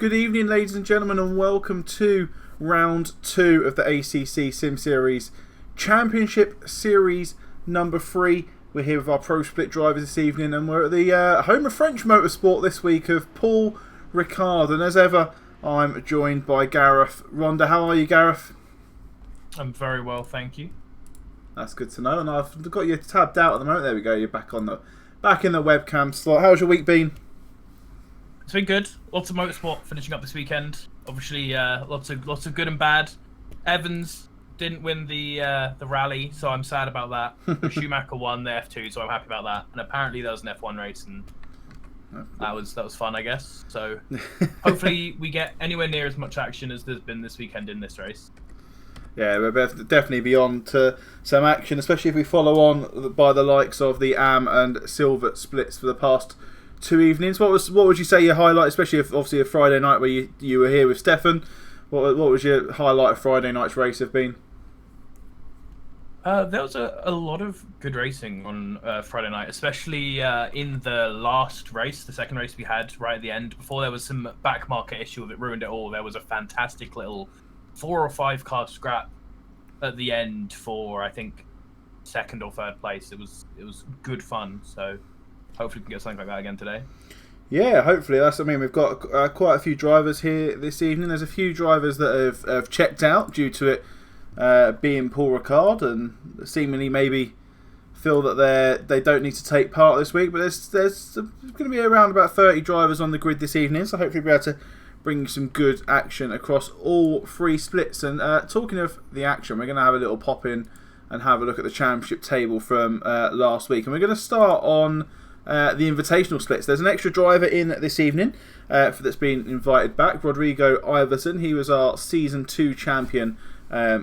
Good evening, ladies and gentlemen, and welcome to round 2 of the ACC Sim Series Championship Series number 3. We're here with our Pro Split drivers this evening, and we're at the home of French motorsport this week of Paul Ricard. And as ever, I'm joined by Gareth Ronda. How are you, Gareth? I'm very well, thank you. That's good to know. And I've got you tabbed out at the moment. There we go. You're back in the webcam slot. How's your week been? It's been good. Lots of motorsport finishing up this weekend. Obviously, lots of good and bad. Evans didn't win the rally, so I'm sad about that. But Schumacher won the F2, so I'm happy about that. And apparently there was an F1 race, and that was fun, I guess. So hopefully we get anywhere near as much action as there's been this weekend in this race. Yeah, we're definitely beyond to some action, especially if we follow on by the likes of the Am and Silver splits for the past 2 evenings. What would you say your highlight, especially if obviously a Friday night where you were here with Stefan? What was your highlight of Friday night's race have been? There was a lot of good racing on Friday night, especially in the last race, the second race we had right at the end. Before there was some back market issue that ruined it all, there was a fantastic little 4 or 5 car scrap at the end for, I think, second or third place. It was good fun, so hopefully we can get something like that again today. Yeah, hopefully. We've got quite a few drivers here this evening. There's a few drivers that have checked out due to it being Paul Ricard, and seemingly maybe feel that they don't need to take part this week. But there's going to be around about 30 drivers on the grid this evening, so hopefully we'll be able to bring some good action across all 3 splits. And talking of the action, we're going to have a little pop in and have a look at the championship table from last week. And we're going to start on the invitational splits. There's an extra driver in this evening that's been invited back, Rodrigo Iverson. He was our Season 2 champion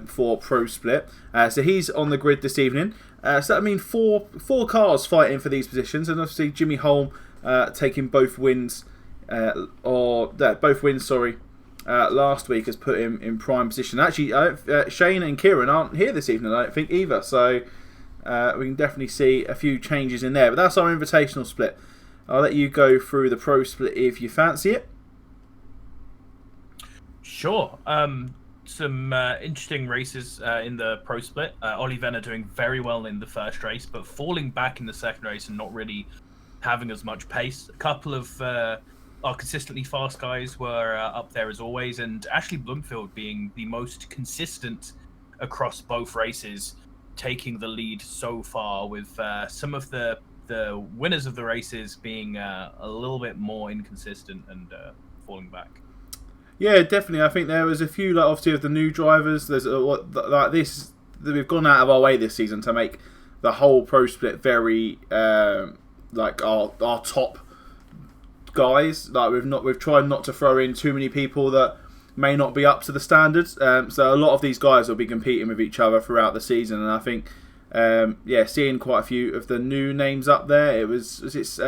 for Pro Split. So he's on the grid this evening. So that means four cars fighting for these positions, and obviously Jimmy Holm taking both wins. Last week has put him in prime position. Actually, Shane and Kieran aren't here this evening, I don't think, either. So we can definitely see a few changes in there. But that's our invitational split. I'll let you go through the Pro Split if you fancy it. Sure. Some interesting races in the Pro Split. Ollie Venner doing very well in the first race, but falling back in the second race and not really having as much pace. A couple of our consistently fast guys were up there as always, and Ashley Bloomfield being the most consistent across both races, taking the lead so far, with some of the winners of the races being a little bit more inconsistent and falling back. Yeah, definitely. I think there was a few, obviously, of the new drivers. There's this that we've gone out of our way this season to make the whole Pro Split very our top guys. We've tried not to throw in too many people that may not be up to the standards. So a lot of these guys will be competing with each other throughout the season, and I think seeing quite a few of the new names up there. Was it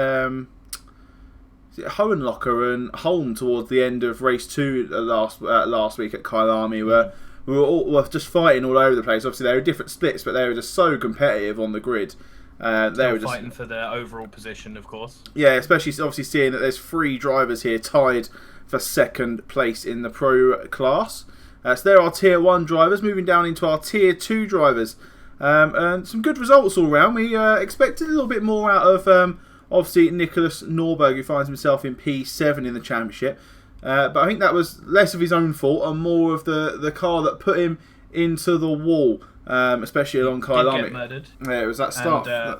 Hohenlocker and Holm towards the end of race 2 last week at Kyalami, where we were just fighting all over the place. Obviously, they were different splits, but they were just so competitive on the grid. They were fighting for their overall position, of course. Yeah, especially obviously seeing that there's 3 drivers here tied for second place in the Pro class. So there are Tier 1 drivers, moving down into our Tier 2 drivers. And some good results all round. We expected a little bit more out of obviously Nicholas Norberg, who finds himself in P7 in the championship. But I think that was less of his own fault and more of the car that put him into the wall, especially along Kyalami. Get murdered. Yeah, it was that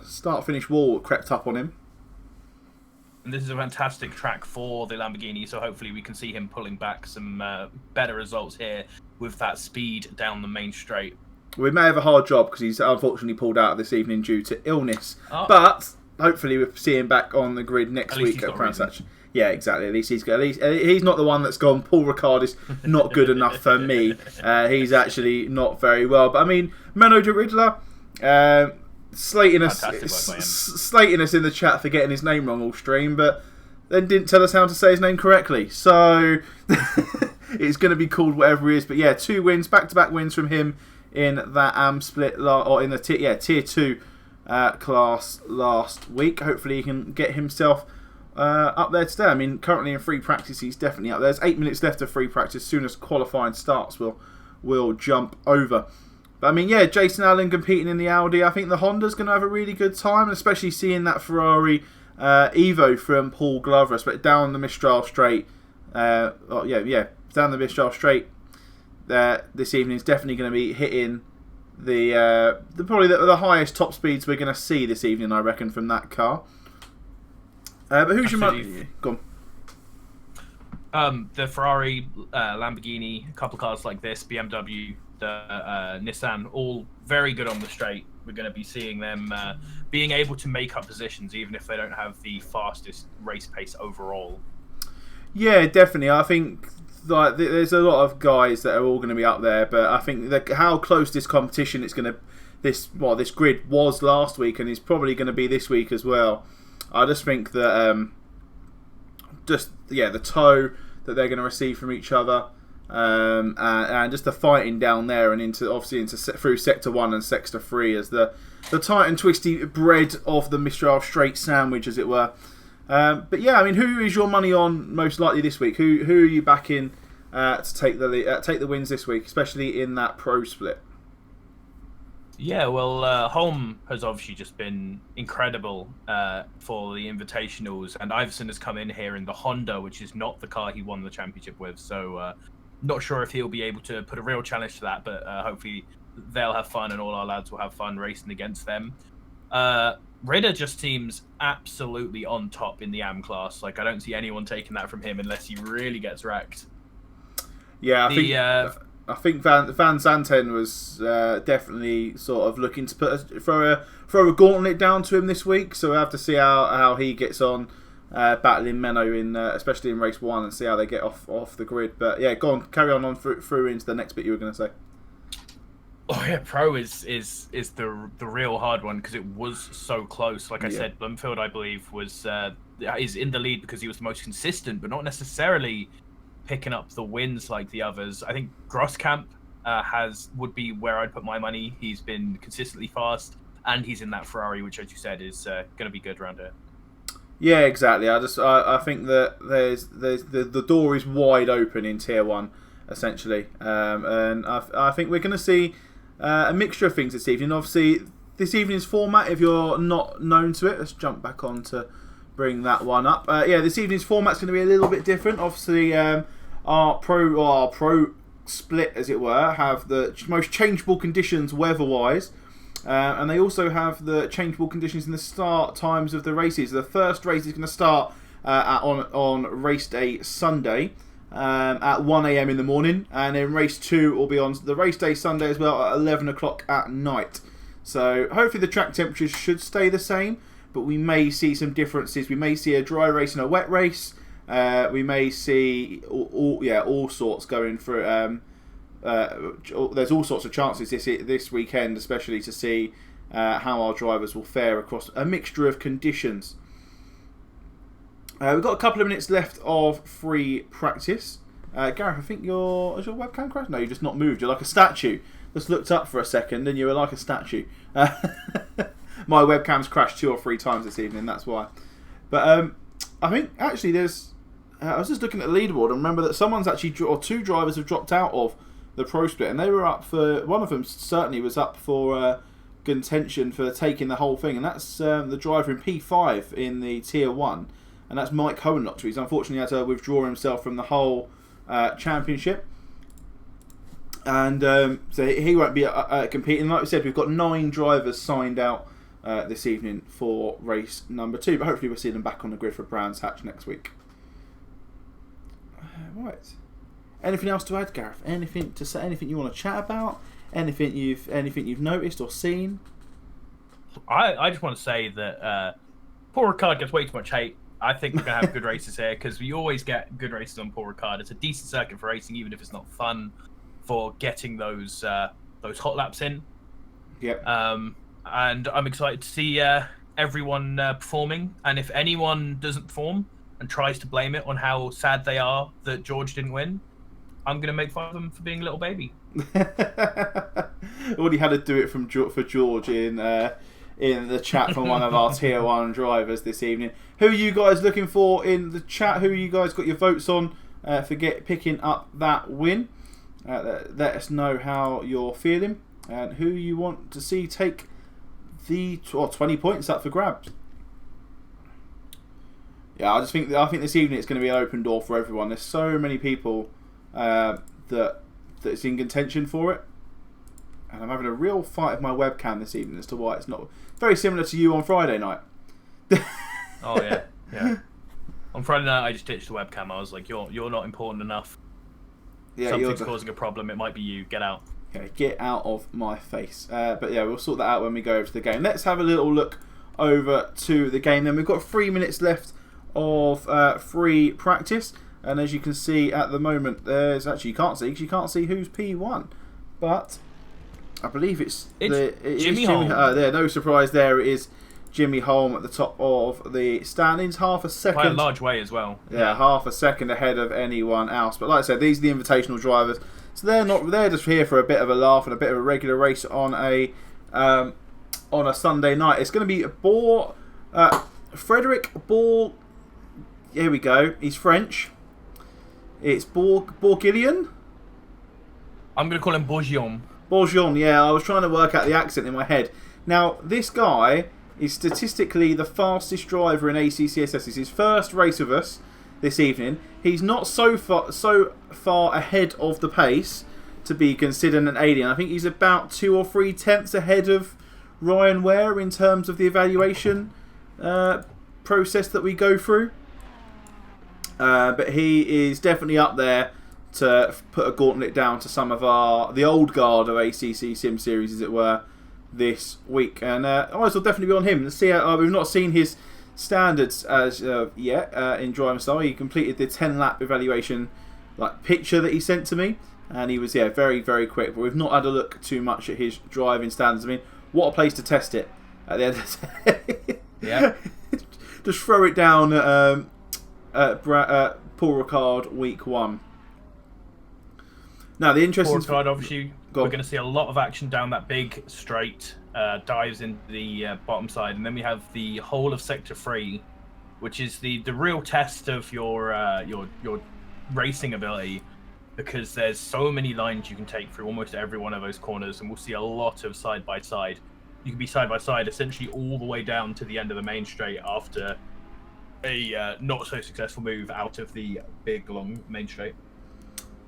start-finish wall that crept up on him. And this is a fantastic track for the Lamborghini, so hopefully we can see him pulling back some better results here with that speed down the main straight. We may have a hard job because he's unfortunately pulled out this evening due to illness. But hopefully we'll see him back on the grid next week at Crown. Yeah, exactly. At least he's not the one that's gone, Paul Ricard is not good enough for me. He's actually not very well. But I mean, Menno de Riddler, slating us in the chat for getting his name wrong all stream, but then didn't tell us how to say his name correctly. So it's going to be called whatever it is. But yeah, 2 wins, back-to-back wins from him in that AM split, or in the Tier 2 class last week. Hopefully he can get himself up there today. I mean, currently in free practice he's definitely up there. There's 8 minutes left of free practice. As soon as qualifying starts, we'll jump over. But I mean, yeah, Jason Allen competing in the Audi. I think the Honda's going to have a really good time, and especially seeing that Ferrari Evo from Paul Glover, but down the Mistral straight. Down the Mistral straight. this evening is definitely going to be hitting the highest top speeds we're going to see this evening, I reckon, from that car. But who's your money? Go on. The Ferrari, Lamborghini, a couple of cars like this, BMW, the Nissan, all very good on the straight. We're going to be seeing them being able to make up positions, even if they don't have the fastest race pace overall. Yeah, definitely. I think there's a lot of guys that are all going to be up there, but I think how close this competition is going to this grid was last week and is probably going to be this week as well. I just think that the tow that they're going to receive from each other, and just the fighting down there and through sector 1 and sector 3 as the tight and twisty bread of the Mistral straight sandwich, as it were. But yeah, I mean, who is your money on most likely this week? Who are you backing to take the wins this week, especially in that pro split? Yeah, well, Holm has obviously just been incredible for the Invitationals, and Iverson has come in here in the Honda, which is not the car he won the championship with. So, not sure if he'll be able to put a real challenge to that, but hopefully they'll have fun and all our lads will have fun racing against them. Ritter just seems absolutely on top in the AM class. Like, I don't see anyone taking that from him unless he really gets wrecked. Yeah, I think Van Zanten was definitely sort of looking to throw a gauntlet down to him this week. So we'll have to see how he gets on battling Menno especially in race 1, and see how they get off the grid. But yeah, carry on through into the next bit you were going to say. Oh yeah, Pro is the real hard one because it was so close. Like I said, Blumfield, I believe, is in the lead because he was the most consistent, but not necessarily picking up the wins like the others. I think Grosskamp would be where I'd put my money. He's been consistently fast, and he's in that Ferrari, which, as you said, is going to be good around here. Yeah, exactly. I think that the door is wide open in Tier 1, essentially, and I think we're going to see a mixture of things this evening. Obviously, this evening's format, if you're not known to it, let's jump back on to bring that one up. This evening's format's going to be a little bit different. Obviously, our pro split, as it were, have the most changeable conditions weather-wise, and they also have the changeable conditions in the start times of the races. The first race is going to start on race day Sunday at 1 AM in the morning, and then race 2 will be on the race day Sunday as well at 11 o'clock at night. So hopefully the track temperatures should stay the same, but we may see some differences. We may see a dry race and a wet race. We may see all sorts going through. There's all sorts of chances this weekend, especially to see how our drivers will fare across a mixture of conditions. We've got a couple of minutes left of free practice. Gareth, I think has your webcam crashed? No, you just not moved. You're like a statue. Just looked up for a second and you were like a statue. My webcam's crashed 2 or 3 times this evening, that's why. But I think actually there's... I was just looking at the leaderboard and remember that someone's actually... or 2 drivers have dropped out of the pro split, and they were up for... One of them certainly was up for contention for taking the whole thing, and that's the driver in P5 in the Tier 1, and that's Mike Hohenlotter. He's unfortunately had to withdraw himself from the whole championship. And so he won't be competing. Like we said, we've got 9 drivers signed out this evening for race number 2. But hopefully we'll see them back on the grid for Brands Hatch next week. Right. Anything else to add, Gareth? Anything to say? Anything you want to chat about? Anything you've noticed or seen? I just want to say that Paul Ricard gets way too much hate. I think we're going to have good races here because we always get good races on Paul Ricard. It's a decent circuit for racing, even if it's not fun, for getting those hot laps in. Yep. And I'm excited to see everyone performing. And if anyone doesn't perform and tries to blame it on how sad they are that George didn't win, I'm going to make fun of them for being a little baby. Already had to do it for George in the chat from one of our Tier 1 drivers this evening. Who are you guys looking for in the chat? Who you guys got your votes on for picking up that win? Let us know how you're feeling and who you want to see take the 20 points up for grabs. Yeah, I think this evening it's going to be an open door for everyone. There's so many people that that's in contention for it. And I'm having a real fight with my webcam this evening as to why it's not. Very similar to you on Friday night. Oh yeah, yeah. On Friday night, I just ditched the webcam. I was like, "You're not important enough. Yeah, Something's causing a problem. It might be you. Get out." Okay, get out of my face. But yeah, we'll sort that out when we go over to the game. Let's have a little look over to the game. Then we've got 3 minutes left of free practice, and as you can see at the moment, there's actually you can't see who's P1, but I believe it's Jimmy Holm. There, no surprise there. It is Jimmy Holm at the top of the standings, half a second. By a large way as well. Yeah, half a second ahead of anyone else. But like I said, these are the invitational drivers, so they're just here for a bit of a laugh and a bit of a regular race on a Sunday night. It's going to be Frederick Ball. Here we go. He's French. It's Bourguignon. I'm going to call him Bourguignon. Bourguignon, yeah. I was trying to work out the accent in my head. Now, this guy is statistically the fastest driver in ACCSS. It's his first race with us this evening. He's not so far ahead of the pace to be considered an alien. I think he's about 2 or 3 tenths ahead of Ryan Ware in terms of the evaluation process that we go through. But he is definitely up there to put a gauntlet down to some of the old guard of ACC Sim Series, as it were, this week. And eyes will definitely be on him. Let's see how, we've not seen his standards as yet in driving style. He completed the 10-lap evaluation picture that he sent to me, and he was very, very quick. But we've not had a look too much at his driving standards. I mean, what a place to test it at the end of the day. Yeah. Just throw it down Paul Ricard week 1. Now the interesting Ricard, obviously, we're going to see a lot of action down that big straight, dives into the bottom side, and then we have the whole of sector 3, which is the real test of your racing ability, because there's so many lines you can take through almost every one of those corners, and we'll see a lot of side by side. You can be side by side essentially all the way down to the end of the main straight after a not so successful move out of the big long main straight.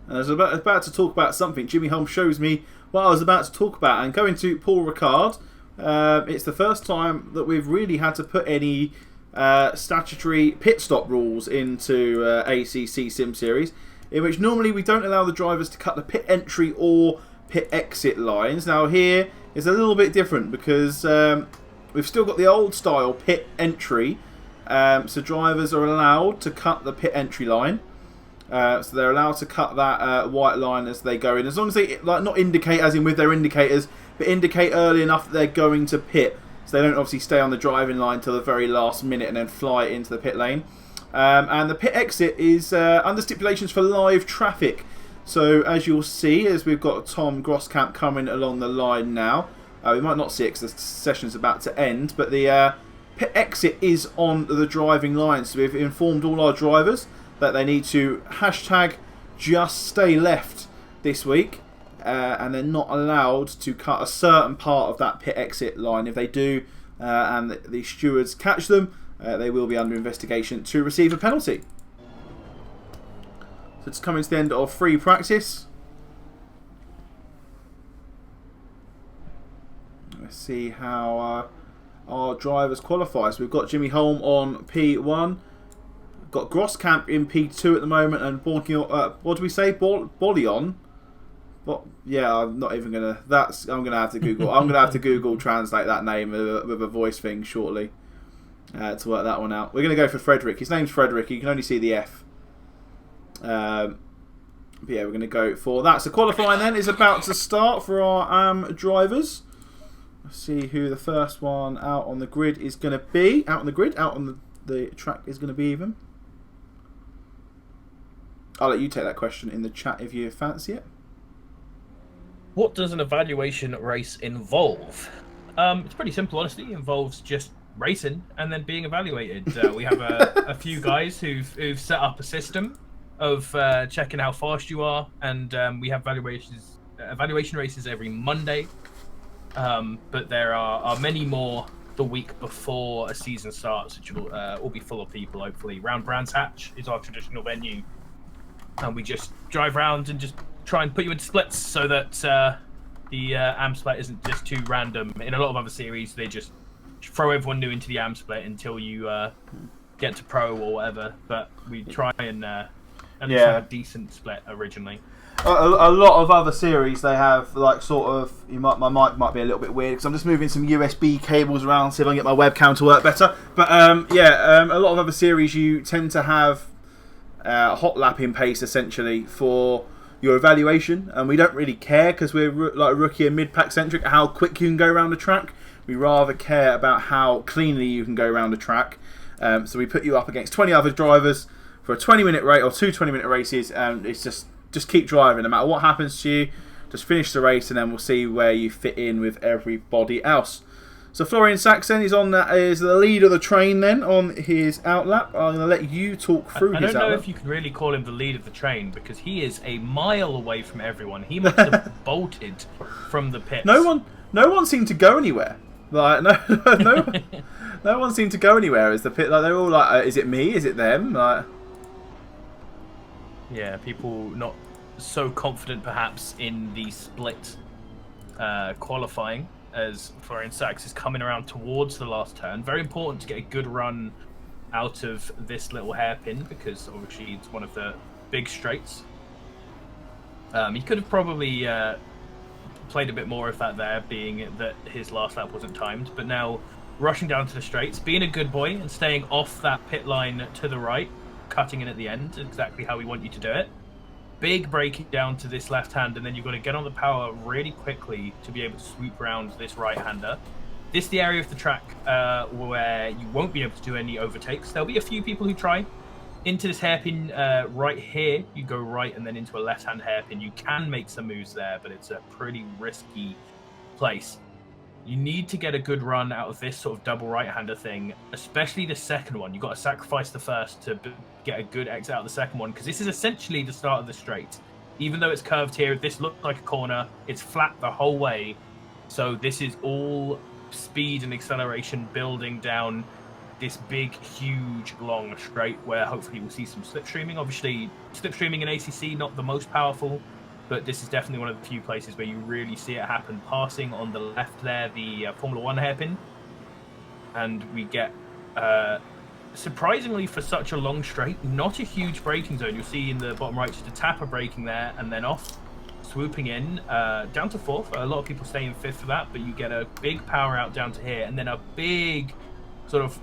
And I was about to talk about something. Jimmy Holm shows me what I was about to talk about. And going to Paul Ricard, it's the first time that we've really had to put any statutory pit stop rules into ACC Sim Series, in which normally we don't allow the drivers to cut the pit entry or pit exit lines. Now here is a little bit different because we've still got the old style pit entry, so drivers are allowed to cut the pit entry line. So they're allowed to cut that white line as they go in, as long as they not indicate as in with their indicators, but indicate early enough that they're going to pit, so they don't obviously stay on the driving line till the very last minute and then fly into the pit lane. And the pit exit is under stipulations for live traffic. So as you'll see, as we've got Tom Grosskamp coming along the line now, we might not see it because the session's about to end, but the pit exit is on the driving line. So we've informed all our drivers that they need to hashtag just stay left this week, and they're not allowed to cut a certain part of that pit exit line. If they do and the stewards catch them, they will be under investigation to receive a penalty. So it's coming to the end of free practice. Let's see how our drivers qualify. So we've got Jimmy Holm on P1. Got Grosskamp in P2 at the moment, and Bourguignon, what do we say? Bollion? But yeah, I'm not even gonna. I'm gonna have to Google. I'm gonna have to Google translate that name with a voice thing shortly to work that one out. We're gonna go for Frederick. His name's Frederick. You can only see the F. But yeah, we're gonna go for that. So qualifying then is about to start for our drivers. Let's see who the first one out on the grid is gonna be. Out on the track is gonna be even. I'll let you take that question in the chat if you fancy it. What does an evaluation race involve? It's pretty simple, honestly. It involves just racing and then being evaluated. We have a few guys who've set up a system of checking how fast you are, and we have evaluation races every Monday. But there are many more the week before a season starts, which will all be full of people, hopefully. Round Brands Hatch is our traditional venue. And we just drive around and just try and put you into splits so that the AM split isn't just too random. In a lot of other series, they just throw everyone new into the AM split until you get to pro or whatever. But we try and at least have a decent split originally. A lot of other series, they have like sort of. My mic might be a little bit weird because I'm just moving some USB cables around, see if I can get my webcam to work better. But a lot of other series you tend to have hot lapping pace essentially for your evaluation, and we don't really care because we're like rookie and mid pack centric how quick you can go around the track. We rather care about how cleanly you can go around the track. So we put you up against 20 other drivers for a 20-minute race or two 20-minute races, and it's just keep driving no matter what happens to you. Just finish the race, and then we'll see where you fit in with everybody else. So Florian Saxon is the lead of the train then on his outlap. I'm going to let you talk through his outlap. I don't know if you can really call him the lead of the train because he is a mile away from everyone. He must have bolted from the pits. No one seemed to go anywhere. Like no one seemed to go anywhere as the pit. Like they're all like, is it me? Is it them? Like. Yeah, people not so confident perhaps in the split qualifying as Florian Sachs is coming around towards the last turn. Very important to get a good run out of this little hairpin because obviously it's one of the big straights. He could have probably played a bit more of that there, being that his last lap wasn't timed, but now rushing down to the straights, being a good boy and staying off that pit line to the right, cutting in at the end, exactly how we want you to do it. Big braking down to this left hand, and then you've got to get on the power really quickly to be able to swoop around this right-hander. This is the area of the track where you won't be able to do any overtakes. There'll be a few people who try. Into this hairpin right here, you go right and then into a left-hand hairpin. You can make some moves there, but it's a pretty risky place. You need to get a good run out of this sort of double right-hander thing, especially the second one. You've got to sacrifice the first to get a good exit out of the second one, because this is essentially the start of the straight. Even though it's curved here, this looks like a corner. It's flat the whole way. So this is all speed and acceleration building down this big, huge, long straight where hopefully we'll see some slipstreaming. Obviously, slipstreaming in ACC, not the most powerful, but this is definitely one of the few places where you really see it happen. Passing on the left there, the Formula 1 hairpin. And we get, surprisingly for such a long straight, not a huge braking zone. You'll see in the bottom right just a tap of braking there and then off, swooping in, down to fourth. A lot of people stay in fifth for that, but you get a big power out down to here and then a big sort of,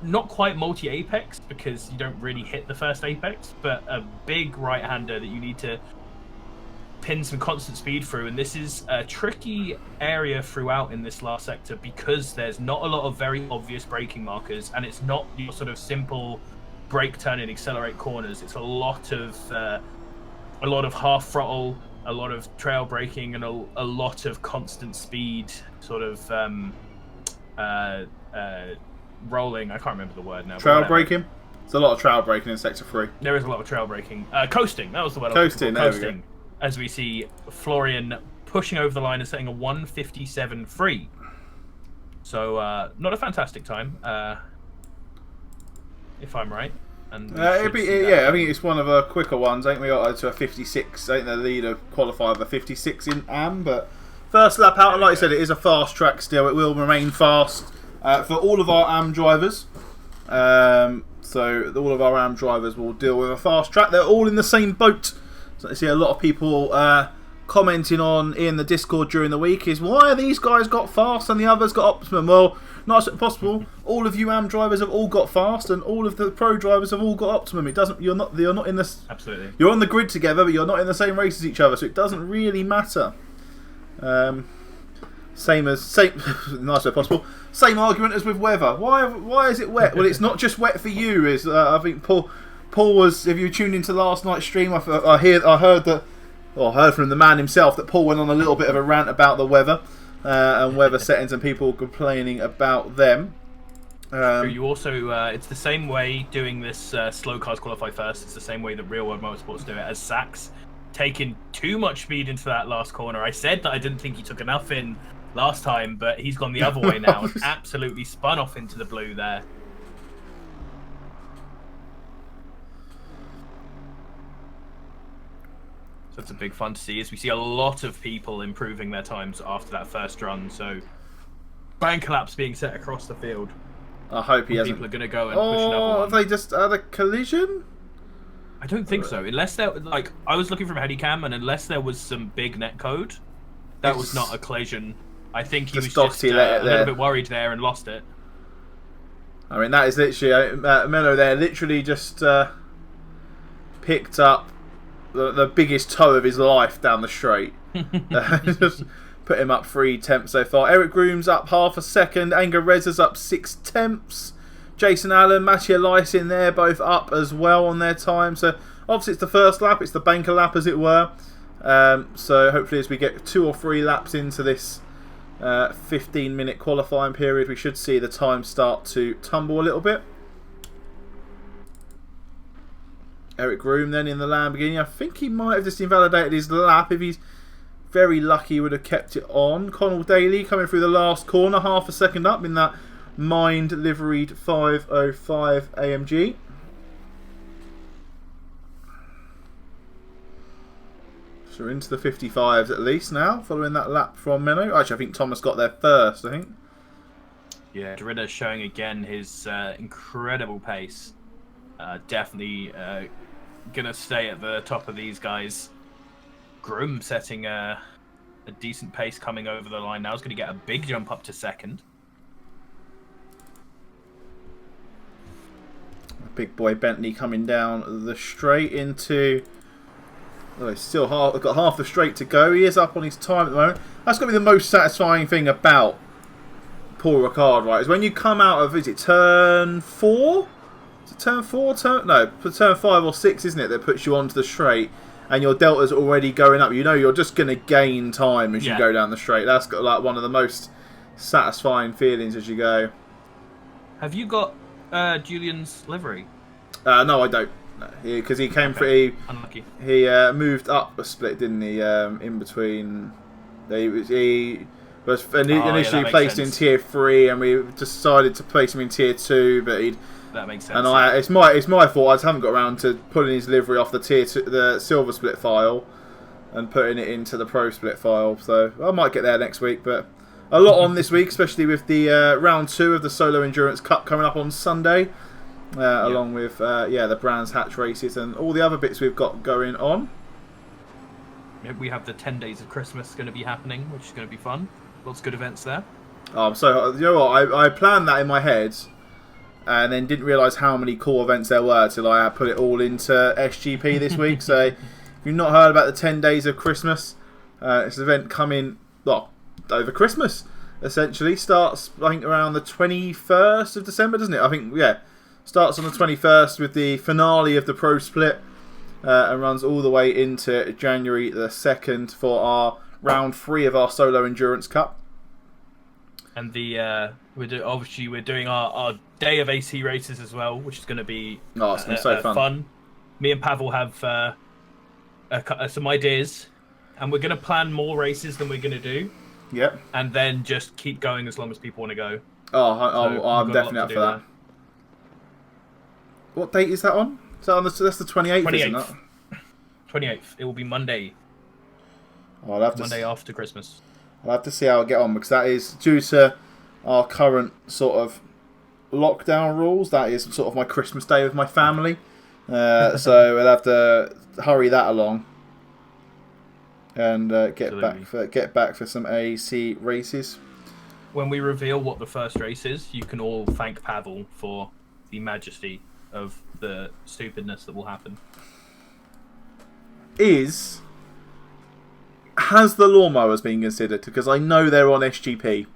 not quite multi-apex because you don't really hit the first apex, but a big right-hander that you need to pin some constant speed through, and this is a tricky area throughout in this last sector because there's not a lot of very obvious braking markers, and it's not your sort of simple brake, turn, and accelerate corners. It's a lot of half throttle, a lot of trail braking, and a lot of constant speed sort of rolling. I can't remember the word now. Trail braking? There's a lot of trail braking in Sector 3. There is a lot of trail braking. Coasting, that was the word. Coasting, there we go. As we see Florian pushing over the line and setting a 1:57.3. So, not a fantastic time, if I'm right. And I think it's one of the quicker ones. I think we got to a 56. I think the leader qualified for 56 in AM, but first lap out, and like I said, it is a fast track still. It will remain fast for all of our AM drivers. So all of our AM drivers will deal with a fast track. They're all in the same boat. So I see a lot of people commenting on in the Discord during the week is why these guys got fast and the others got optimum. Well, not possible. All of you AM drivers have all got fast, and all of the pro drivers have all got optimum. It doesn't. You're not in this. Absolutely. You're on the grid together, but you're not in the same race as each other, so it doesn't really matter. Same nice way possible. Same argument as with weather. Why is it wet? Well, it's not just wet for you. Is I think Paul was. If you tuned into last night's stream, I heard from the man himself that Paul went on a little bit of a rant about the weather and weather settings and people complaining about them. You also, it's the same way doing this slow cars qualify first. It's the same way that Real World Motorsports do it. As Sachs taking too much speed into that last corner. I said that I didn't think he took enough in last time, but he's gone the other way now and absolutely spun off into the blue there. That's a big fun to see. As we see a lot of people improving their times after that first run. So bank laps being set across the field. I hope he hasn't. People are going to go and push another one. Have they just had a collision? I don't think so. Unless there, like, I was looking from Headicam, and unless there was some big net code, that was not a collision. I think he was just a little bit worried there and lost it. I mean, that is literally Mello there. Literally just picked up the biggest toe of his life down the straight. Just put him up 3 tenths so far. Eric Groom's up half a second. Anger Reza's up 6 tenths. Jason Allen, Mattia Lysin there, both up as well on their time. So obviously it's the first lap. It's the banker lap, as it were. So hopefully as we get 2 or 3 laps into this 15-minute qualifying period, we should see the time start to tumble a little bit. Eric Groom then in the Lamborghini. I think he might have just invalidated his lap. If he's very lucky, he would have kept it on. Connell Daly coming through the last corner, half a second up in that Mind liveried 505 AMG. So we're into the 55s at least now, following that lap from Menno. Actually, I think Thomas got there first, I think. Yeah, Derrida showing again his incredible pace. Definitely going to stay at the top of these guys. Groom setting a decent pace coming over the line now. He's going to get a big jump up to second. Big boy Bentley coming down the straight into... Oh, he's still got half the straight to go. He is up on his time at the moment. That's got to be the most satisfying thing about Paul Ricard, right? Is when you come out of, is it turn 4? Is it turn 4? No, turn 5 or 6, isn't it? That puts you onto the straight and your delta's already going up. You know you're just going to gain time as you go down the straight. That's got like one of the most satisfying feelings as you go. Have you got Julian's livery? No, I don't. Because he came through. Unlucky. He moved up a split, didn't he? In between, he was initially placed in tier 3, and we decided to place him in tier 2. But that makes sense. And it's my fault. I just haven't got around to pulling his livery off the tier 2, the silver split file, and putting it into the pro split file. So I might get there next week, but. A lot on this week, especially with the round 2 of the Solo Endurance Cup coming up on Sunday, along with the Brands Hatch races and all the other bits we've got going on. We have the 10 Days of Christmas going to be happening, which is going to be fun. Lots of good events there. So you know what? I planned that in my head, and then didn't realise how many cool events there were till I put it all into SGP this week. So if you've not heard about the 10 Days of Christmas, it's an event coming over Christmas, essentially. Starts, I think, around the 21st of December, doesn't it? I think, yeah. Starts on the 21st with the finale of the Pro Split and runs all the way into January the 2nd for our round 3 of our Solo Endurance Cup. And we're doing our day of AC races as well, which is going to be it's going to be so fun. Me and Pavel have some ideas, and we're going to plan more races than we're going to do. Yep. And then just keep going as long as people want to go. I'm definitely up for that. What date is that on? Is that on that's the 28th, isn't it? 28th. It will be Monday. Monday after Christmas. I'll have to see how I get on, because that is due to our current sort of lockdown rules. That is sort of my Christmas day with my family. So we'll have to hurry that along. And get back for some AAC races. When we reveal what the first race is, you can all thank Pavel for the majesty of the stupidness that will happen. Has the lawnmowers been considered? Because I know they're on SGP.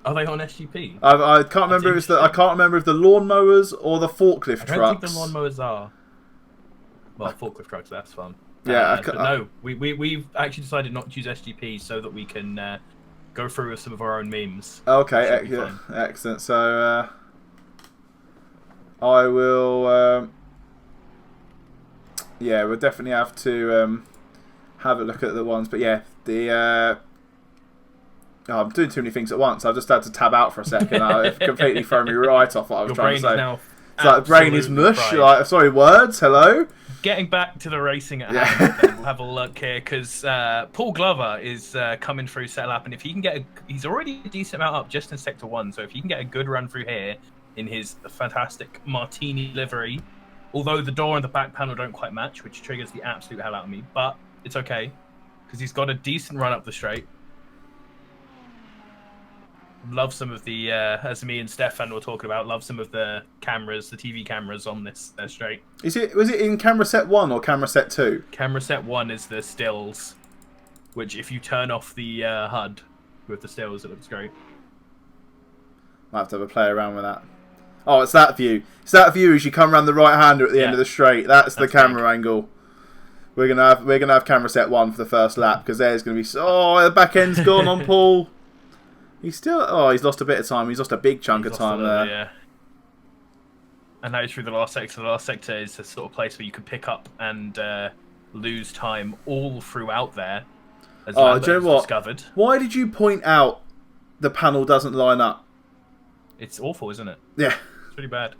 Are they on SGP? I can't remember. I can't remember if the lawnmowers or the forklift trucks. I don't think the lawnmowers are. Well, forklift trucks. That's fun. Yeah, but no, we've actually decided not to use SGP so that we can go through with some of our own memes. Okay, excellent. So I will. We'll definitely have to have a look at the ones. But yeah, I'm doing too many things at once. I just had to tab out for a second. It's completely thrown me right off what I was trying to say. Now It's like brain is mush. Like, sorry, words. Hello. Getting back to the racing at hand, then we'll have a look here because Paul Glover is coming through set lap, and if he can get, he's already a decent amount up just in sector 1. So if he can get a good run through here in his fantastic Martini livery, although the door and the back panel don't quite match, which triggers the absolute hell out of me, but it's okay because he's got a decent run up the straight. Love some of the, as me and Stefan were talking about, love some of the cameras, the TV cameras on this straight. Was it in camera set 1 or camera set 2? Camera set 1 is the stills, which if you turn off the HUD with the stills, it looks great. Might have to have a play around with that. Oh, it's that view. It's that view as you come around the right-hander at the end of the straight. That's the camera angle. We're gonna have camera set 1 for the first lap because there's gonna be the back end's gone on Paul. He's still... he's lost a bit of time. He's lost a big chunk of time there. Yeah. And now he's through the last sector. The last sector is a sort of place where you can pick up and lose time all throughout there. As do you know what? Discovered. Why did you point out the panel doesn't line up? It's awful, isn't it? Yeah. It's pretty bad.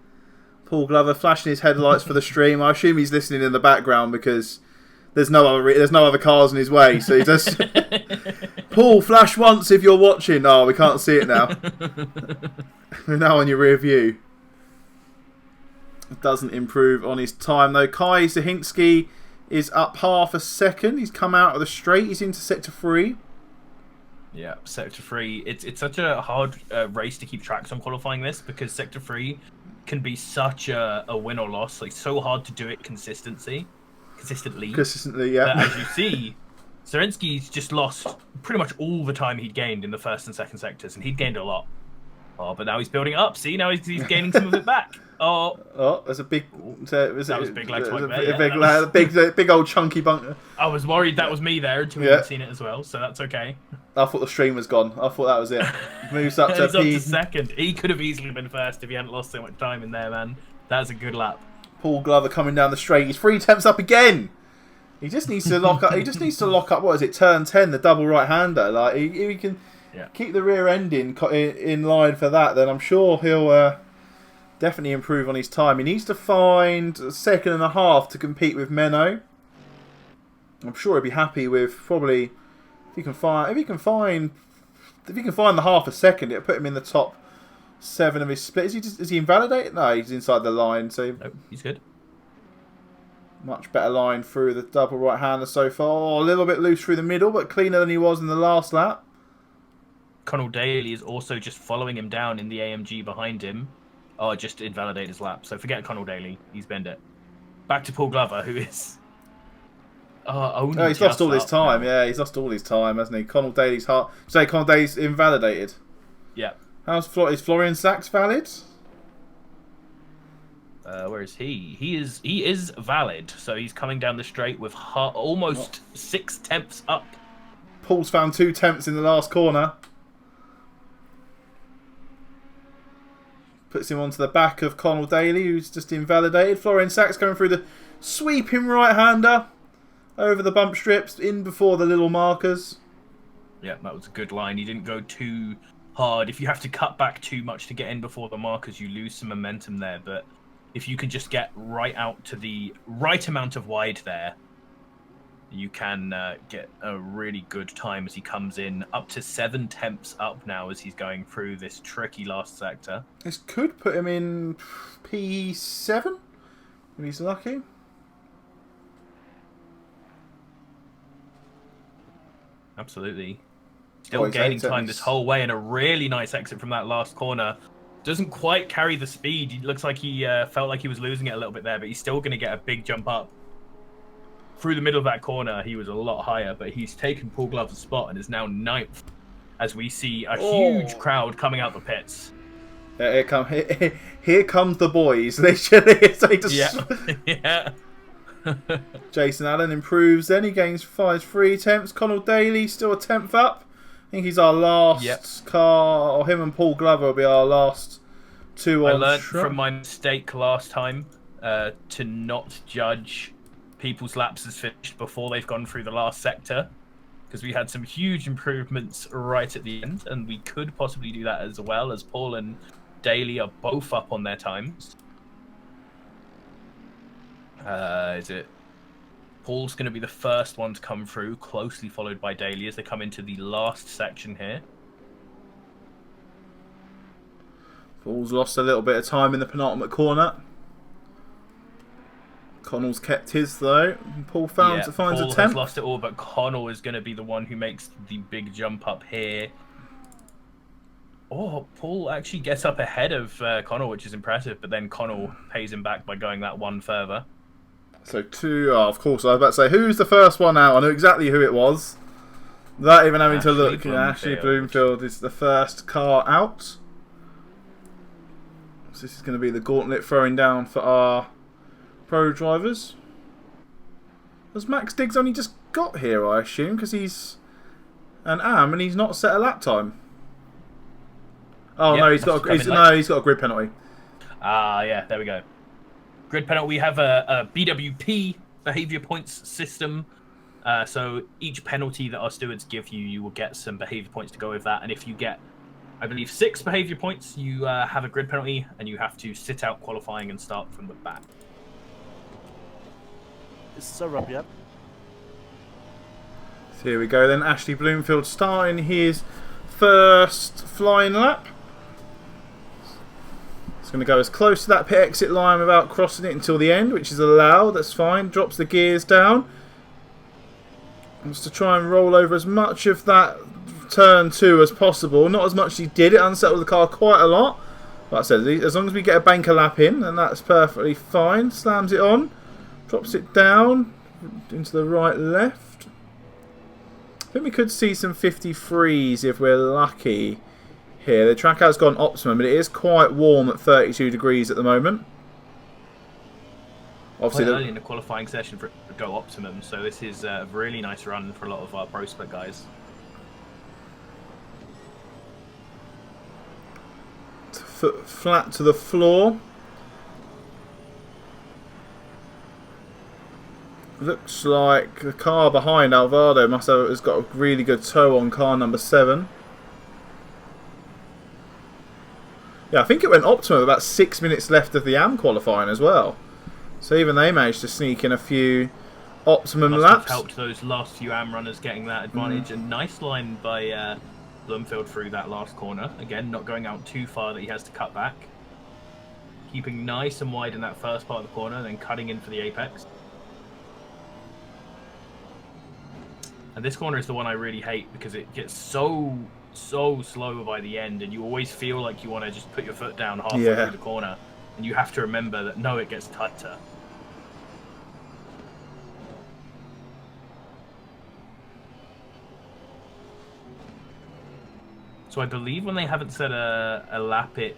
Paul Glover flashing his headlights for the stream. I assume he's listening in the background because there's no other cars in his way. So he just... Paul, flash once if you're watching. Oh, we can't see it now. We're now on your rear view. It doesn't improve on his time though. Kai Zahinski is up half a second. He's come out of the straight. He's into sector 3. Yeah, sector 3. It's such a hard race to keep tracks on qualifying this because sector 3 can be such a win or loss. Like so hard to do it consistently, yeah. But as you see, Zarinsky's just lost pretty much all the time he'd gained in the first and second sectors, and he'd gained a lot. Oh, but now he's building it up. See, now he's gaining some of it back. Oh, there's a big... that was big lag swipe there. Big old chunky bunker. I was worried that was me there until we had seen it as well, so that's okay. I thought the stream was gone. I thought that was it. Moves up to he's up to second. He could have easily been first if he hadn't lost so much time in there, man. That's a good lap. Paul Glover coming down the straight. He's 3 temps up again. He just needs to lock up. He just needs to lock up. What is it? Turn 10, the double right-hander. Like he can keep the rear end in line for that. Then I'm sure he'll definitely improve on his time. He needs to find a second and a half to compete with Menno. I'm sure he'll be happy with probably if he can find the half a second. It'll put him in the top 7 of his split. Is he invalidated? No, he's inside the line. So nope, he's good. Much better line through the double right-hander so far. Oh, a little bit loose through the middle, but cleaner than he was in the last lap. Connell Daly is also just following him down in the AMG behind him. Oh, just invalidate his lap. So forget Connell Daly. He's bend it. Back to Paul Glover, who is... he's lost all his time. Now. Yeah, he's lost all his time, hasn't he? Connell Daly's heart... Say Connell Daly's invalidated. Yeah. Is Florian Sachs valid? Where is he? He is valid. So he's coming down the straight with almost 6 temps up. Paul's found 2 temps in the last corner. Puts him onto the back of Connell Daly, who's just invalidated. Florian Sachs coming through the sweeping right-hander over the bump strips, in before the little markers. Yeah, that was a good line. He didn't go too hard. If you have to cut back too much to get in before the markers, you lose some momentum there. But if you can just get right out to the right amount of wide there, you can get a really good time as he comes in. Up to 7 temps up now as he's going through this tricky last sector. This could put him in P7 if he's lucky. Absolutely. Still gaining time this whole way, and a really nice exit from that last corner. Doesn't quite carry the speed. It looks like he felt like he was losing it a little bit there, but he's still going to get a big jump up. Through the middle of that corner, he was a lot higher, but he's taken Paul Glover's spot and is now 9th as we see a huge crowd coming out the pits. Here comes the boys. They just yeah. Jason Allen improves then. He gains 3 attempts. Connell Daly still a 10th up. I think he's our last car, or him and Paul Glover will be our last 2 on I learned from my mistake last time to not judge people's laps as finished before they've gone through the last sector, because we had some huge improvements right at the end, and we could possibly do that as well, as Paul and Daly are both up on their times. Is it? Paul's going to be the first one to come through, closely followed by Daly as they come into the last section here. Paul's lost a little bit of time in the penultimate corner. Connell's kept his though. Paul finds a 10th. Paul has lost it all, but Connell is going to be the one who makes the big jump up here. Oh, Paul actually gets up ahead of Connell, which is impressive, but then Connell pays him back by going that one further. So of course, I was about to say, who's the first one out? I knew exactly who it was. Without even having to look, Ashley Bloomfield is the first car out. So this is going to be the gauntlet throwing down for our pro drivers. Has Max Diggs only just got here, I assume, because he's an AM and he's not set a lap time? Oh no, he's got a grid penalty. Yeah, there we go. Grid penalty. We have a BWP behaviour points system. So each penalty that our stewards give you, you will get some behaviour points to go with that. And if you get, I believe, 6 behaviour points, you have a grid penalty, and you have to sit out qualifying and start from the back. So Rob, yep. So here we go then. Ashley Bloomfield starting his first flying lap. It's going to go as close to that pit exit line without crossing it until the end, which is allowed. That's fine. Drops the gears down. Wants to try and roll over as much of that turn 2 as possible. Not as much as he did. It unsettled the car quite a lot. Like I said, as long as we get a banker lap in, then that's perfectly fine. Slams it on. Drops it down into the right left. I think we could see some 53s if we're lucky here. The track has gone optimum, but it is quite warm at 32 degrees at the moment. Obviously, quite early in the qualifying session for it to go optimum, so this is a really nice run for a lot of our pro split guys. Foot flat to the floor. Looks like the car behind Alvaro has got a really good tow on car number 7. Yeah, I think it went optimum about 6 minutes left of the AM qualifying as well. So even they managed to sneak in a few optimum laps. Have helped those last few AM runners getting that advantage. A nice line by Bloomfield through that last corner. Again, not going out too far that he has to cut back. Keeping nice and wide in that first part of the corner, then cutting in for the apex. And this corner is the one I really hate because it gets so slow by the end, and you always feel like you want to just put your foot down halfway through the corner, and you have to remember that no, it gets tighter. So I believe when they haven't set a lap, it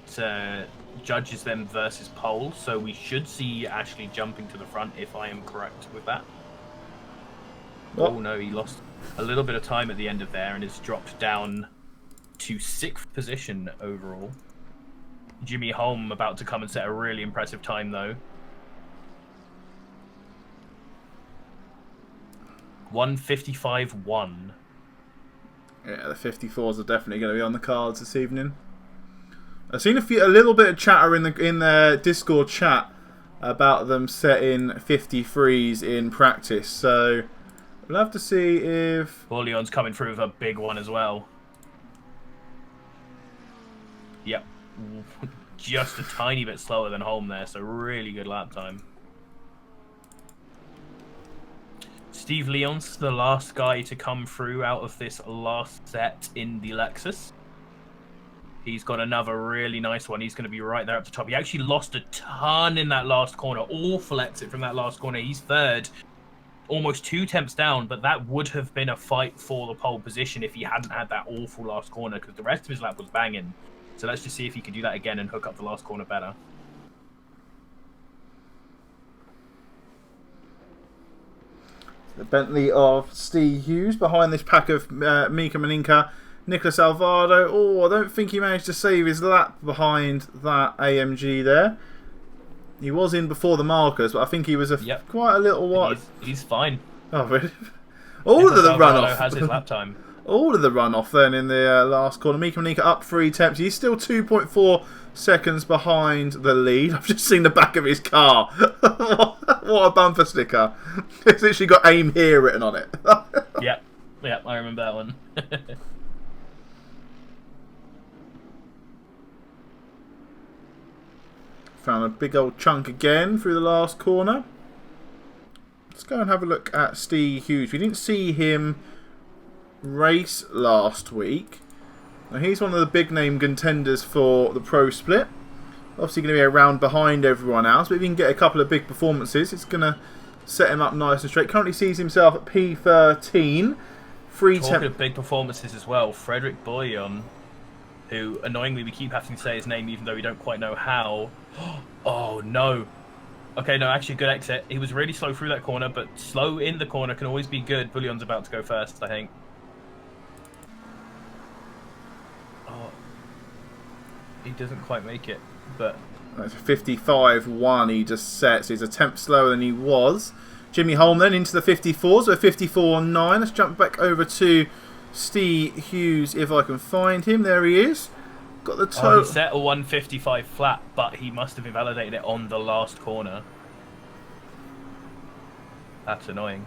judges them versus pole, so we should see Ashley jumping to the front if I am correct with that. What? Oh no, he lost a little bit of time at the end of there and has dropped down to 6th position overall. Jimmy Holm about to come and set a really impressive time though. 1:55.1. Yeah, the 54s are definitely going to be on the cards this evening. I've seen a little bit of chatter in their Discord chat about them setting 53s in practice, so we'll have to see if... Leon's coming through with a big one as well. Yep. Just a tiny bit slower than Holm there, so really good lap time. Steve Leon's the last guy to come through out of this last set in the Lexus. He's got another really nice one. He's going to be right there up the top. He actually lost a ton in that last corner. Awful exit from that last corner. He's 3rd. Almost 2 temps down, but that would have been a fight for the pole position if he hadn't had that awful last corner, because the rest of his lap was banging. So let's just see if he can do that again and hook up the last corner better. The Bentley of Steve Hughes behind this pack of Mika Maninka, Nicholas Alvaro. Oh, I don't think he managed to save his lap behind that AMG there. He was in before the markers, but I think he was quite a little while. He's fine. Oh, really? All of the runoff has his lap time. all of the runoff then in the last corner. Mika Manika up 3 tenths. He's still 2.4 seconds behind the lead. I've just seen the back of his car. What a bumper sticker. It's literally got aim here written on it. Yep, I remember that one. Found a big old chunk again through the last corner. Let's go and have a look at Steve Hughes. We didn't see him race last week. Now he's one of the big name contenders for the Pro Split. Obviously going to be around behind everyone else, but if he can get a couple of big performances, it's going to set him up nice and straight. Currently sees himself at P13. Talking of big performances as well, Frederick Bouillon, who annoyingly we keep having to say his name even though we don't quite know how. Oh no. Okay, no, actually good exit. He was really slow through that corner, but slow in the corner can always be good. Bouillon's about to go first, I think. Oh, he doesn't quite make it, but... That's 55.1 he just sets. He's a tenth slower than he was. Jimmy Holm then into the 54s, so 54.9. Let's jump back over to Steve Hughes if I can find him. There he is. Got the toe. He set a 155 flat, but he must have invalidated it on the last corner. That's annoying.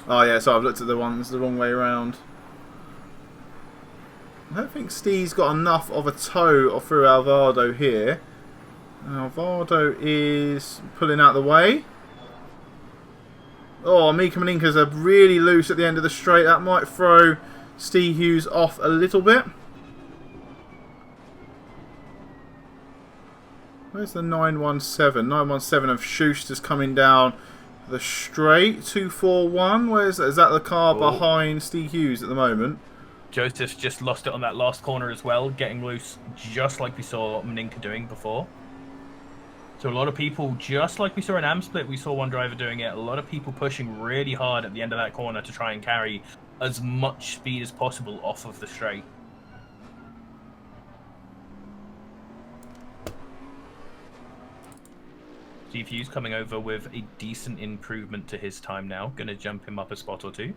Oh yeah, so I've looked at the ones the wrong way around. I don't think Steve's got enough of a toe through Alvaro here. Alvaro is pulling out the way. Oh, Mika Maninka's are really loose at the end of the straight. That might throw Steve Hughes off a little bit. Where's the 917? 917 of Schuster's coming down the straight. 241. Where's that? Is that the car behind Steve Hughes at the moment? Joseph's just lost it on that last corner as well, getting loose just like we saw Maninka doing before. So a lot of people, just like we saw in Amsplit, we saw one driver doing it. A lot of people pushing really hard at the end of that corner to try and carry as much speed as possible off of the straight. Steve Hughes coming over with a decent improvement to his time now. Going to jump him up a spot or two.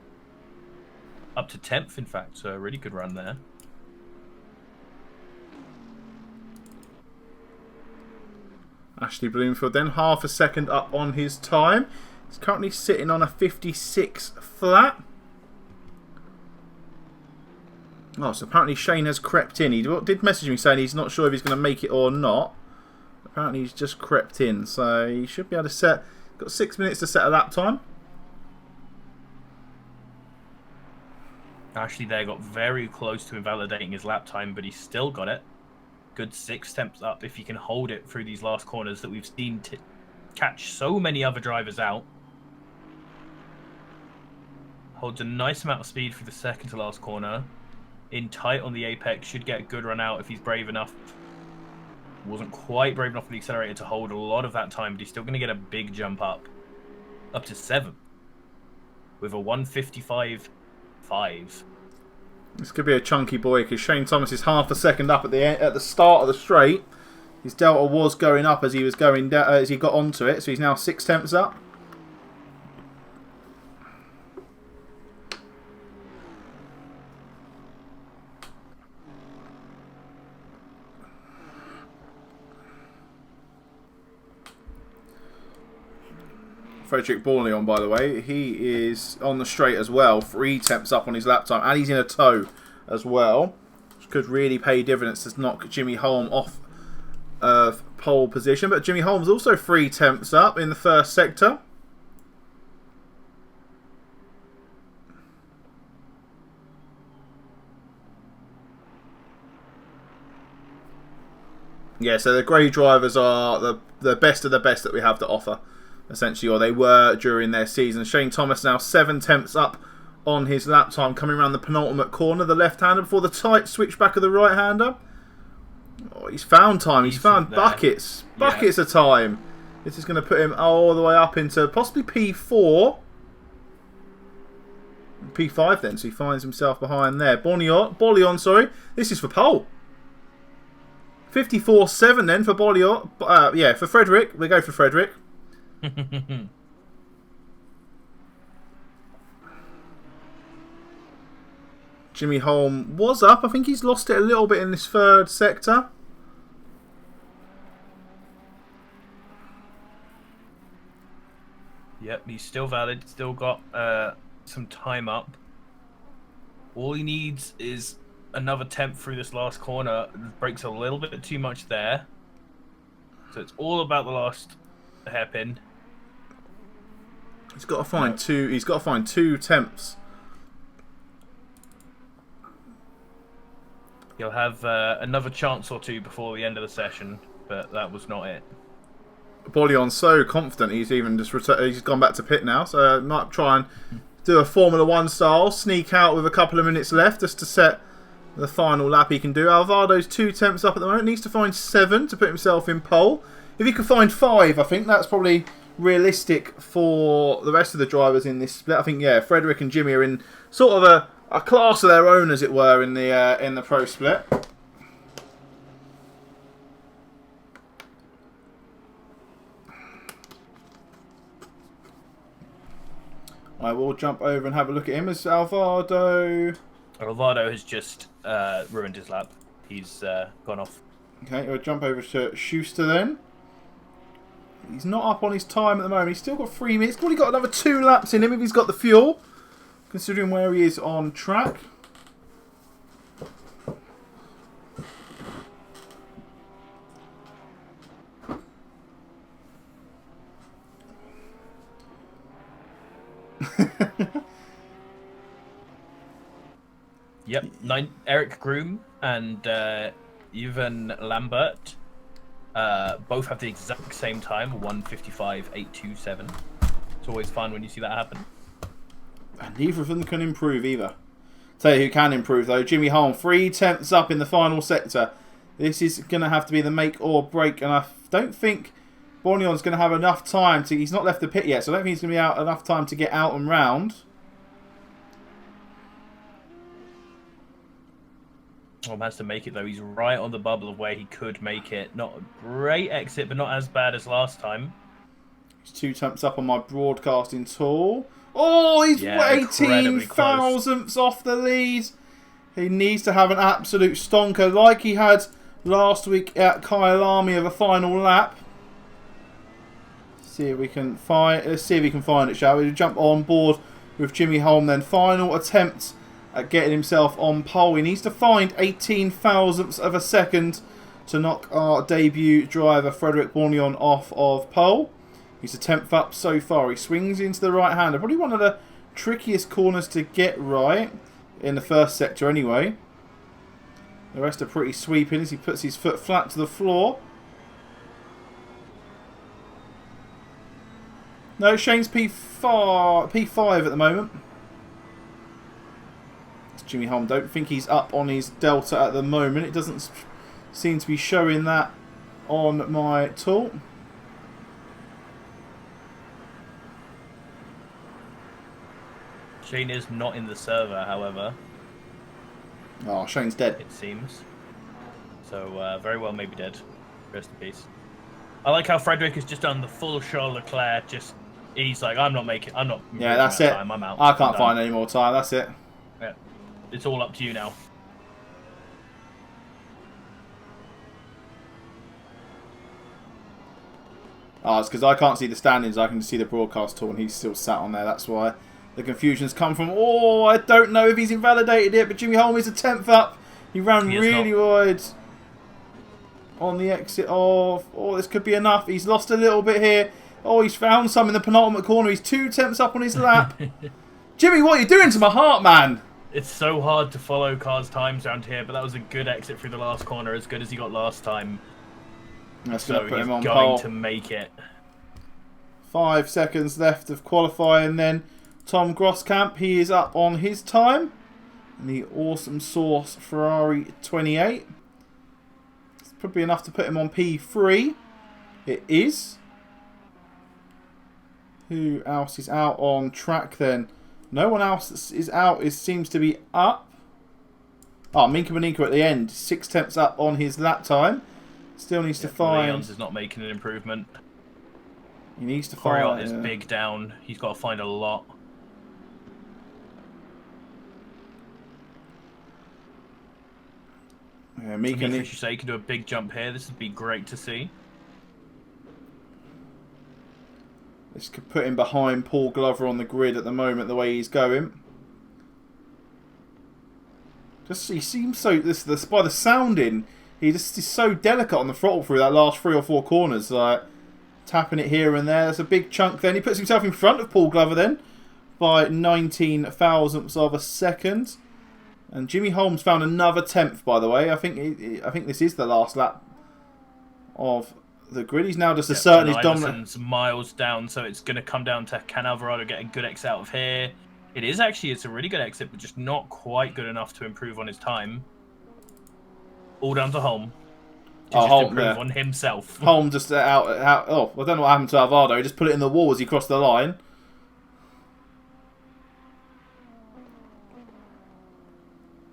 Up to 10th, in fact, so a really good run there. Ashley Bloomfield then half a second up on his time. He's currently sitting on a 56 flat. Oh, so apparently Shane has crept in. He did message me saying he's not sure if he's going to make it or not. Apparently he's just crept in, so he should be able to set... Got 6 minutes to set a lap time. Ashley there got very close to invalidating his lap time, but he still got it. Good 6 temps up if he can hold it through these last corners that we've seen catch so many other drivers out. Holds a nice amount of speed through the second to last corner. In tight on the apex, should get a good run out if he's brave enough. Wasn't quite brave enough with the accelerator to hold a lot of that time, but he's still going to get a big jump up to 7 with a 155.5. This could be a chunky boy because Shane Thomas is half a second up at the start of the straight. His delta was going up as he was going down, as he got onto it, so he's now 6 tenths up. Frederick Borleon, by the way, he is on the straight as well. 3 temps up on his lap time, and he's in a tow as well, which could really pay dividends to knock Jimmy Holm off of pole position. But Jimmy Holm's also 3 temps up in the first sector. Yeah, so the grey drivers are the best of the best that we have to offer, essentially, or they were during their season. Shane Thomas now 7 tenths up on his lap time, coming around the penultimate corner, the left-hander, before the tight switchback of the right-hander. Oh, he's found time. He's found buckets of time. This is going to put him all the way up into possibly P4. P5 then, so he finds himself behind there. Borleon, sorry. This is for pole. 54.7 then for Borleon. Yeah, for Frederick. We go for Frederick. Jimmy Holm was up. I think he's lost it a little bit in this third sector. Yep, he's still valid. Still got some time up. All he needs is another temp through this last corner. Breaks a little bit too much there. So it's all about the last hairpin. He's got to find two. He's got to find 2 temps. He'll have another chance or 2 before the end of the session, but that was not it. Bollion's so confident he's even just he's gone back to pit now, so might try and do a Formula 1 style, sneak out with a couple of minutes left just to set the final lap he can do. Alvado's 2 temps up at the moment, needs to find 7 to put himself in pole. If he could find 5, I think that's probably realistic for the rest of the drivers in this split. I think, yeah, Frederick and Jimmy are in sort of a class of their own, as it were, in the pro split. I will jump over and have a look at him as Alvaro. Alvaro has just ruined his lap. He's gone off. Okay, we'll jump over to Schuster then. He's not up on his time at the moment. He's still got 3 minutes. He's probably got another 2 laps in him if he's got the fuel, considering where he is on track. Yep, Eric Groom and Yvan Lambert both have the exact same time, 1:55.827. It's always fun when you see that happen. And neither of them can improve either. Tell you who can improve though, Jimmy Holm, 3 tenths up in the final sector. This is going to have to be the make or break, and I don't think Borgnon's going to have enough time to... He's not left the pit yet, so I don't think he's going to be out enough time to get out and round. Well, has to make it though. He's right on the bubble of where he could make it. Not a great exit, but not as bad as last time. He's 2 tenths up on my broadcasting tool. Oh, he's 18 thousandths off the lead. He needs to have an absolute stonker like he had last week at Kyalami of a final lap. See if we can find. Let's see if we can find it, shall we? We'll jump on board with Jimmy Holm then. Final attempt at getting himself on pole. He needs to find 18 thousandths of a second to knock our debut driver Frederick Bourgnon off of pole. He's a 10th up so far. He swings into the right hander. Probably one of the trickiest corners to get right in the first sector anyway. The rest are pretty sweeping as he puts his foot flat to the floor. No, Shane's P5 at the moment. Jimmy Holm, don't think he's up on his delta at the moment. It doesn't seem to be showing that on my tool. Shane is not in the server, however. Oh, Shane's dead. It seems. So, very well maybe dead. Rest in peace. I like how Frederick has just done the full Charles Leclerc. He's like, I'm not. Yeah, that's it. Time. I'm out. I can't find any more time. That's it. Yeah. It's all up to you now. Oh, it's because I can't see the standings. I can just see the broadcast tool, and he's still sat on there. That's why the confusion's come from. Oh, I don't know if he's invalidated it, but Jimmy Holm is a 10th up. He ran really wide on the exit of... Oh, this could be enough. He's lost a little bit here. Oh, he's found some in the penultimate corner. He's 2 tenths up on his lap. Jimmy, what are you doing to my heart, man? It's so hard to follow cars' times around here, but that was a good exit through the last corner, as good as he got last time. That's so put he's him on going pole. to make it. 5 seconds left of qualifying then. Tom Grosskamp, he is up on his time. And the awesome Source Ferrari 28. It's probably enough to put him on P3. It is. Who else is out on track then? No one else is out. It seems to be up. Oh, Minka Maninka at the end. 6 tenths up on his lap time. Still needs to find... Leon's is not making an improvement. He needs to Coriot find... is big down. He's got to find a lot. Yeah, Mika, as you say, can do a big jump here. This would be great to see. This could put him behind Paul Glover on the grid at the moment, the way he's going. Just he seems so. This by the sounding, he just is so delicate on the throttle through that last 3 or 4 corners, like tapping it here and there. That's a big chunk. Then he puts himself in front of Paul Glover then by 19 thousandths of a second. And Jimmy Holmes found another 10th, by the way. I think this is the last lap of the grid. He's now just asserting his dominance. Miles down, so it's going to come down to can Alvarado get a good exit out of here. It is actually, it's a really good exit, but just not quite good enough to improve on his time. All down to Holm. To just improve on himself. Holm just out. Oh, I don't know what happened to Alvarado. He just put it in the wall as he crossed the line.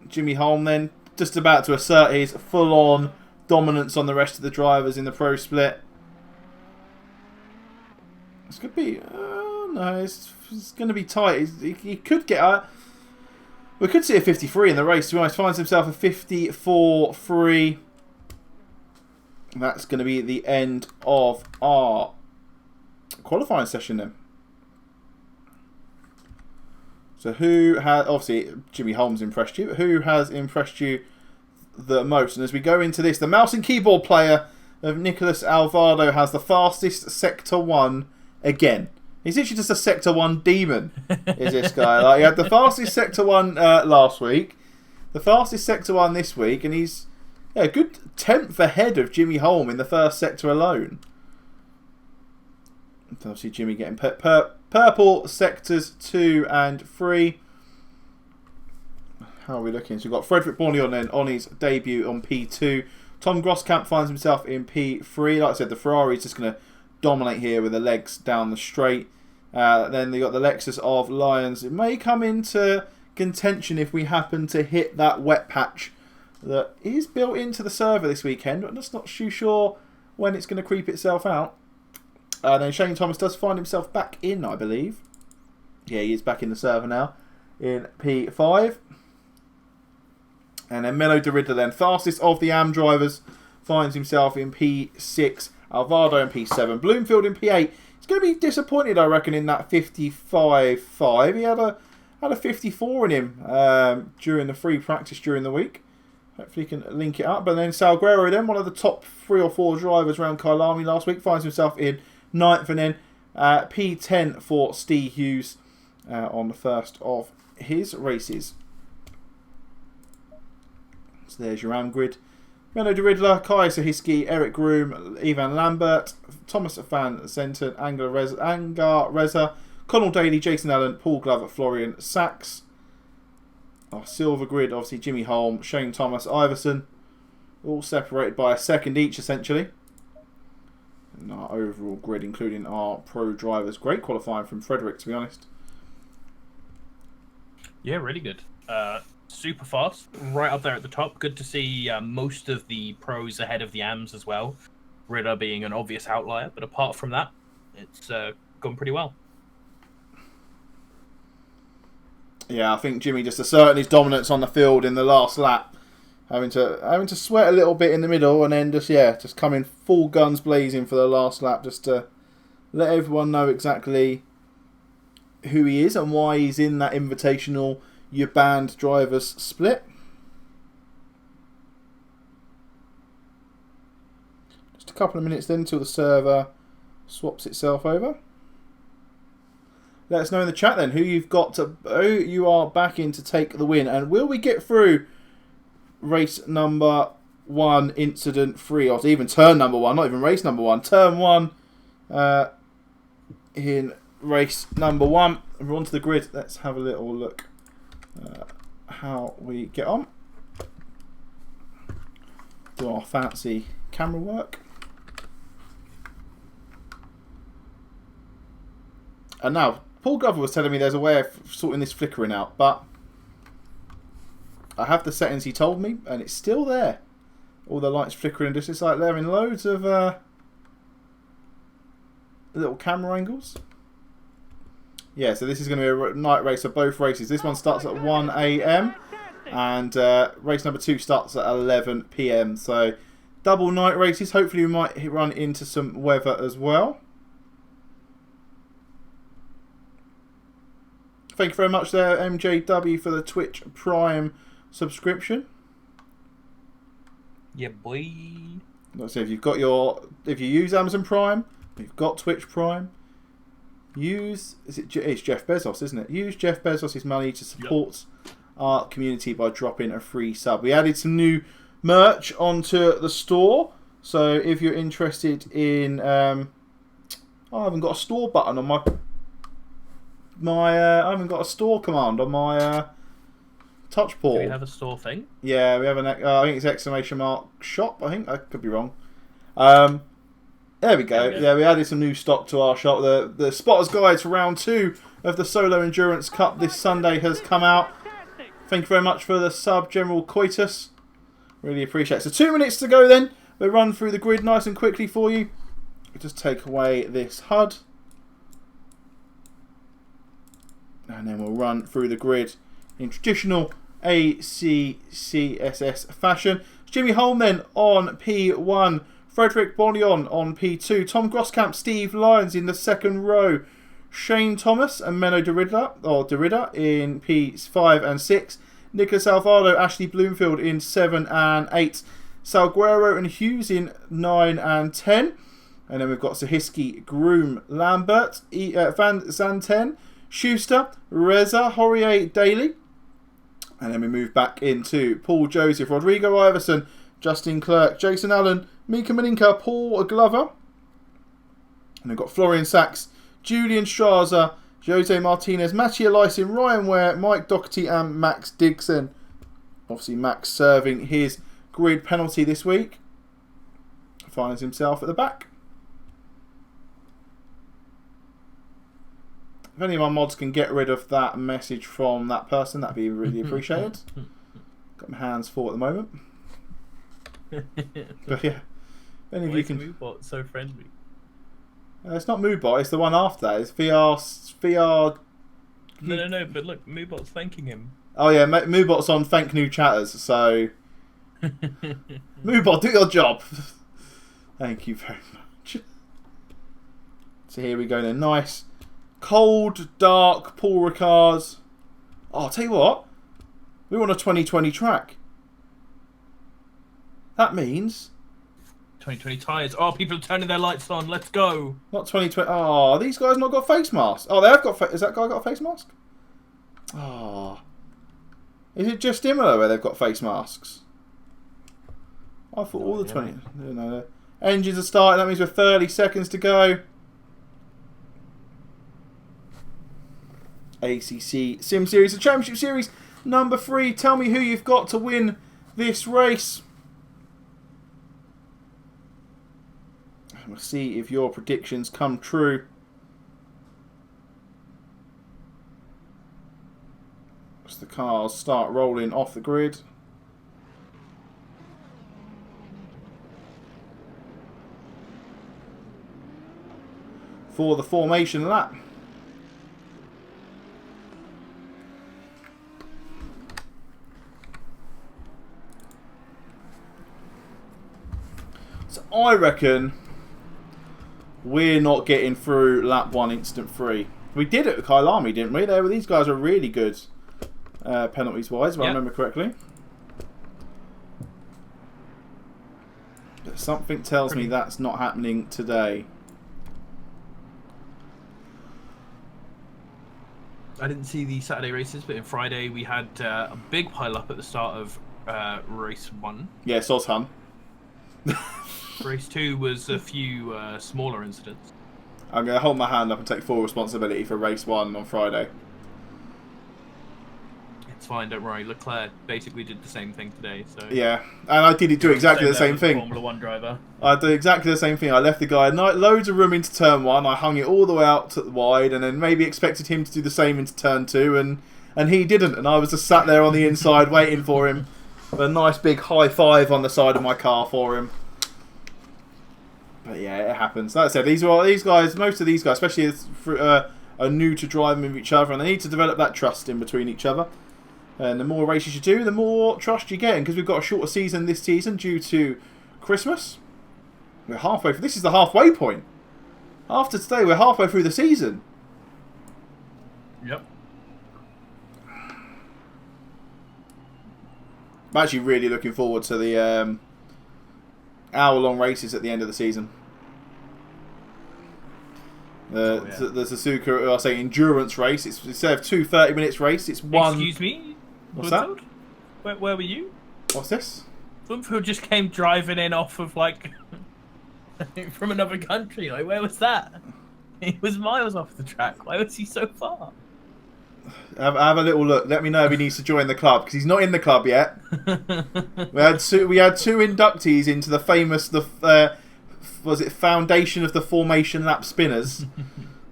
Jimmy Holm then just about to assert his full-on dominance on the rest of the drivers in the pro split. This could be... no, it's going to be tight. He could get... we could see a 53 in the race. To be honest, finds himself a 54.3. That's going to be the end of our qualifying session then. So who has... Obviously, Jimmy Holmes impressed you. But who has impressed you the most? And as we go into this, the mouse and keyboard player of Nicholas Alvarado has the fastest Sector 1 again. He's literally just a Sector 1 demon, is this guy. Like, he had the fastest Sector 1 last week, the fastest Sector 1 this week, and he's a good 10th ahead of Jimmy Holm in the first sector alone. Obviously, Jimmy getting purple sectors 2 and 3. How are we looking? So we've got Frederick Bournion then on his debut on P2. Tom Groskamp finds himself in P3. Like I said, the Ferrari's just going to dominate here with the legs down the straight. Then they got the Lexus of Lyons. It may come into contention if we happen to hit that wet patch that is built into the server this weekend. I'm just not too sure when it's going to creep itself out. Then Shane Thomas does find himself back in, I believe. Yeah, he is back in the server now in P5. And then Melo de Riddler then, fastest of the AM drivers, finds himself in P6. Alvarado in P7. Bloomfield in P8. He's going to be disappointed, I reckon, in that 55.5. He had a 54 in him during the free practice during the week. Hopefully he can link it up. But then Salguero then, one of the top 3 or 4 drivers around Kyalami last week, finds himself in 9th. And then P10 for Steve Hughes on the first of his races. So there's your AM grid. Melo de Riddler, Kai Sahiski, Eric Groom, Ivan Lambert, Thomas Van Zenton, Angar Reza, Connell Daly, Jason Allen, Paul Glover, Florian Sachs. Our silver grid, obviously Jimmy Holm, Shane Thomas, Iverson. All separated by a second each, essentially. And our overall grid, including our pro drivers. Great qualifying from Frederick, to be honest. Yeah, really good. Super fast, right up there at the top. Good to see most of the pros ahead of the AMs as well. Ritter being an obvious outlier, but apart from that, it's gone pretty well. Yeah, I think Jimmy just asserting his dominance on the field in the last lap, having to sweat a little bit in the middle, and then just coming full guns blazing for the last lap, just to let everyone know exactly who he is and why he's in that invitational your band drivers split. Just a couple of minutes then until the server swaps itself over. Let us know in the chat then who you are backing to take the win, and will we get through race number 1, incident 3, or even turn number 1, not even race number 1, turn 1 in race number 1. We're onto the grid. Let's have a little look how we get on. Do our fancy camera work. And now, Paul Glover was telling me there's a way of sorting this flickering out, but I have the settings he told me, and it's still there. All the lights flickering, just it's like they're in loads of little camera angles. Yeah, so this is going to be a night race of both races. This one starts at 1 AM. And race number 2 starts at 11 PM. So double night races. Hopefully we might run into some weather as well. Thank you very much there, MJW, for the Twitch Prime subscription. Yeah, boy. Let's see, if you use Amazon Prime, you've got Twitch Prime. It's Jeff Bezos, isn't it? Use Jeff Bezos' money to support our community by dropping a free sub. We added some new merch onto the store, so if you're interested in, I haven't got a store button on my I haven't got a store command on my touch port. Do we have a store thing? Yeah, we have I think it's ! shop. I think I could be wrong. There we go. Yeah, we added some new stock to our shop. The Spotter's Guide to round 2 of the Solo Endurance Cup this Sunday has come out. Thank you very much for the sub, General Coitus. Really appreciate it. So 2 minutes to go then. We'll run through the grid nice and quickly for you. We'll just take away this HUD. And then we'll run through the grid in traditional ACCSS fashion. It's Jimmy Holm then on P1. Frederick Bollion on P2. Tom Grosskamp, Steve Lyons in the second row. Shane Thomas and Menno Derrida in P5 and 6. Nicholas Alvaro, Ashley Bloomfield in 7 and 8. Salguero and Hughes in 9 and 10. And then we've got Sahiski, Groom, Lambert, Van Zanten, Schuster, Reza, Horia, Daly. And then we move back into Paul Joseph, Rodrigo Iverson, Justin Clerk, Jason Allen, Mika Maninka, Paul Glover. And we've got Florian Sachs, Julian Straza, Jose Martinez, Mattia Lysin, Ryan Ware, Mike Doherty and Max Digson. Obviously Max serving his grid penalty this week. Finds himself at the back. If any of my mods can get rid of that message from that person, that'd be really appreciated. Got my hands full at the moment. But yeah, if any of you can. Moodbot so friendly. It's not Moodbot. It's the one after that. It's VR. No. But look, Moodbot's thanking him. Oh yeah, Moodbot's on Thank New Chatters. So Moodbot, do your job. Thank you very much. So here we go then. Nice. Cold, dark, Paul Ricard. Oh, I'll tell you what. We're on a 2020 track. That means 2020 tyres. Oh, people are turning their lights on. Let's go. Not 2020. Oh, these guys not got face masks. Oh, they have got. Is that guy got a face mask? Oh, is it just Imola where they've got face masks? I thought all the 20. No. Engines are starting. That means we're 30 seconds to go. ACC Sim Series, the Championship Series number 3. Tell me who you've got to win this race. And we'll see if your predictions come true. As the cars start rolling off the grid. For the formation lap. So I reckon we're not getting through lap 1 instant free. We did it with Kailami, didn't we? These guys are really good penalties wise, if I remember correctly. But something tells me that's not happening today. I didn't see the Saturday races, but in Friday we had a big pile up at the start of race 1. Yeah, Sozhan. Race 2 was a few smaller incidents. I'm going to hold my hand up and take full responsibility for race 1 on Friday. It's fine, don't worry. Leclerc basically did the same thing today. So yeah, and I did do exactly the same thing. Formula 1 driver. I did exactly the same thing. I left the guy loads of room into turn 1. I hung it all the way out to the wide, and then maybe expected him to do the same into turn 2, and he didn't. And I was just sat there on the inside waiting for him. A nice big high five on the side of my car for him. But yeah, it happens. Like I said, these guys, most of these guys, especially are new to driving with each other, and they need to develop that trust in between each other. And the more races you do, the more trust you get. And because we've got a shorter season this season due to Christmas, we're halfway through. This is the halfway point. After today, we're halfway through the season. Yep. I'm actually really looking forward to the hour-long races at the end of the season. The Suzuka, I say, endurance race. It's instead of 2 30-minute race, it's one. Excuse me? What's Bloomfield? that? Where were you? What's this? Bloomfield just came driving in off of, like, from another country. Like, where was that? He was miles off the track. Why was he so far? Have a little look. Let me know if he needs to join the club, because he's not in the club yet. we had two inductees into the famous was it Foundation of the Formation Lap Spinners.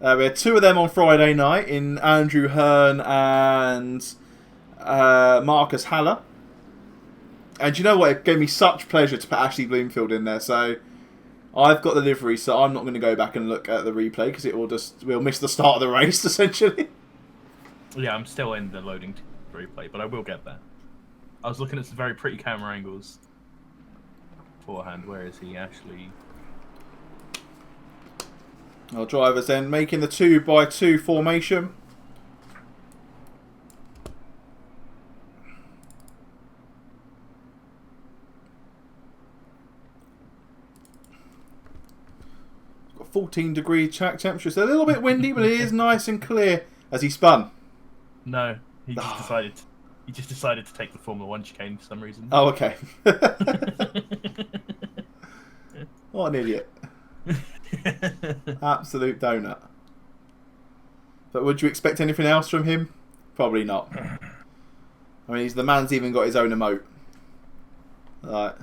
We had 2 of them on Friday night in Andrew Hearn and Marcus Haller. And you know what? It gave me such pleasure to put Ashley Bloomfield in there. So I've got the livery, so I'm not going to go back and look at the replay because we'll miss the start of the race essentially. Yeah, I'm still in the loading replay, but I will get there. I was looking at some very pretty camera angles beforehand. Where is he, Ashley? Our drivers then making the 2x2 formation. Got 14-degree track temperature. It's a little bit windy, but it is nice and clear. As he spun. No, he just decided. He just decided to take the Formula 1 chicane for some reason. Oh, okay. What an idiot. Absolute donut. But would you expect anything else from him? Probably not. I mean, the man's even got his own emote. Right.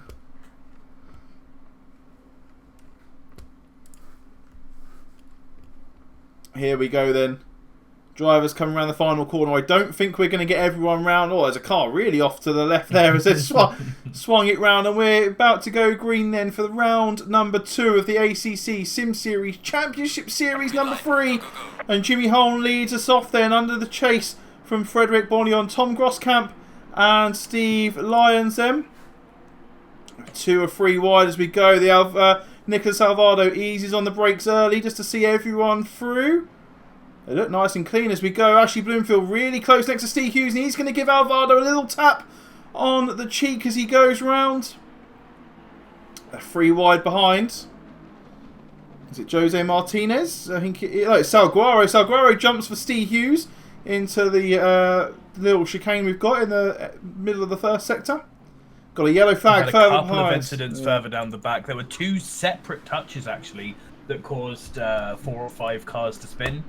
Here we go then. Drivers coming around the final corner. I don't think we're going to get everyone round. Oh, there's a car really off to the left there as it swung it round. And we're about to go green then for the round number 2 of the ACC Sim Series Championship Series number 3. And Jimmy Holm leads us off then under the chase from Frederick Bollion, Tom Groskamp and Steve Lyons then. 2 or 3 wide as we go. The Nicholas Alvarado eases on the brakes early just to see everyone through. They look nice and clean as we go. Ashley Bloomfield really close next to Steve Hughes, and he's going to give Alvarado a little tap on the cheek as he goes round. 3 wide behind. Is it Jose Martinez? I think it's Salguero. Salguero jumps for Steve Hughes into the little chicane we've got in the middle of the first sector. Got a yellow flag further behind. A couple of incidents further down the back. There were 2 separate touches actually that caused 4 or 5 cars to spin.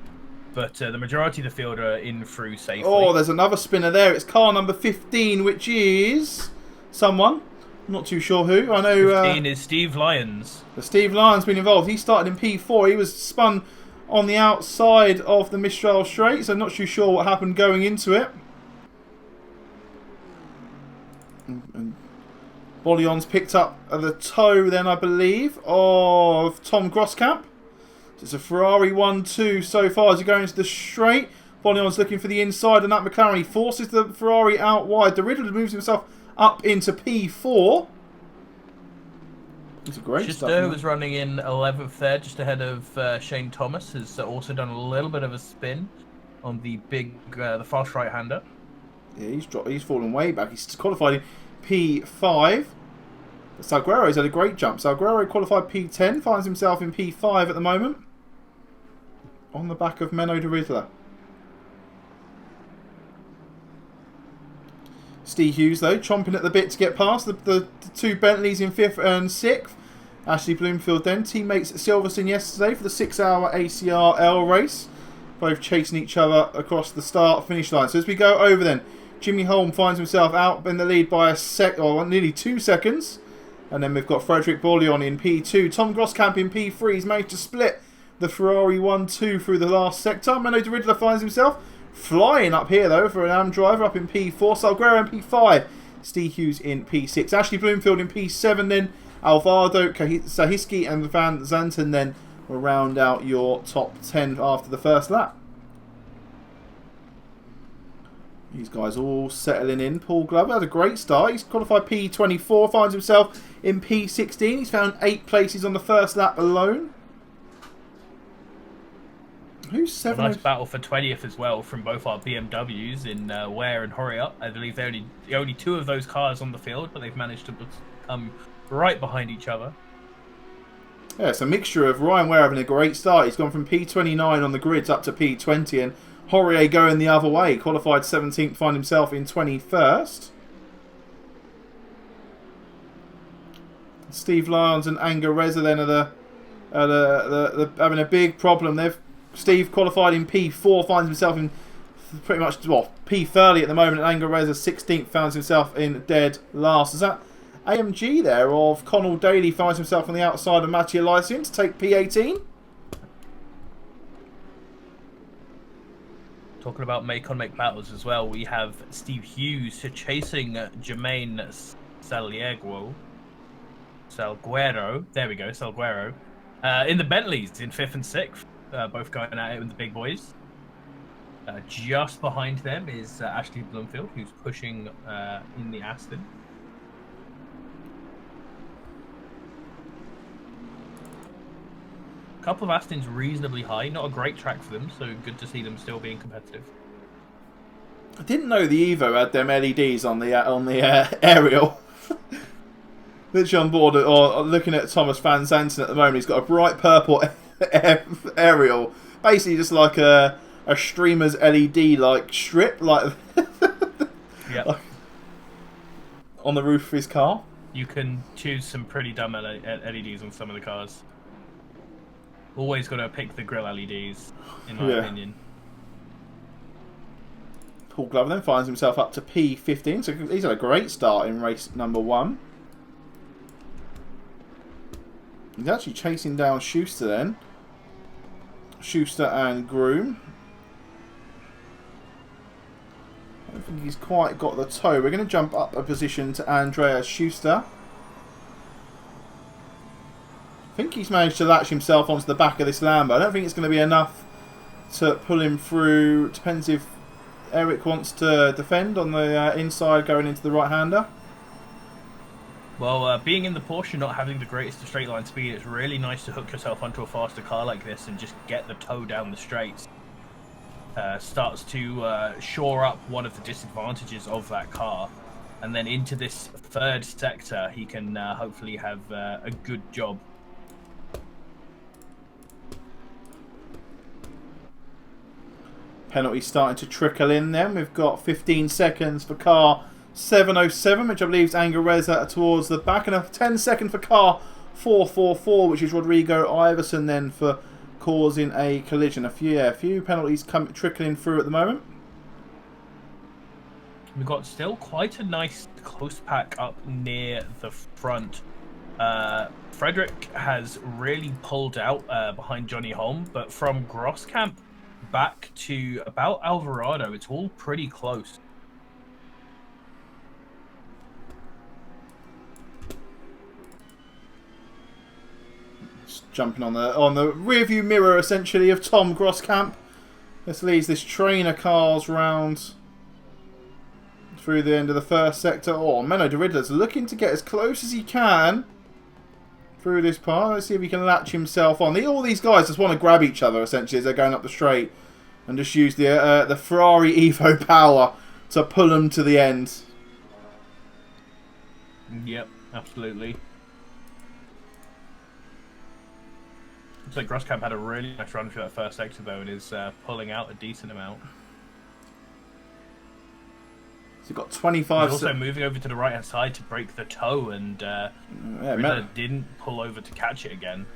But the majority of the field are in through safely. Oh, there's another spinner there. It's car number 15, which is someone. I'm not too sure who. I know 15 is Steve Lyons. Steve Lyons been involved. He started in P4. He was spun on the outside of the Mistral Straight, so I'm not too sure what happened going into it. And Bollion's picked up the toe then, I believe, of Tom Groskamp. It's a Ferrari 1-2 so far as you go into the straight. Bollion's looking for the inside, and that McLaren, he forces the Ferrari out wide. The Riddler moves himself up into P4. It's a great stuff. Schuster was running in 11th there, just ahead of Shane Thomas. Has also done a little bit of a spin on the the fast right-hander. Yeah, he's fallen way back. He's qualified in P5. Salguero's had a great jump. Salguero qualified P10, finds himself in P5 at the moment. On the back of Menno de Riddler. Steve Hughes, though, chomping at the bit to get past. The 2 Bentleys in 5th and 6th. Ashley Bloomfield then. Teammates at Silverstone yesterday for the 6-hour ACRL race. Both chasing each other across the start-finish line. So as we go over then, Jimmy Holm finds himself out in the lead by nearly 2 seconds. And then we've got Frederick Bollion in P2. Tom Groskamp in P3. He's managed to split the Ferrari 1-2 through the last sector. Menno de Riddler finds himself flying up here, though, for an AM driver up in P4. Salguero in P5. Steve Hughes in P6. Ashley Bloomfield in P7 then. Alvarado, Sahiski and Van Zanten then will round out your top 10 after the first lap. These guys all settling in. Paul Glover had a great start. He's qualified P24, finds himself in P16. He's found 8 places on the first lap alone. Who's 7? A nice battle for 20th as well from both our BMWs in Ware and Hurry I believe they're only 2 of those cars on the field, but they've managed to come right behind each other. Yeah, it's a mixture of Ryan Ware having a great start. He's gone from P29 on the grids up to P20, and Horrier going the other way. Qualified 17th, find himself in 21st. Steve Lyons and Angareza then are having a big problem. Steve qualified in P4, finds himself in pretty much P30 at the moment, and Angareza 16th finds himself in dead last. Is that AMG there of Connell Daly finds himself on the outside of Mattia Lysian to take P18? Talking about make-on-make battles as well, we have Steve Hughes chasing Jermaine Salguero. There we go, Salguero. In the Bentleys, in 5th and 6th, both going at it with the big boys. Just behind them is Ashley Bloomfield, who's pushing in the Aston. A couple of Astons reasonably high, not a great track for them, so good to see them still being competitive. I didn't know the Evo had them LEDs on the aerial. Literally on board, or looking at Thomas Van Zanten at the moment, he's got a bright purple aerial, basically just like a streamer's LED like strip, like yeah, on the roof of his car. You can choose some pretty dumb LEDs on some of the cars. Always got to pick the grill LEDs, in my opinion. Paul Glover then finds himself up to P15, so he's had a great start in race number 1. He's actually chasing down Schuster then. Schuster and Groom. I don't think he's quite got the toe. We're going to jump up a position to Andreas Schuster. I think he's managed to latch himself onto the back of this Lambo. I don't think it's going to be enough to pull him through. Depends if Eric wants to defend on the inside going into the right-hander. Well, being in the Porsche, not having the greatest straight line speed, it's really nice to hook yourself onto a faster car like this and just get the toe down the straights. Starts to shore up one of the disadvantages of that car. And then into this third sector, he can hopefully have a good job. Penalty starting to trickle in then. We've got 15 seconds for car 707, which I believe is Angareza towards the back, and a 10-second for car 444, which is Rodrigo Iverson then for causing a collision. A few penalties trickling through at the moment. We've got still quite a nice close pack up near the front. Frederick has really pulled out behind Johnny Holm, but from Grosskamp back to about Alvarado, it's all pretty close. Just jumping on the rear view mirror essentially of Tom Grosskamp. This leads this train of cars round through the end of the first sector. Oh, Menno de Ridder's looking to get as close as he can through this part. Let's see if he can latch himself on. All these guys just want to grab each other essentially as they're going up the straight, and just use the Ferrari Evo power to pull them to the end. Yep, absolutely. Looks like Grosskamp had a really nice run through that first sector though, and is pulling out a decent amount. So you've got 25. He's also moving over to the right hand side to break the toe, and Riddler didn't pull over to catch it again.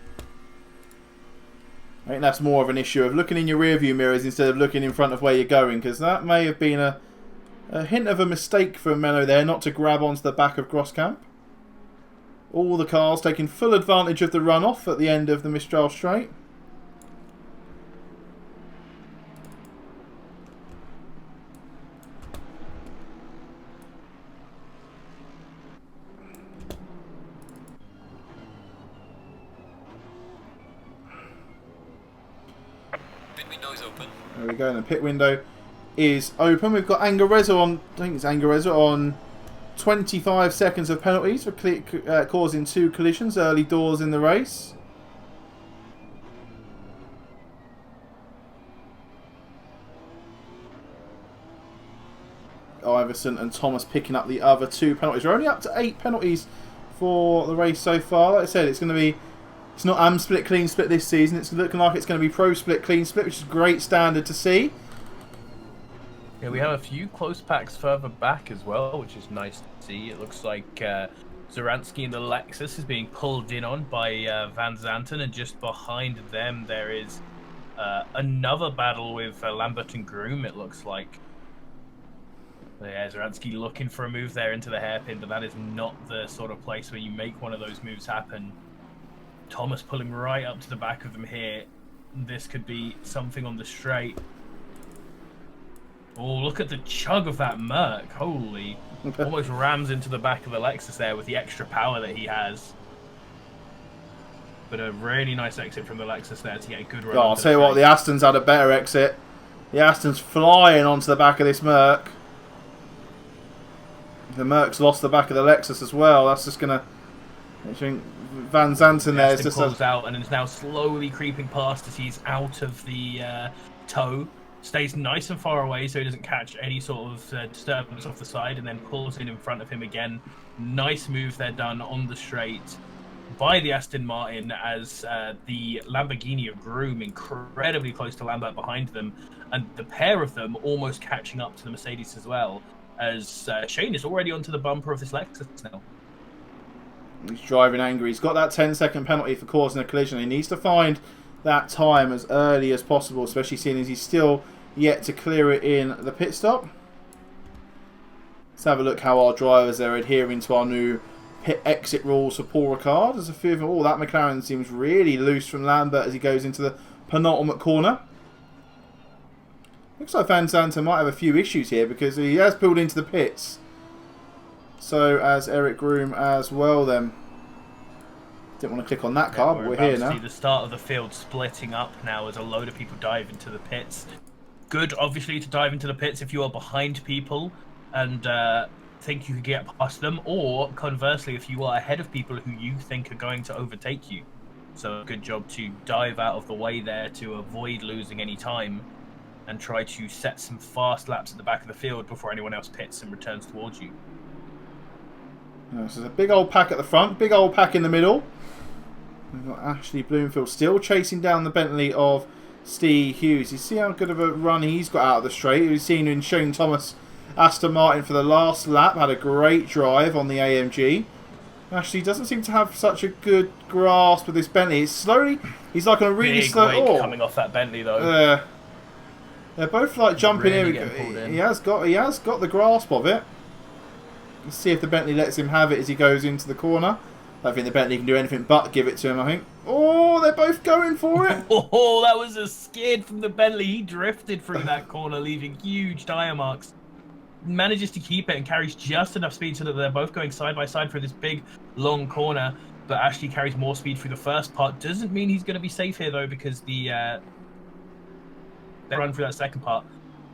I think that's more of an issue of looking in your rearview mirrors instead of looking in front of where you're going, because that may have been a hint of a mistake from Menno there not to grab onto the back of Grosskamp. All the cars taking full advantage of the runoff at the end of the Mistral Straight. Pit window is open. There we go, in the pit window is open. We've got Angarezza on, I think it's Angarezza on 25 seconds of penalties for causing 2 collisions early doors in the race. Iverson and Thomas picking up the other 2 penalties. We're only up to 8 penalties for the race so far. Like I said, it's going to be, it's not AM split, clean split this season. It's looking like it's going to be pro split, clean split, which is a great standard to see. Yeah, we have a few close packs further back as well, which is nice to see. It looks like Zaransky and the Lexus is being pulled in on by Van Zanten, and just behind them there is another battle with Lambert and Groom, it looks like. Yeah, Zaransky looking for a move there into the hairpin, but that is not the sort of place where you make one of those moves happen. Thomas pulling right up to the back of them here. This could be something on the straight. Oh, look at the chug of that Merc. Holy. Almost rams into the back of the Lexus there with the extra power that he has. But a really nice exit from the Lexus there to get a good run. Oh, I'll tell you what, the Aston's had a better exit. The Aston's flying onto the back of this Merc. The Merc's lost the back of the Lexus as well. That's just going to... I think Van Zanten there is just... pulls out and is now slowly creeping past as he's out of the tow. Stays nice and far away so he doesn't catch any sort of disturbance off the side, and then pulls in front of him again. Nice move there done on the straight by the Aston Martin, as the Lamborghini of Groom incredibly close to Lambert behind them, and the pair of them almost catching up to the Mercedes as well, as Shane is already onto the bumper of this Lexus now. He's driving angry. He's got that 10-second penalty for causing a collision. He needs to find that time as early as possible, especially seeing as he's still yet to clear it in the pit stop. Let's have a look how our drivers are adhering to our new pit exit rules for Paul Ricard. There's a few of them. Oh, that McLaren seems really loose from Lambert as he goes into the penultimate corner. Looks like Van Zanten might have a few issues here because he has pulled into the pits. So as Eric Groom as well then. Didn't want to click on that car, but we're here now. See the start of the field splitting up now as a load of people dive into the pits. Good, obviously, to dive into the pits if you are behind people and think you could get past them, or conversely, if you are ahead of people who you think are going to overtake you. So good job to dive out of the way there to avoid losing any time and try to set some fast laps at the back of the field before anyone else pits and returns towards you. So there's a big old pack at the front, big old pack in the middle. We've got Ashley Bloomfield still chasing down the Bentley of Steve Hughes. You see how good of a run he's got out of the straight. We've seen in Shane Thomas Aston Martin for the last lap. Had a great drive on the AMG. Ashley doesn't seem to have such a good grasp with this Bentley. It's slowly... He's like on a really big slow... wake coming off that Bentley though. They're both like jumping really in. He has got the grasp of it. Let's see if the Bentley lets him have it as he goes into the corner. I don't think the Bentley can do anything but give it to him, I think. Oh, they're both going for it. Oh, that was a skid from the Bentley. He drifted through that corner, leaving huge tyre marks. Manages to keep it and carries just enough speed so that they're both going side by side through this big, long corner. But Ashley carries more speed through the first part. Doesn't mean he's going to be safe here, though, because the run through that second part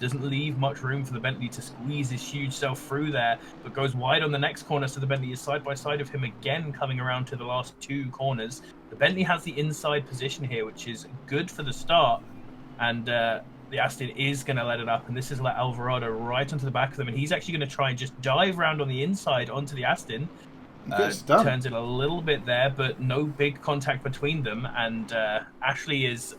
doesn't leave much room for the Bentley to squeeze his huge self through there, but goes wide on the next corner, so the Bentley is side by side of him again, coming around to the last 2 corners. The Bentley has the inside position here, which is good for the start, and the Aston is going to let it up, and this has let Alvarado right onto the back of them, and he's actually going to try and just dive round on the inside onto the Aston. Turns it a little bit there, but no big contact between them, and Ashley is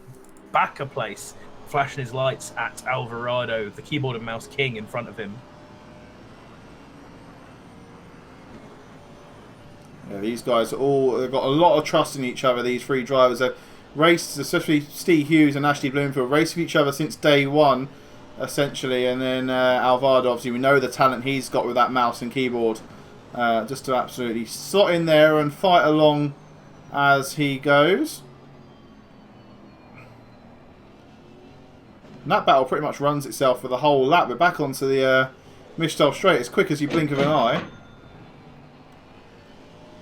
back a place, flashing his lights at Alvarado, the keyboard and mouse king, in front of him. Yeah, these guys they've got a lot of trust in each other, these 3 drivers. They've raced, especially Steve Hughes and Ashley Bloomfield, raced with each other since day one, essentially. And then Alvarado, obviously, we know the talent he's got with that mouse and keyboard. Just to absolutely slot in there and fight along as he goes. And that battle pretty much runs itself for the whole lap. We're back onto the Mistral Straight as quick as you blink of an eye.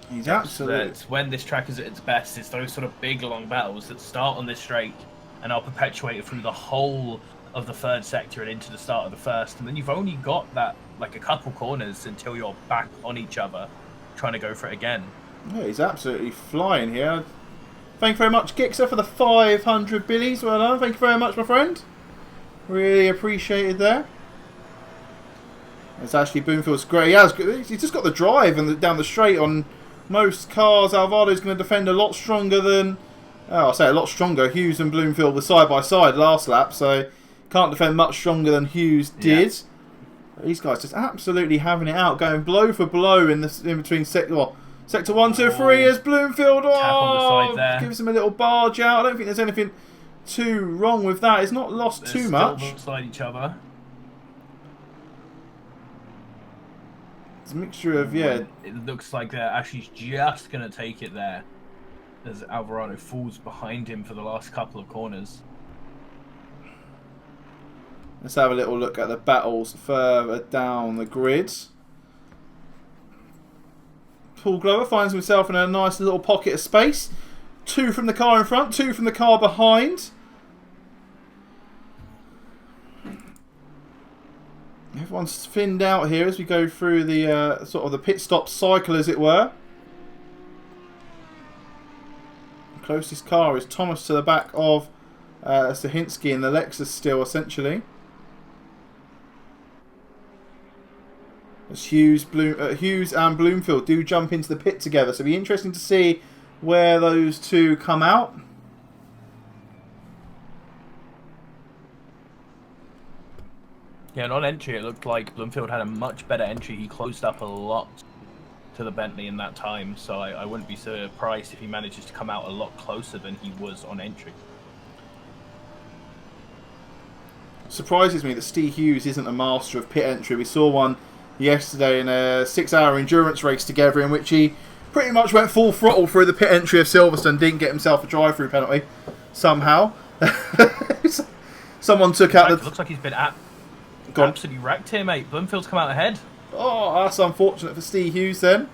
He's absolutely... That's when this track is at its best. It's those sort of big, long battles that start on this straight and are perpetuated through the whole of the third sector and into the start of the first, and then you've only got that like a couple corners until you're back on each other, trying to go for it again. Yeah, he's absolutely flying here. Thank you very much, Gixer, for the 500 billies. Well done. Thank you very much, my friend. Really appreciated there. It's actually Bloomfield's great. He's just got the drive and down the straight on most cars. Alvado's going to defend a lot stronger than... Oh, I'll say a lot stronger. Hughes and Bloomfield were side by side last lap, so can't defend much stronger than Hughes did. Yeah. These guys just absolutely having it out, going blow for blow in between sector 1, 2, 3 as Bloomfield. Tap on the side there. Gives him a little barge out. I don't think there's anything too wrong with that. It's not lost too much. Still beside each other. It's a mixture of, yeah. It looks like they're actually just going to take it there as Alvarado falls behind him for the last couple of corners. Let's have a little look at the battles further down the grid. Paul Glover finds himself in a nice little pocket of space. 2 from the car in front, 2 from the car behind. Everyone's thinned out here as we go through the sort of the pit stop cycle, as it were. The closest car is Thomas to the back of Sahinsky in the Lexus still, essentially. As Hughes and Bloomfield do jump into the pit together, so it'll be interesting to see where those two come out. Yeah, and on entry it looked like Bloomfield had a much better entry. He closed up a lot to the Bentley in that time, so I wouldn't be surprised if he manages to come out a lot closer than he was on entry. Surprises me that Steve Hughes isn't a master of pit entry. We saw one yesterday in a 6-hour endurance race together in which he pretty much went full throttle through the pit entry of Silverstone, didn't get himself a drive-through penalty somehow. Someone took out the... Looks like he's been absolutely wrecked here, mate. Bloomfield's come out ahead. Oh, that's unfortunate for Steve Hughes then.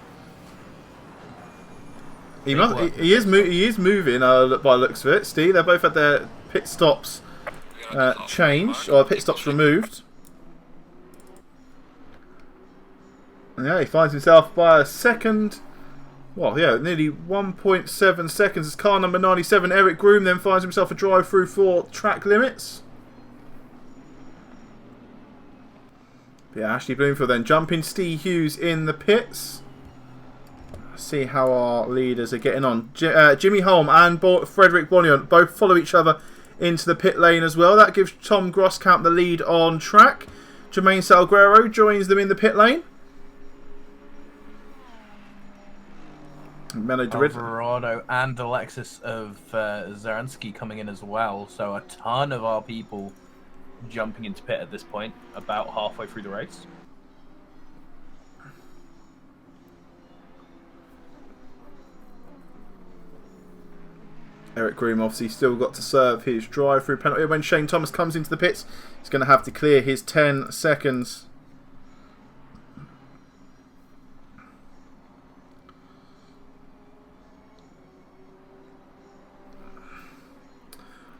He is moving by the looks of it. Steve, they both had their pit stops changed, or pit stops removed. And yeah, he finds himself by a second. Well, yeah, nearly 1.7 seconds as car number 97, Eric Groom, then finds himself a drive-through for track limits. Yeah, Ashley Bloomfield then jumping Steve Hughes in the pits. See how our leaders are getting on. Jimmy Holm and Frederick Bonnion both follow each other into the pit lane as well. That gives Tom Groskamp the lead on track. Jermaine Salguero joins them in the pit lane. Alvarado and the Lexus of Zaransky coming in as well. So a ton of our people jumping into pit at this point, about halfway through the race. Eric Groom obviously still got to serve his drive-through penalty. When Shane Thomas comes into the pits, he's going to have to clear his 10 seconds.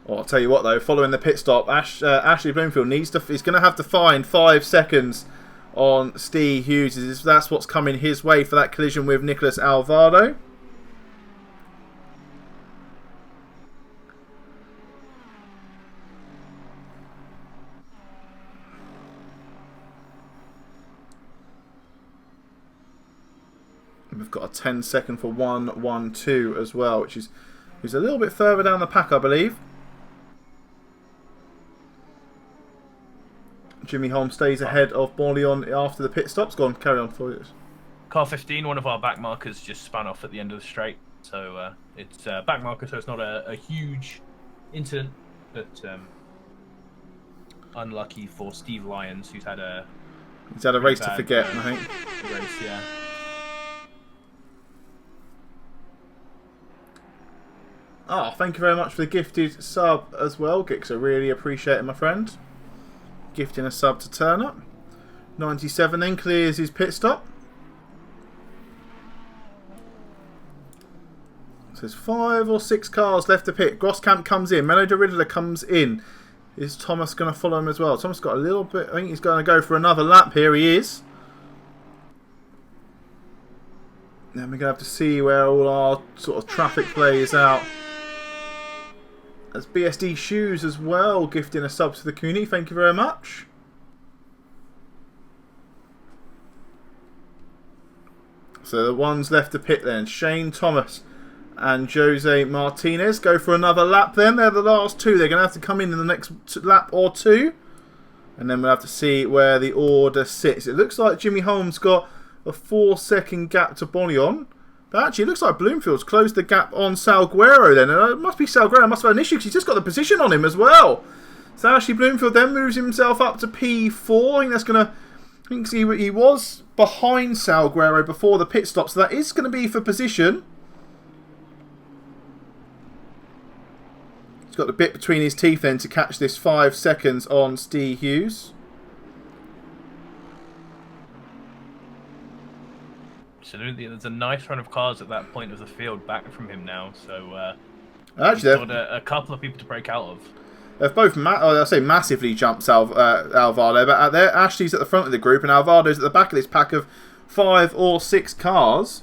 Oh, I'll tell you what though, following the pit stop, Ashley Bloomfield is going to have to find 5 seconds on Steve Hughes. That's what's coming his way for that collision with Nicholas Alvarado. We've got a 10-second for 1-1-2 as well, which is a little bit further down the pack, I believe. Jimmy Holmes stays ahead of Borleon after the pit stops. Go on, carry on for you. Car 15, one of our back markers just spun off at the end of the straight. So it's back marker, so it's not a huge incident, but unlucky for Steve Lyons, who's had a race to forget, I think. Race, yeah. Oh, thank you very much for the gifted sub as well, Gix. I really appreciate it, my friend. Gifting a sub to turn up. 97 then clears his pit stop. So there's 5 or 6 cars left to pit. Groskamp comes in. Melody Riddler comes in. Is Thomas going to follow him as well? Thomas got a little bit... I think he's going to go for another lap. Here he is. Then we're going to have to see where all our sort of traffic plays out. That's BSD Shoes as well, gifting a sub to the community. Thank you very much. So the ones left to pit then, Shane Thomas and Jose Martinez. Go for another lap then. They're the last two. They're going to have to come in the next lap or two. And then we'll have to see where the order sits. It looks like Jimmy Holmes got a 4-second gap to Bonion. But actually, it looks like Bloomfield's closed the gap on Salguero then. And it must be Salguero. Must have had an issue because he's just got the position on him as well. So actually, Bloomfield then moves himself up to P4. I think that's going to... I think he was behind Salguero before the pit stop. So that is going to be for position. He's got the bit between his teeth then to catch this 5 seconds on Steve Hughes. Absolutely, there's a nice run of cars at that point of the field back from him now, so actually, he's got a couple of people to break out of. They've both, I say massively jumped Alvaro, but Ashley's at the front of the group and Alvaro's at the back of this pack of 5 or 6 cars.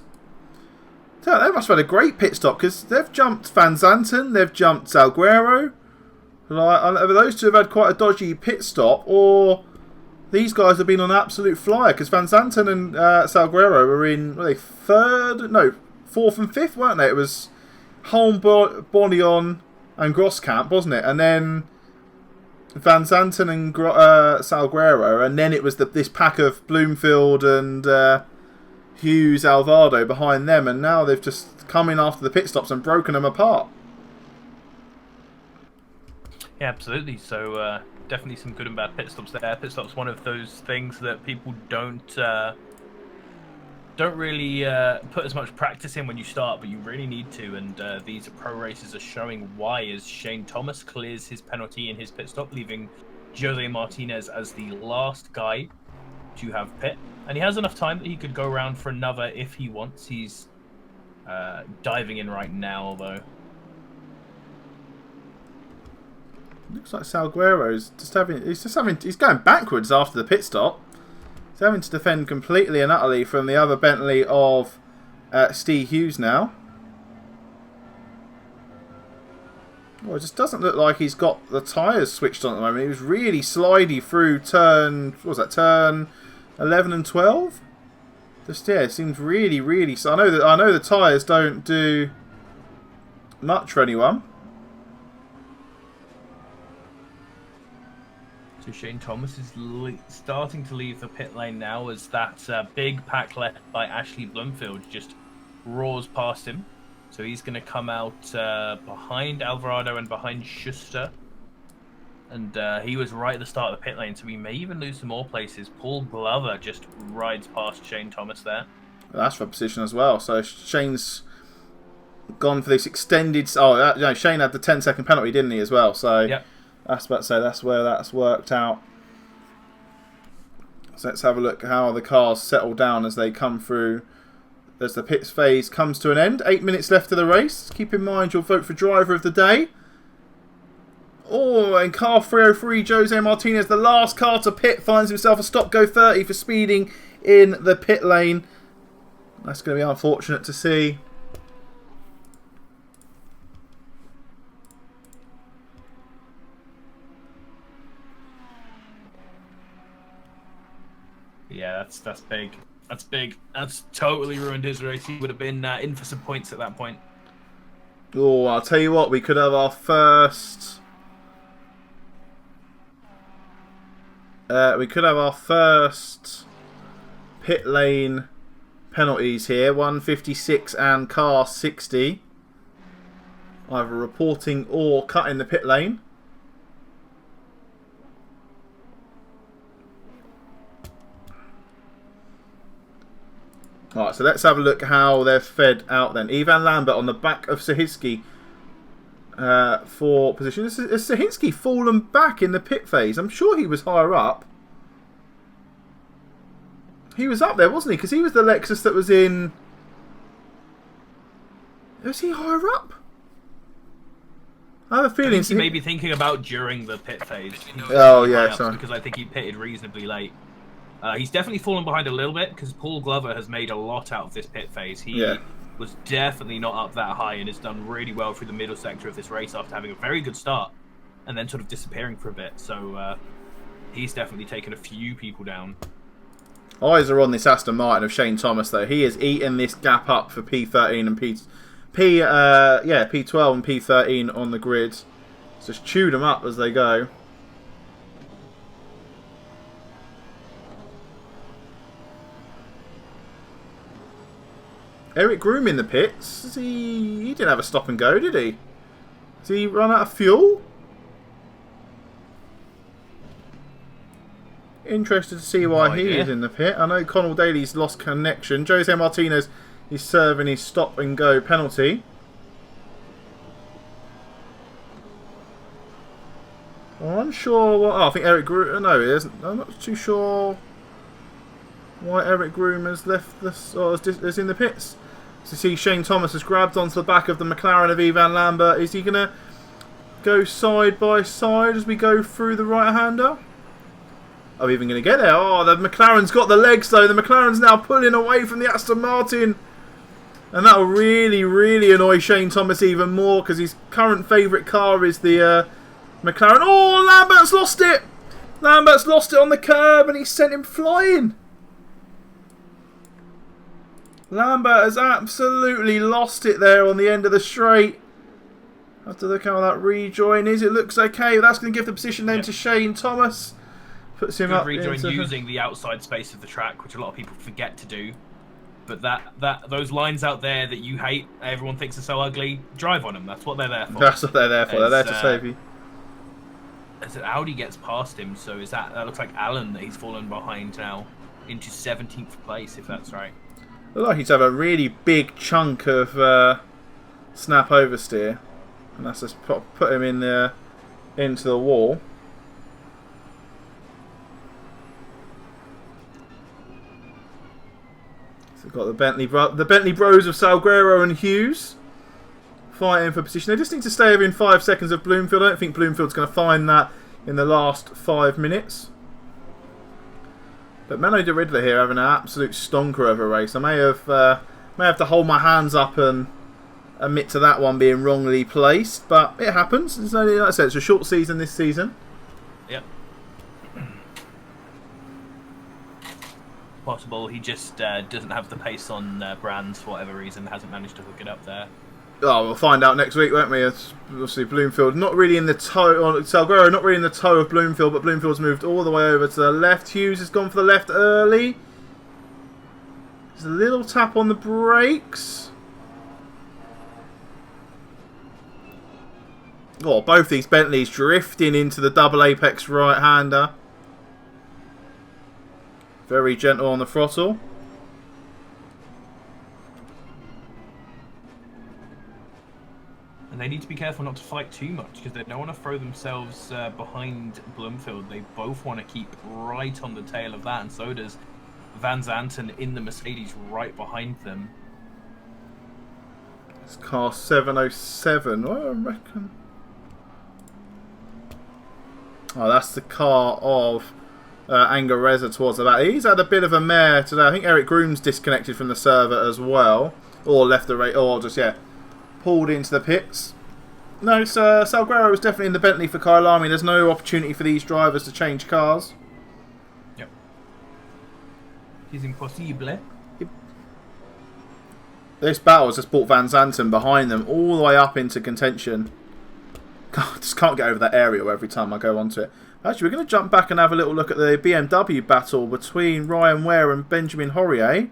So they must have had a great pit stop because they've jumped Van Zanten, they've jumped Salguero. Either those two have had quite a dodgy pit stop, or these guys have been on an absolute flyer because Van Zanten and Salguero were in fourth and fifth, weren't they? It was Holm, Bonion and Grosskamp, wasn't it? And then Van Zanten and Salguero, and then it was this pack of Bloomfield and Hughes, Alvarado behind them, and now they've just come in after the pit stops and broken them apart. Yeah, absolutely. So definitely some good and bad pit stops there. Pit stops one of those things that people don't really put as much practice in when you start, but you really need to. And these pro races are showing why, as Shane Thomas clears his penalty in his pit stop, leaving Jose Martinez as the last guy to have pit. And he has enough time that he could go around for another if he wants. He's diving in right now, though. Looks like Salguero's he's going backwards after the pit stop. He's having to defend completely and utterly from the other Bentley of Steve Hughes now. Well, it just doesn't look like he's got the tyres switched on at the moment. He was really slidey through turn 11 and 12. Just it seems really. So I know the tyres don't do much for anyone. So Shane Thomas is starting to leave the pit lane now as that big pack left by Ashley Bloomfield just roars past him. So he's going to come out behind Alvarado and behind Schuster. And he was right at the start of the pit lane, so we may even lose some more places. Paul Glover just rides past Shane Thomas there. Well, that's for position as well. So Shane's gone for this extended... Shane had the 10-second penalty, didn't he, as well? So yep. That's about to say that's where that's worked out. So let's have a look at how the cars settle down as they come through. As the pits phase comes to an end. 8 minutes left of the race. Keep in mind you'll vote for driver of the day. Oh, and car 303, Jose Martinez, the last car to pit, finds himself a stop-go 30 for speeding in the pit lane. That's going to be unfortunate to see. Yeah, that's big. That's big. That's totally ruined his race. He would have been in for some points at that point. Oh, I'll tell you what, we could have our first... pit lane penalties here. 156 and car 60. Either reporting or cutting the pit lane. Alright, so let's have a look how they're fed out then. Ivan Lambert on the back of Sahinsky for position. Has Sahinsky fallen back in the pit phase? I'm sure he was higher up. He was up there, wasn't he? Because he was the Lexus that was in... Was he higher up? I have a feeling he may be thinking about during the pit phase. Oh yeah, sorry. Because I think he pitted reasonably late. He's definitely fallen behind a little bit because Paul Glover has made a lot out of this pit phase. He was definitely not up that high and has done really well through the middle sector of this race after having a very good start and then sort of disappearing for a bit. So he's definitely taken a few people down. Eyes are on this Aston Martin of Shane Thomas though. He has eaten this gap up for P13 and P12 and P13 on the grid. Just chewed them up as they go. Eric Groom in the pits. He didn't have a stop and go, did he? Did he run out of fuel? Interested to see why he is in the pit. I know Connell Daly's lost connection. Jose Martinez is serving his stop and go penalty. I'm unsure what. Oh, I think Eric Groom. No, he isn't. I'm not too sure why Eric Groom has left this or is in the pits. So you see Shane Thomas has grabbed onto the back of the McLaren of Ivan Lambert. Is he going to go side by side as we go through the right-hander? Are we even going to get there? Oh, the McLaren's got the legs though. The McLaren's now pulling away from the Aston Martin. And that will really, really annoy Shane Thomas even more because his current favourite car is the McLaren. Oh, Lambert's lost it! Lambert's lost it on the curb and he sent him flying. Lambert has absolutely lost it there on the end of the straight. Have to look how that rejoin is. It looks okay. That's going to give the position then to Shane Thomas. Puts him Good up rejoin using the outside space of the track, which a lot of people forget to do. But those lines out there that you hate, everyone thinks are so ugly, drive on them. That's what they're there for. That's what they're there for. They're there to save you. As an Audi gets past him, so that looks like Alan that he's fallen behind now into 17th place, if that's right. Look like he's have a really big chunk of snap oversteer, and that's just put him in there into the wall. So we've got the Bentley Bros of Salguero and Hughes fighting for position. They just need to stay within 5 seconds of Bloomfield. I don't think Bloomfield's going to find that in the last 5 minutes. But Menno de Riddler here having an absolute stonker of a race. I may have to hold my hands up and admit to that one being wrongly placed, but it happens. It's only, like I said, it's a short season this season. Yep. Possible he just doesn't have the pace on Brands for whatever reason, hasn't managed to hook it up there. Oh, we'll find out next week, won't we? Obviously, Bloomfield not really in the toe, or Salguero not really in the toe of Bloomfield, but Bloomfield's moved all the way over to the left. Hughes has gone for the left early. There's a little tap on the brakes. Oh, both these Bentleys drifting into the double apex right-hander. Very gentle on the throttle. And they need to be careful not to fight too much because they don't want to throw themselves behind Bloomfield. They both want to keep right on the tail of that, and so does Van Zanten in the Mercedes right behind them. It's car 707. What I reckon? Oh, that's the car of Angareza towards the back. He's had a bit of a mare today. I think Eric Groom's disconnected from the server as well, or left the race, or just pulled into the pits. No, Salguero was definitely in the Bentley for Kyle Army. There's no opportunity for these drivers to change cars. Yep. It's impossible. Yep. This battle has just brought Van Zanten behind them all the way up into contention. God, I just can't get over that aerial every time I go onto it. Actually, we're going to jump back and have a little look at the BMW battle between Ryan Ware and Benjamin Horrier.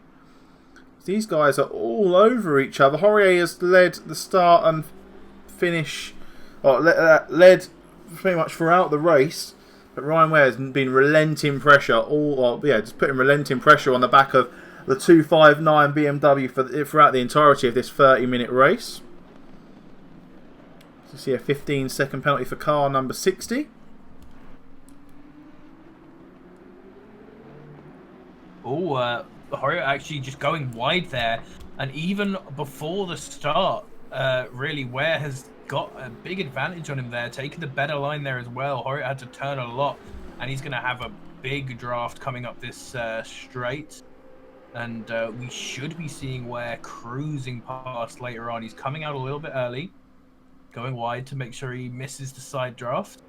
These guys are all over each other. Horrier has led the start and finish, or led pretty much throughout the race. But Ryan Ware has been relenting pressure, just putting relenting pressure on the back of the 259 BMW throughout the entirety of this 30-minute race. So you see a 15-second penalty for car number 60. Oh, Horrier actually just going wide there, and even before the start, really, Ware has got a big advantage on him there, taking the better line there as well. Horrit had to turn a lot, and he's going to have a big draft coming up this straight. And we should be seeing Ware cruising past later on. He's coming out a little bit early, going wide to make sure he misses the side draft.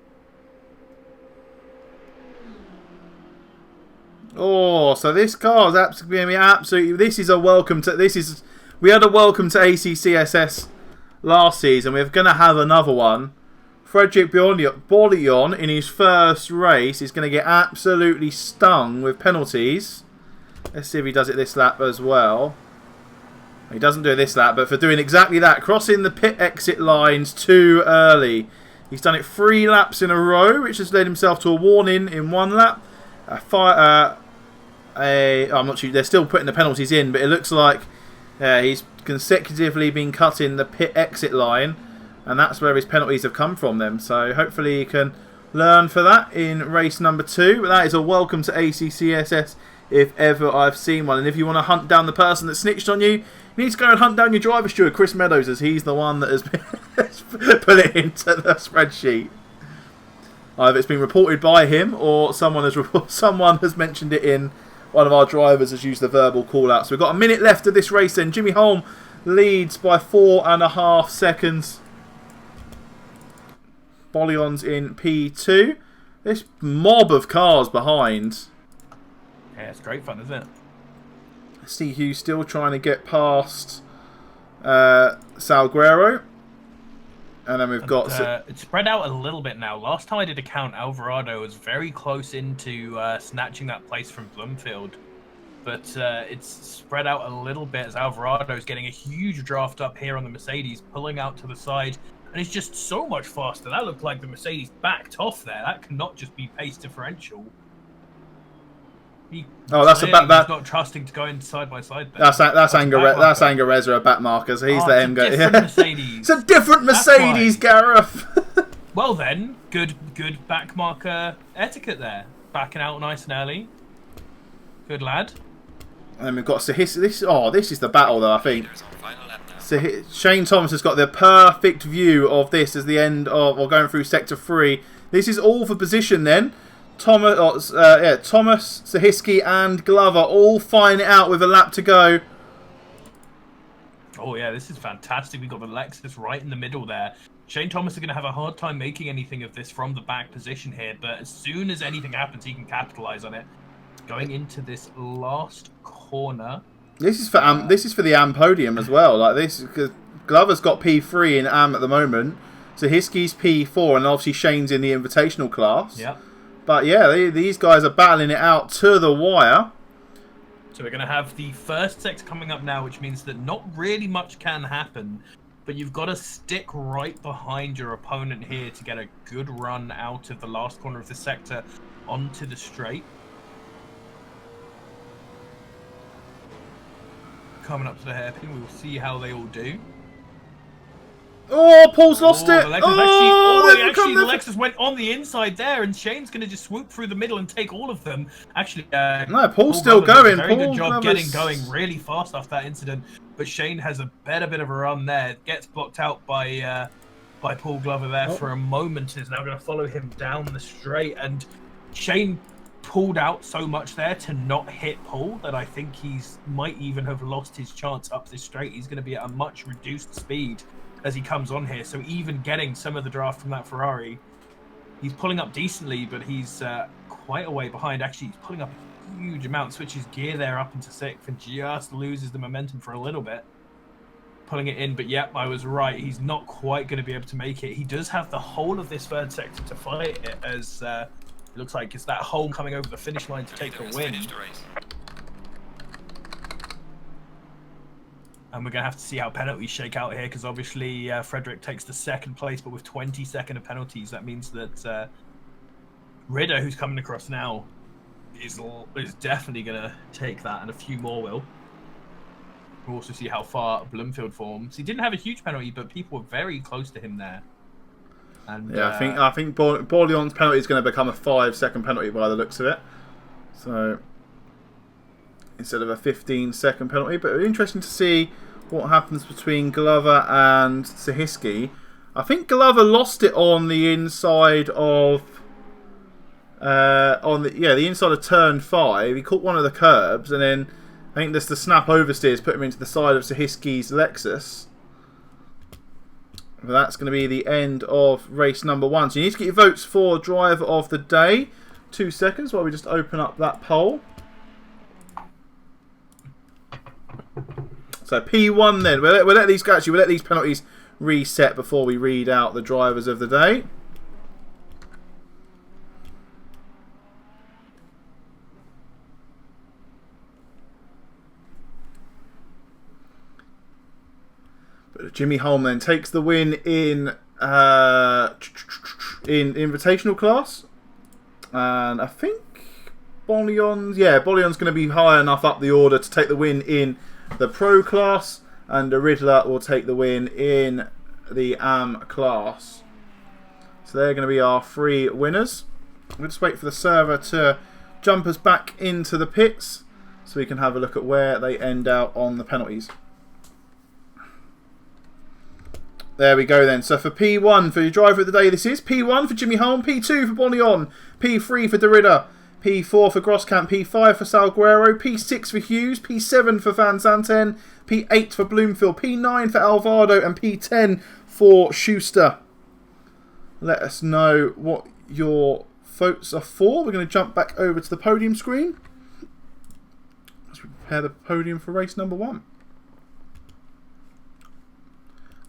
Oh, so this car is absolutely. This is a welcome to. We had a welcome to ACCSS last season. We're going to have another one. Frederick Borlion in his first race is going to get absolutely stung with penalties. Let's see if he does it this lap as well. He doesn't do it this lap, but for doing exactly that, crossing the pit exit lines too early. He's done it 3 laps in a row, which has led himself to a warning in 1 lap. I'm not sure. They're still putting the penalties in, but it looks like he's consecutively been cutting the pit exit line, and that's where his penalties have come from them. So hopefully he can learn for that in race number 2. But that is a welcome to ACCSS if ever I've seen one. And if you want to hunt down the person that snitched on you, you need to go and hunt down your driver steward, Chris Meadows, as he's the one that has put it into the spreadsheet. Either it's been reported by him or someone has mentioned it in. One of our drivers has used the verbal call out. So we've got a minute left of this race then. Jimmy Holm leads by 4.5 seconds. Bollion's in P2. This mob of cars behind. Yeah, it's great fun, isn't it? Steve Hughes still trying to get past Salguero. And then we've got... it's spread out a little bit now. Last time I did a count, Alvarado was very close into snatching that place from Bloomfield. But it's spread out a little bit as Alvarado's getting a huge draft up here on the Mercedes, pulling out to the side. And it's just so much faster. That looked like the Mercedes backed off there. That cannot just be pace differential. That's he's not trusting to go in side by side. That's Angareza back markers. He's let him go. Mercedes. It's a different Mercedes, Gareth. Well then, good back marker etiquette there. Backing out nice and early. Good lad. And we've got this is the battle though, I think. Shane Thomas has got the perfect view of this as the end of or going through sector 3. This is all for position then. Thomas, Sahiski and Glover all fighting it out with a lap to go. Oh yeah, this is fantastic. We've got the Lexus right in the middle there. Shane Thomas is going to have a hard time making anything of this from the back position here, but as soon as anything happens, he can capitalize on it. Going into this last corner. This is for the AM podium as well. Like this, because Glover's got P3 in AM at the moment. Sahiski's P4, and obviously Shane's in the invitational class. Yep. But yeah, these guys are battling it out to the wire. So we're going to have the first sector coming up now, which means that not really much can happen, but you've got to stick right behind your opponent here to get a good run out of the last corner of the sector onto the straight. Coming up to the hairpin, we will see how they all do. Oh, Paul's lost it. The Lexus went on the inside there, and Shane's going to just swoop through the middle and take all of them. Actually, no, Paul's still going. Very good job getting going really fast after that incident. But Shane has a better bit of a run there. Gets blocked out by Paul Glover there for a moment, and is now going to follow him down the straight. And Shane pulled out so much there to not hit Paul that I think might even have lost his chance up this straight. He's going to be at a much reduced speed as he comes on here, so even getting some of the draft from that Ferrari, he's pulling up decently, but he's quite a way behind. Actually, he's pulling up a huge amount, switches gear there up into 6th and just loses the momentum for a little bit. Pulling it in, but yep, I was right. He's not quite going to be able to make it. He does have the whole of this third sector to fight it, as it looks like it's that Holm coming over the finish line to take the win. And we're going to have to see how penalties shake out here, because obviously Frederick takes the 2nd place, but with 20 seconds of penalties, that means that Ridder, who's coming across now, is definitely going to take that, and a few more will. We'll also see how far Bloomfield forms. He didn't have a huge penalty, but people were very close to him there. And, yeah, I think Borleon's penalty is going to become a 5-second penalty by the looks of it. So instead of a 15-second penalty, but interesting to see what happens between Glover and Sahiski. I think Glover lost it on the inside of the inside of turn 5. He caught one of the curbs, and then I think just the snap oversteers put him into the side of Sahiski's Lexus. But that's going to be the end of race number 1. So you need to get your votes for driver of the day. 2 seconds while we just open up that poll. So P1 then. We'll let these go. Actually, we'll let these penalties reset before we read out the drivers of the day. But Jimmy Holm then takes the win in invitational class, and I think Bollion's going to be high enough up the order to take the win in the Pro class, and the Riddler will take the win in the AM class. So they're going to be our 3 winners. We'll just wait for the server to jump us back into the pits so we can have a look at where they end out on the penalties. There we go then. So for P1, for your driver of the day, this is P1 for Jimmy Holm, P2 for Bollion, P3 for Derrida, P4 for Grosskamp, P5 for Salguero, P6 for Hughes, P7 for Van Zanten, P8 for Bloomfield, P9 for Alvarado, and P10 for Schuster. Let us know what your votes are for. We're going to jump back over to the podium screen as we prepare the podium for race number 1.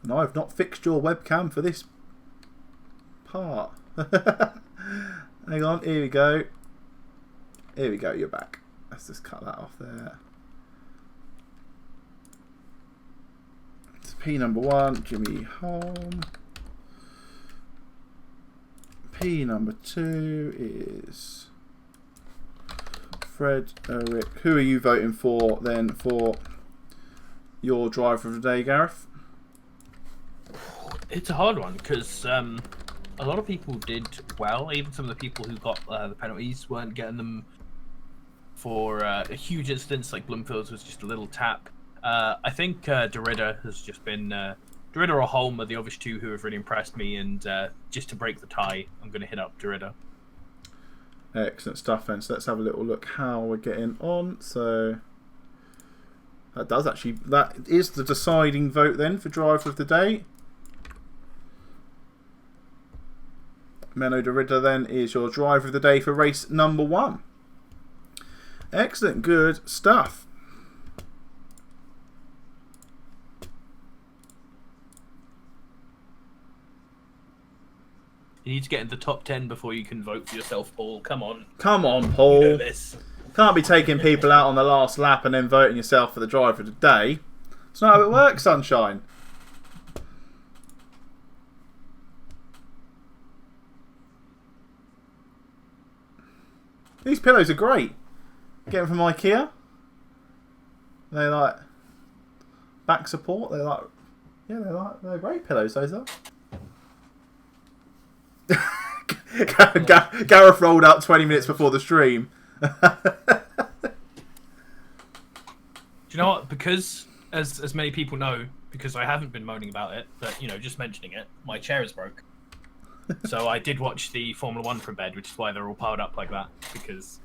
No, I've not fixed your webcam for this part. Hang on, here we go. Here we go, you're back. Let's just cut that off there. It's P number 1, Jimmy Holm. P number 2 is Fred Eric. Who are you voting for then for your driver of the day, Gareth? It's a hard one because a lot of people did well. Even some of the people who got the penalties weren't getting them for a huge instance. Like Bloomfield's was just a little tap. I think Derrida has just been Derrida or Holm are the obvious 2 who have really impressed me. And just to break the tie, I'm going to hit up Derrida. Excellent stuff then. So let's have a little look how we're getting on. So that is the deciding vote then for driver of the day. Menno Derrida then is your driver of the day for race number 1. Excellent, good stuff. You need to get in the top 10 before you can vote for yourself, Paul. Come on. Come on, Paul. You know this. Can't be taking people out on the last lap and then voting yourself for the driver of the day. It's not how it works, sunshine. These pillows are great. Get them from IKEA. They're like back support. They're great pillows. Those are. Gareth rolled up 20 minutes before the stream. Do you know what? Because as many people know, because I haven't been moaning about it, but just mentioning it, my chair is broke. So I did watch the Formula 1 from bed, which is why they're all piled up like that, because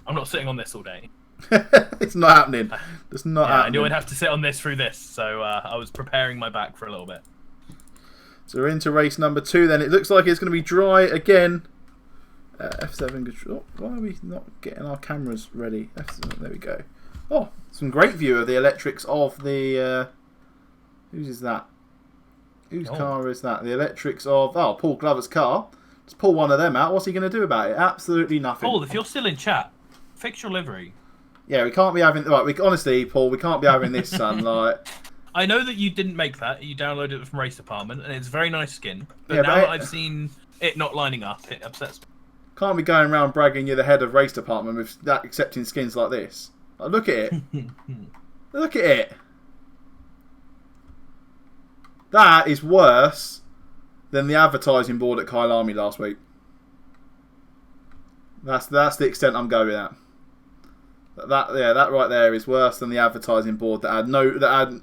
I'm not sitting on this all day. It's not happening. It's not happening. I knew I'd have to sit on this through this, so I was preparing my back for a little bit. So we're into race number 2 then. It looks like it's going to be dry again. F7 control. Why are we not getting our cameras ready? F7, there we go. Oh, some great view of the electrics of the... whose is that? Whose car is that? The electrics of... Paul Glover's car. Just pull one of them out. What's he going to do about it? Absolutely nothing. Paul, if you're still in chat, fix your livery. Yeah, we can't be having... Right, honestly, Paul, we can't be having this, son. Like... I know that you didn't make that. You downloaded it from Race Department, and it's very nice skin. But yeah, now that I've seen it not lining up, it upsets me. Can't be going around bragging you're the head of Race Department with that accepting skins like this. Like, look at it. Look at it. That is worse than the advertising board at Kyalami last week. That's the extent I'm going at. That right there is worse than the advertising board that had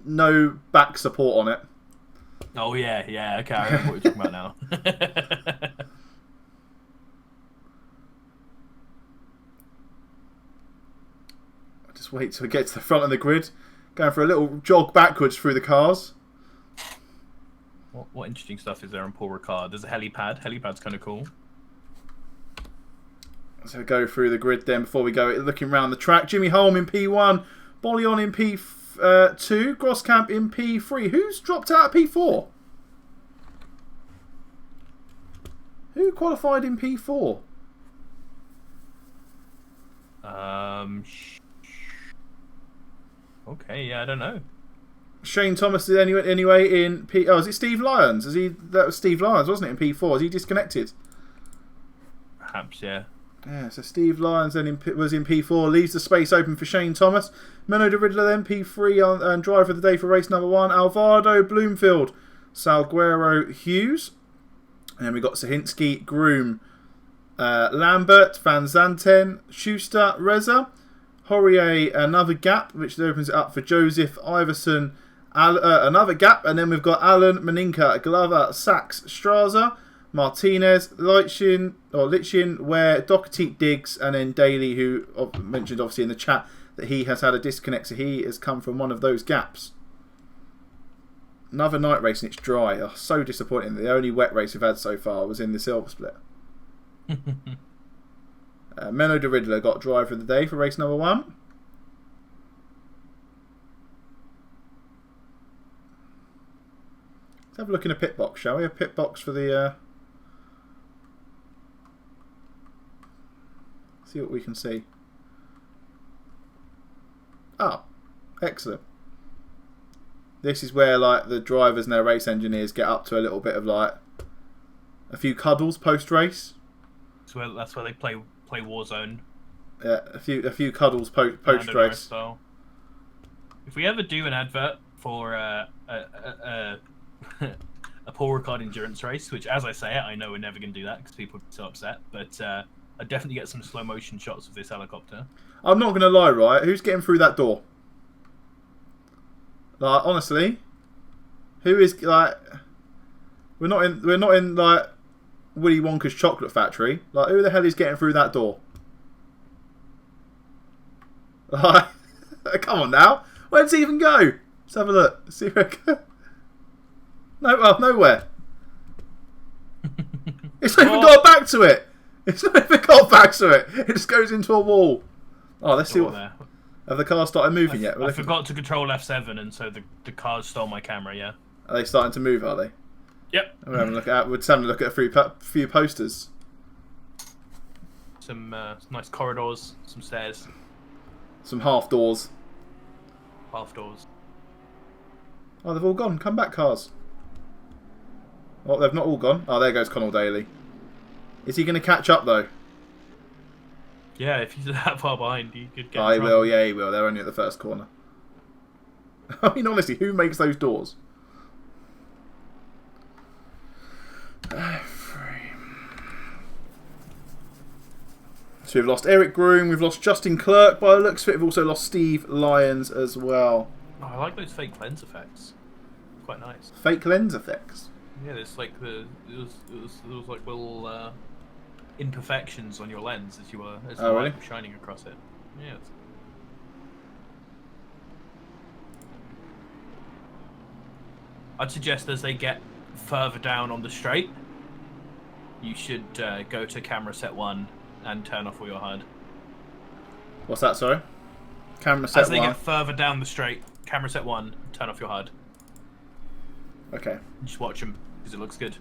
no back support on it. Oh yeah. Okay, I remember what you're talking about now. Just wait till we get to the front of the grid. Going for a little jog backwards through the cars. What interesting stuff is there on Paul Ricard? There's a helipad. Helipad's kind of cool. So we go through the grid then before we go looking around the track. Jimmy Holm in P1, Bollion in P2, Grosskamp in P3. Who's dropped out of P4? Who qualified in P4? Okay, yeah, I don't know. Shane Thomas is anyway in P. Oh, is it Steve Lyons? That was Steve Lyons, wasn't it? In P4, is he disconnected? Perhaps, yeah. Yeah, so Steve Lyons then was in P4, leaves the space open for Shane Thomas. Menno de Riddler then P3 and driver of the day for race number 1. Alvaro Bloomfield, Salguero Hughes. And then we got Sahinsky, Groom, Lambert, Van Zanten, Schuster, Reza. Horrier, another gap, which opens it up for Joseph, Iverson, another gap. And then we've got Allen, Meninka, Glover, Sachs, Straza, Martinez, Litchin, Ware, Doherty, Diggs, and then Daly, who mentioned obviously in the chat that he has had a disconnect, so he has come from one of those gaps. Another night race and it's dry. Oh, so disappointing. The only wet race we've had so far was in the Silver Split. Menno de Riddler got driver of the day for race number 1. Let's have a look in a pit box, shall we? A pit box for the... see what we can see. Ah, excellent. This is where like the drivers and their race engineers get up to a little bit of like a few cuddles post race. So that's where they play Warzone. Yeah, a few cuddles post race. If we ever do an advert for a Paul Ricard endurance race, which as I say it, I know we're never going to do that because people would be so upset, but I'd definitely get some slow motion shots of this helicopter. I'm not going to lie, right? Who's getting through that door? Like honestly, who is like? We're not in like Willy Wonka's chocolate factory. Like who the hell is getting through that door? Like, come on now. Where does it even go? Let's have a look. See where it goes. No, well, nowhere. It's not even got back to it. It's not even got back to it. It just goes into a wall. Oh, let's see what. There. Have the cars started moving yet? I forgot to control F7, and so the cars stole my camera. Yeah. Are they starting to move? Are they? Yep. We're having a look at. We're just having a look at a few posters. Some nice corridors, some stairs, some half doors. Half doors. Oh, they've all gone. Come back, cars. Oh, they've not all gone. Oh, there goes Connell Daly. Is he going to catch up though? Yeah, if he's that far behind, he could get. Oh, he will. Yeah, he will. They're only at the first corner. I mean, honestly, who makes those doors? So we've lost Eric Groom, we've lost Justin Clerk by the looks of it. We've also lost Steve Lyons as well. Oh, I like those fake lens effects. Quite nice. Fake lens effects? Yeah, there's like it was like little imperfections on your lens as the light was shining across it. Yeah. I'd suggest as they get further down on the straight, you should go to camera set 1 and turn off all your HUD. What's that, sorry? Camera set 1? As they get further down the straight, camera set 1, turn off your HUD. Okay. Just watch them, because it looks good.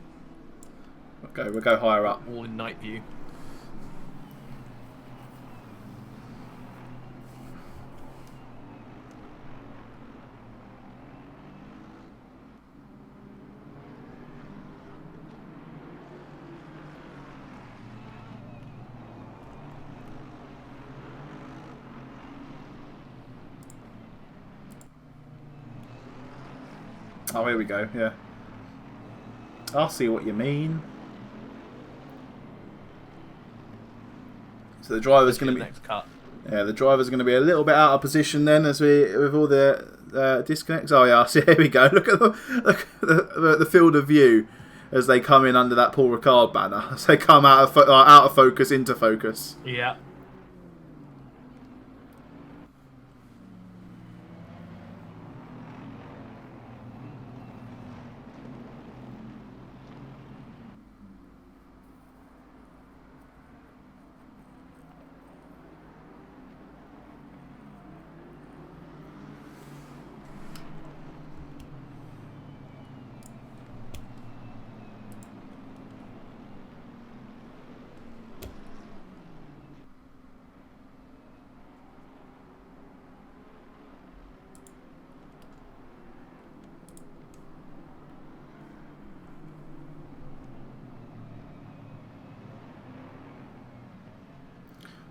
Okay, we'll go higher up. All in night view. Oh, here we go, yeah. I'll see what you mean. So the driver's going to be... next cut. Yeah, the driver's going to be a little bit out of position then, as with all the disconnects. Oh yeah, so here we go. Look at the field of view as they come in under that Paul Ricard banner. As they come out of focus into focus. Yeah.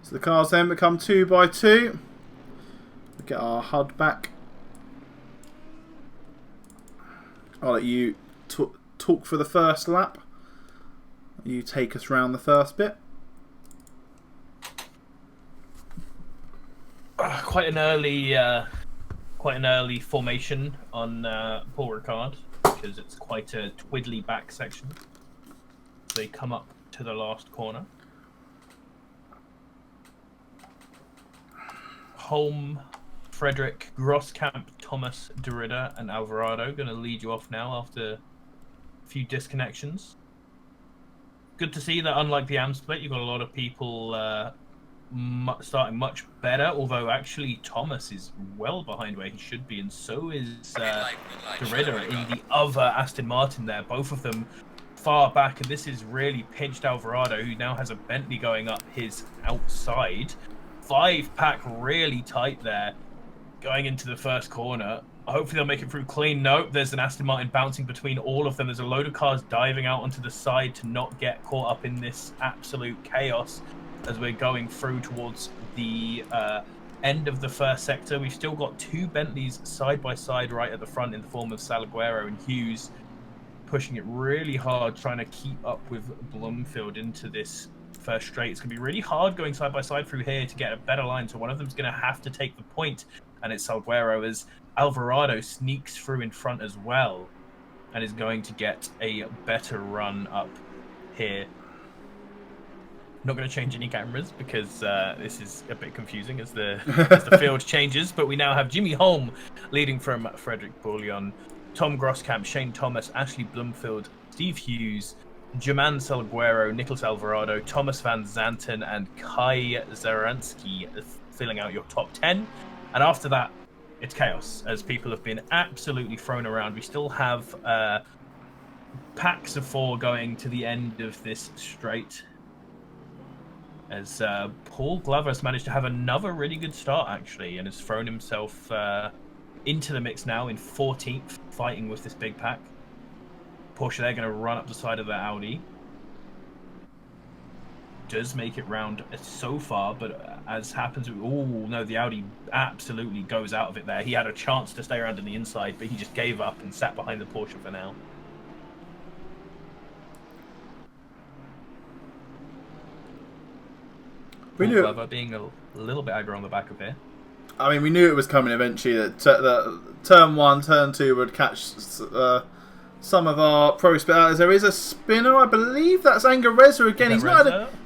So the cars then become 2 by 2. We get our HUD back. I'll let you talk for the first lap. You take us round the first bit. Quite an early formation on Paul Ricard, because it's quite a twiddly back section. They come up to the last corner. Holm, Frederick, Grosskamp, Thomas, Derrida, and Alvarado going to lead you off now after a few disconnections. Good to see that, unlike the AM split, you've got a lot of people starting much better, although actually Thomas is well behind where he should be, and so is Derrida in the other Aston Martin there. Both of them far back, and this is really pinched Alvarado, who now has a Bentley going up his outside. 5-pack really tight there going into the first corner. Hopefully they'll make it through clean. Nope, there's an Aston Martin bouncing between all of them. There's a load of cars diving out onto the side to not get caught up in this absolute chaos as we're going through towards the end of the first sector. We've still got 2 Bentleys side by side right at the front in the form of Salguero and Hughes, pushing it really hard, trying to keep up with Bloomfield into this first straight. It's going to be really hard going side by side through here to get a better line, so one of them's going to have to take the point, and it's Salguero, as Alvarado sneaks through in front as well and is going to get a better run up here. Not going to change any cameras because this is a bit confusing as the field changes, but we now have Jimmy Holm leading from Frederick Bouillon, Tom Grosskamp, Shane Thomas, Ashley Bloomfield, Steve Hughes, German Salguero, Nicholas Alvarado, Thomas Van Zanten, and Kai Zaransky filling out your top 10. And after that, it's chaos, as people have been absolutely thrown around. We still have packs of 4 going to the end of this straight, as Paul Glover has managed to have another really good start, actually, and has thrown himself into the mix now in 14th, fighting with this big pack. Porsche, they're going to run up the side of the Audi. Does make it round so far, but as happens, oh no, the Audi absolutely goes out of it there. He had a chance to stay around on the inside, but he just gave up and sat behind the Porsche for now. We knew Glover being a little bit aggro on the back of here. I mean, we knew it was coming eventually, that turn 1, turn 2 would catch some of our pro spinners. There is a spinner, I believe that's Angareza again.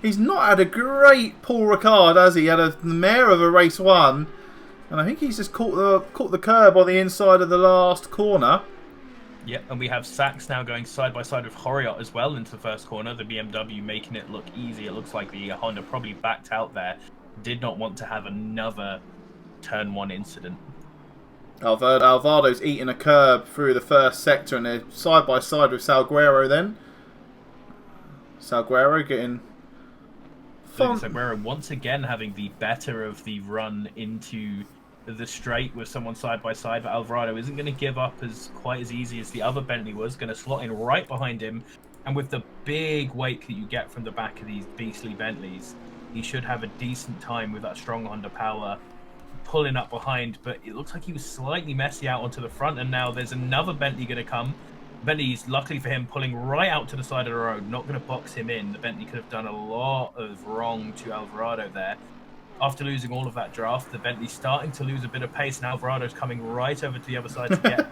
He's not had a great Paul Ricard, has he? He had a mare of a race 1, and I think he's just caught the curb on the inside of the last corner. Yeah, and we have Sachs now going side by side with Horiot as well into the first corner. The BMW making it look easy. It looks like the Honda probably backed out there. Did not want to have another turn 1 incident. Alvaro's eating a curb through the first sector, and they're side by side with Salguero then. Salguero getting... Salguero once again having the better of the run into the straight with someone side by side, but Alvarado isn't going to give up quite as easy as the other Bentley was. Going to slot in right behind him, and with the big wake that you get from the back of these beastly Bentleys, he should have a decent time with that strong Honda power pulling up behind. But it looks like he was slightly messy out onto the front, and now there's another Bentley going to come. Bentley's, luckily for him, pulling right out to the side of the road, not going to box him in. The Bentley could have done a lot of wrong to Alvarado there. after losing all of that draft, the Bentley's starting to lose a bit of pace, and Alvarado's coming right over to the other side to get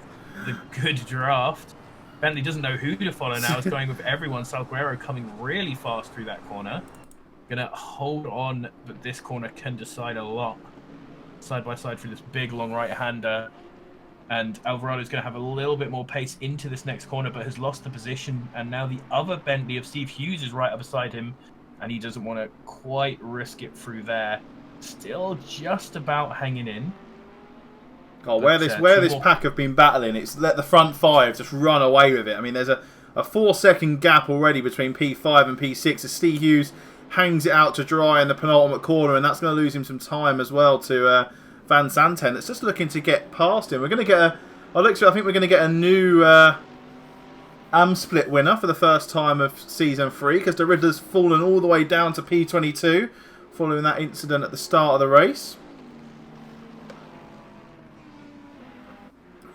the good draft. Bentley doesn't know who to follow now. It's going with everyone. Salguero coming really fast through that corner. Gonna hold on, but this corner can decide a lot. Side by side through this big long right-hander. And Alvarado's going to have a little bit more pace into this next corner, but has lost the position. And now the other Bentley of Steve Hughes is right up beside him, and he doesn't want to quite risk it through there. Still just about hanging in. Oh, where this pack have been battling, it's let the front five just run away with it. I mean, there's a 4-second gap already between P5 and P6 as Steve Hughes hangs it out to dry in the penultimate corner, and that's going to lose him some time as well to Van Zanten. It's just looking to get past him. We're going to get I think we're going to get a new AM split winner for the first time of Season 3, because the Riddler's fallen all the way down to P22 following that incident at the start of the race.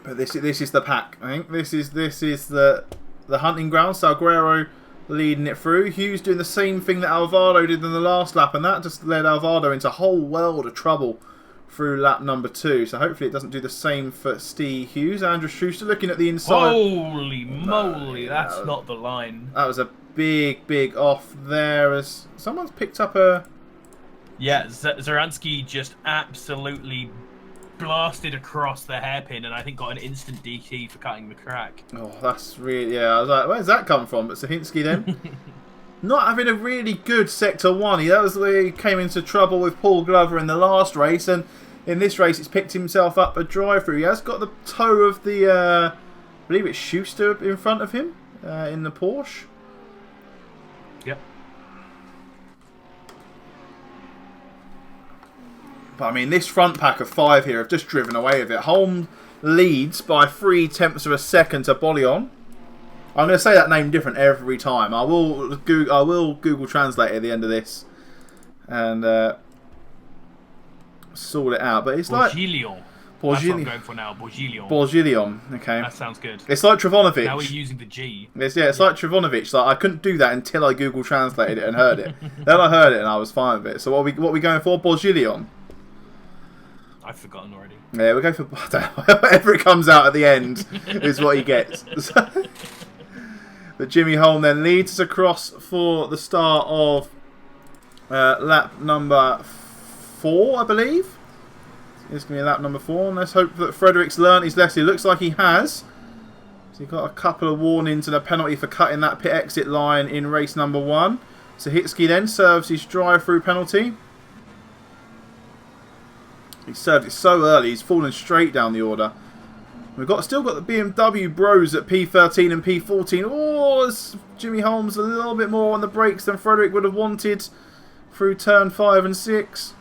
But this is the pack. I think this is the hunting ground. Salguero leading it through. Hughes doing the same thing that Alvaro did in the last lap, and that just led Alvaro into a whole world of trouble through lap number 2. So hopefully it doesn't do the same for Steve Hughes. Andrew Schuster looking at the inside. Holy moly, that's not the line. That was a big off there as someone's picked up a... Yeah, Zaransky just absolutely blasted across the hairpin, and I think got an instant DT for cutting the crack. Oh, that's really... Yeah, I was like, where's that come from? But Sahinsky then... Not having a really good Sector 1. That was where he came into trouble with Paul Glover in the last race, and in this race he's picked himself up a drive-through. He has got the toe of the... I believe it's Schuster in front of him in the Porsche. Yep. But I mean, this front pack of 5 here have just driven away with it. Holm leads by 0.3 of a second to Bollion. I'm going to say that name different every time. I will Google Translate at the end of this and sort it out. But it's Borgillion. like That's what I'm going for now. Borgillion. Okay. That sounds good. It's like Trivonovic. Now we're using the G. It's like Trivonovic. Like, I couldn't do that until I Google Translated it and heard it. Then I heard it and I was fine with it. So what are we going for? Borgillion. I've forgotten already. Yeah, we go for whatever it comes out at the end is what he gets. But Jimmy Holm then leads us across for the start of lap number 4, I believe. It's going to be lap number 4. And let's hope that Frederick's learnt his lesson. It looks like he has. So he got a couple of warnings and a penalty for cutting that pit exit line in race number 1. So Hitsky then serves his drive-through penalty. He served it so early, he's fallen straight down the order. We've still got the BMW bros at P13 and P14. Oh, Jimmy Holmes a little bit more on the brakes than Frederick would have wanted through turn 5 and 6.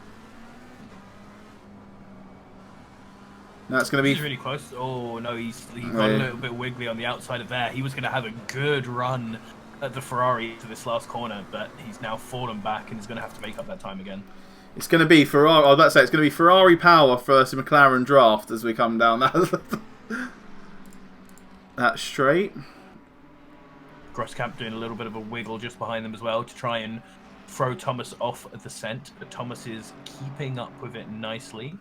That's going to be... He's really close. Oh, no, he got a little bit wiggly on the outside of there. He was going to have a good run at the Ferrari to this last corner, but he's now fallen back and he's going to have to make up that time again. It's going to be Ferrari. I was about to say it's going to be Ferrari power versus McLaren draft as we come down that straight. Groskamp doing a little bit of a wiggle just behind them as well to try and throw Thomas off the scent, but Thomas is keeping up with it nicely.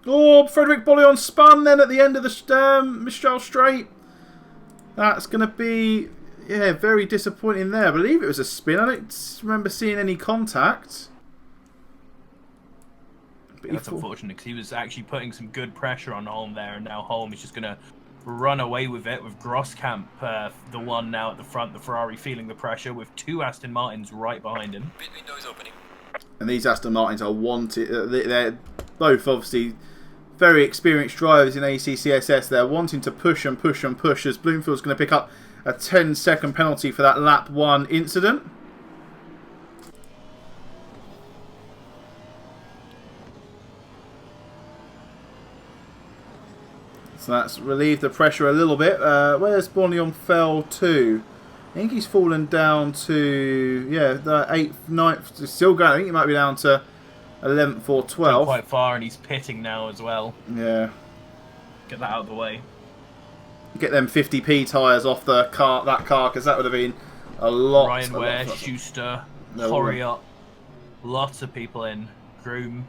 Oh, Frederick Bollion spun then at the end of the Mistral Straight. That's going to be, yeah, very disappointing there. I believe it was a spin. I don't remember seeing any contact. But that's unfortunate because he was actually putting some good pressure on Holm there, and now Holm is just going to run away with it with Groskamp, the one now at the front, the Ferrari feeling the pressure with 2 Aston Martins right behind him. Pit window is opening. And these Aston Martins are wanted. They're both obviously very experienced drivers in ACCSS. They're wanting to push and push and push as Bloomfield's going to pick up a 10-second penalty for that lap 1 incident. So that's relieved the pressure a little bit. Where's Bollion fell to? I think he's fallen down to, yeah, the 8th, 9th. Still going. I think he might be down to 11th or 12th. Quite far, and he's pitting now as well. Yeah. Get that out of the way. Get them 50p tyres off the car, that car, because that would have been a lot. Ryan Ware, Schuster, hurry up. Lots of people in. Groom.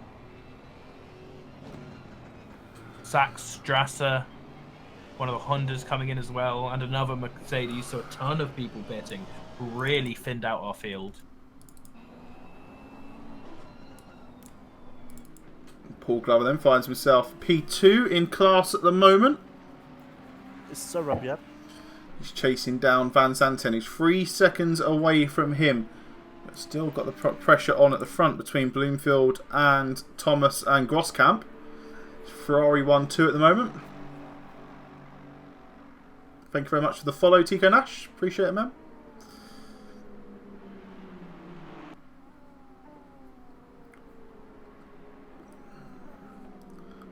Sachs, Strasser. One of the Hondas coming in as well. And another Mercedes. So a ton of people pitting. Really thinned out our field. Paul Glover then finds himself P2 in class at the moment. It's a Rob, yeah. He's chasing down Van Zanten. He's 3 seconds away from him. But still got the pressure on at the front between Bloomfield and Thomas and Grosskamp. Ferrari 1-2 at the moment. Thank you very much for the follow, Tico Nash. Appreciate it, man.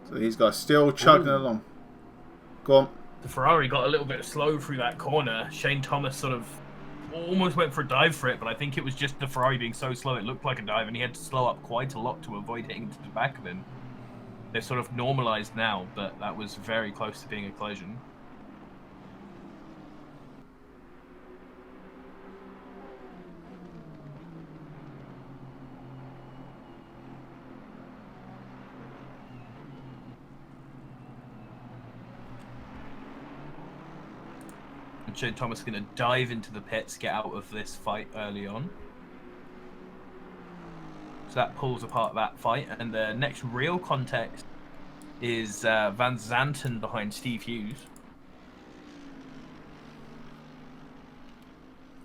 So these guys still chugging along. Go on. The Ferrari got a little bit slow through that corner. Shane Thomas sort of almost went for a dive for it, but I think it was just the Ferrari being so slow it looked like a dive, and he had to slow up quite a lot to avoid hitting to the back of him. They've sort of normalised now, but that was very close to being a collision. Shane Thomas is going to dive into the pits, get out of this fight early on. So that pulls apart that fight. And the next real contest is Van Zanten behind Steve Hughes.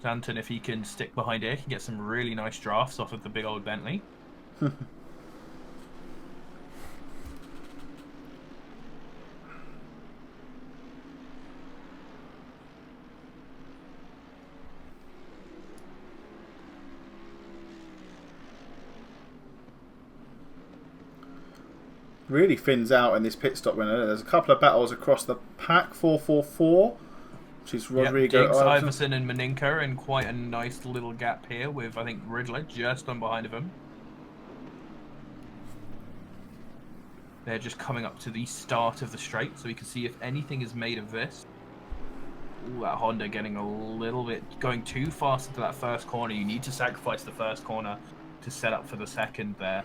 Zanten, if he can stick behind here, can get some really nice drafts off of the big old Bentley. Really thins out in this pit stop winner. There's a couple of battles across the pack. 4-4-4, which is Rodrigo. Diggs, Iverson and Maninka in quite a nice little gap here with, I think, Ridley just on behind of him. They're just coming up to the start of the straight, so we can see if anything is made of this. Ooh, that Honda getting a little bit, going too fast into that first corner. You need to sacrifice the first corner to set up for the second there.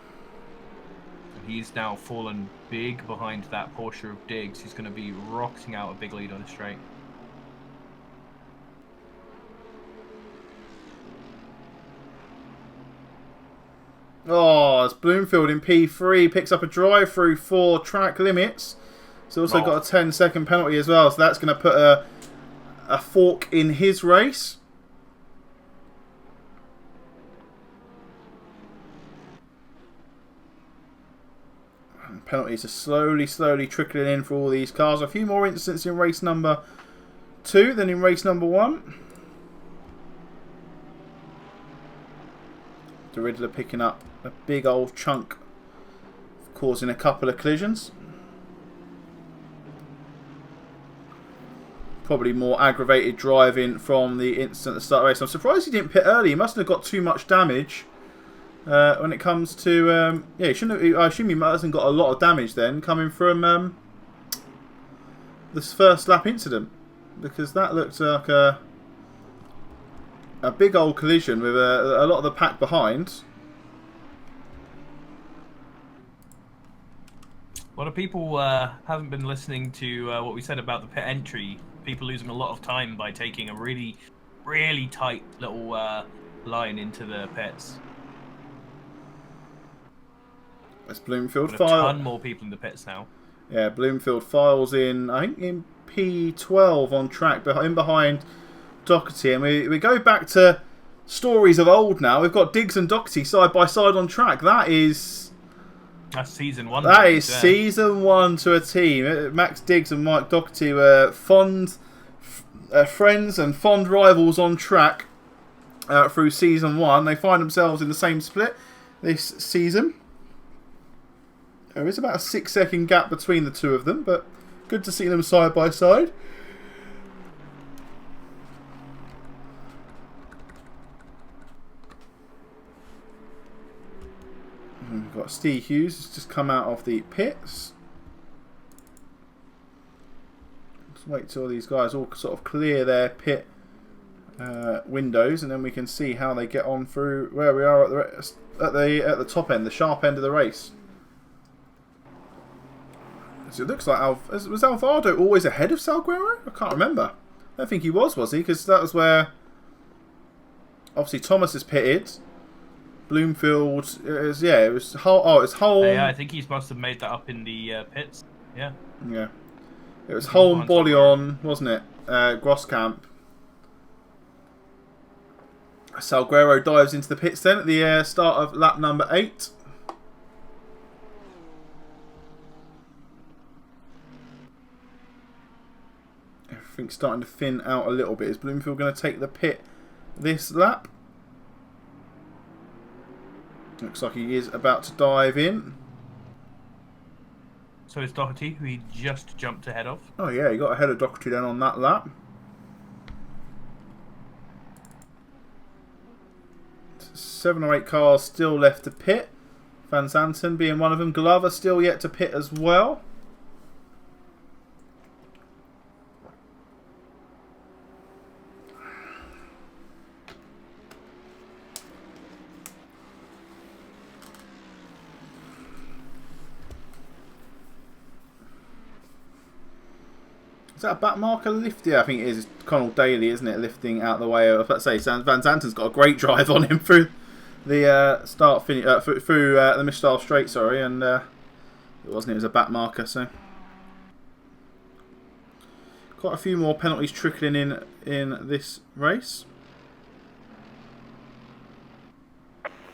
He's now fallen big behind that Porsche of Diggs. He's going to be rocketing out a big lead on the straight. Oh, it's Bloomfield in P3. Picks up a drive-through for track limits. He's also got a 10-second penalty as well. So that's going to put a fork in his race. Penalties are slowly trickling in for all these cars. A few more incidents in race number 2 than in race number 1. The Riddler picking up a big old chunk, causing a couple of collisions. Probably more aggravated driving from the instant at the start of the race. I'm surprised he didn't pit early. He mustn't have got too much damage. When it comes to yeah, he shouldn't have, I assume he hasn't got a lot of damage then coming from this first lap incident, because that looked like a big old collision with a lot of the pack behind. A lot of people haven't been listening to what we said about the pit entry. People losing a lot of time by taking a really tight little line into the pits. That's Bloomfield. Got a ton more people in the pits now. Yeah, Bloomfield files in, I think, in P12 on track, behind Doherty. And we go back to stories of old now. We've got Diggs and Doherty side by side on track. That's season 1. That is season 1 to a team. Max Diggs and Mike Doherty were fond friends and fond rivals on track through season 1. They find themselves in the same split this season. There is about a 6-second gap between the two of them, but good to see them side by side. And we've got Steve Hughes has just come out of the pits. wait till these guys all sort of clear their pit windows, and then we can see how they get on through where we are at the top end, the sharp end of the race. So it looks like was Alvarado always ahead of Salguero? I can't remember. I don't think he was he? Because that was where obviously Thomas is pitted. Bloomfield, it was Hull. Oh, it's Hull. Yeah, I think he must have made that up in the pits. Yeah. Yeah. It was Hull and Bollion, wasn't it? Grosskamp. Salguero dives into the pits then at the start of lap number 8. Everything's starting to thin out a little bit. Is Bloomfield going to take the pit this lap? Looks like he is about to dive in. So it's Doherty, who he just jumped ahead of. Oh yeah, he got ahead of Doherty then on that lap. 7 or 8 cars still left to pit. Van Zanten being one of them. Glover still yet to pit as well. Is that a back marker lift? Yeah, I think it is. It's Connell Daly, isn't it? Lifting out the way. I was about to say, Van Zanten's got a great drive on him through the through the Mistral Straight, sorry, and it wasn't. It was a back marker, so quite a few more penalties trickling in this race.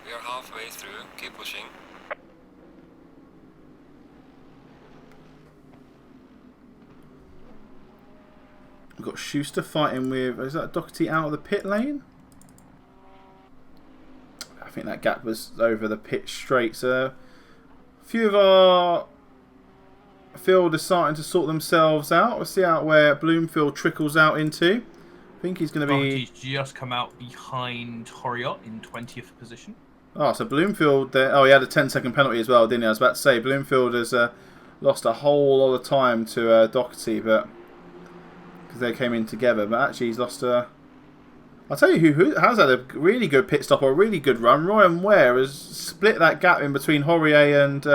We are halfway through. Keep pushing. We've got Schuster fighting with... Is that Doherty out of the pit lane? I think that gap was over the pit straight. So a few of our field are starting to sort themselves out. We'll see out where Bloomfield trickles out into. I think he's going to be... Doherty's just come out behind Horiot in 20th position. Oh, so Bloomfield... Oh, he had a 10-second penalty as well, didn't he? I was about to say, Bloomfield has lost a whole lot of time to Doherty, but... because they came in together, but actually he's lost a... I'll tell you who has had a really good pit stop or a really good run. Ryan Ware has split that gap in between Horier and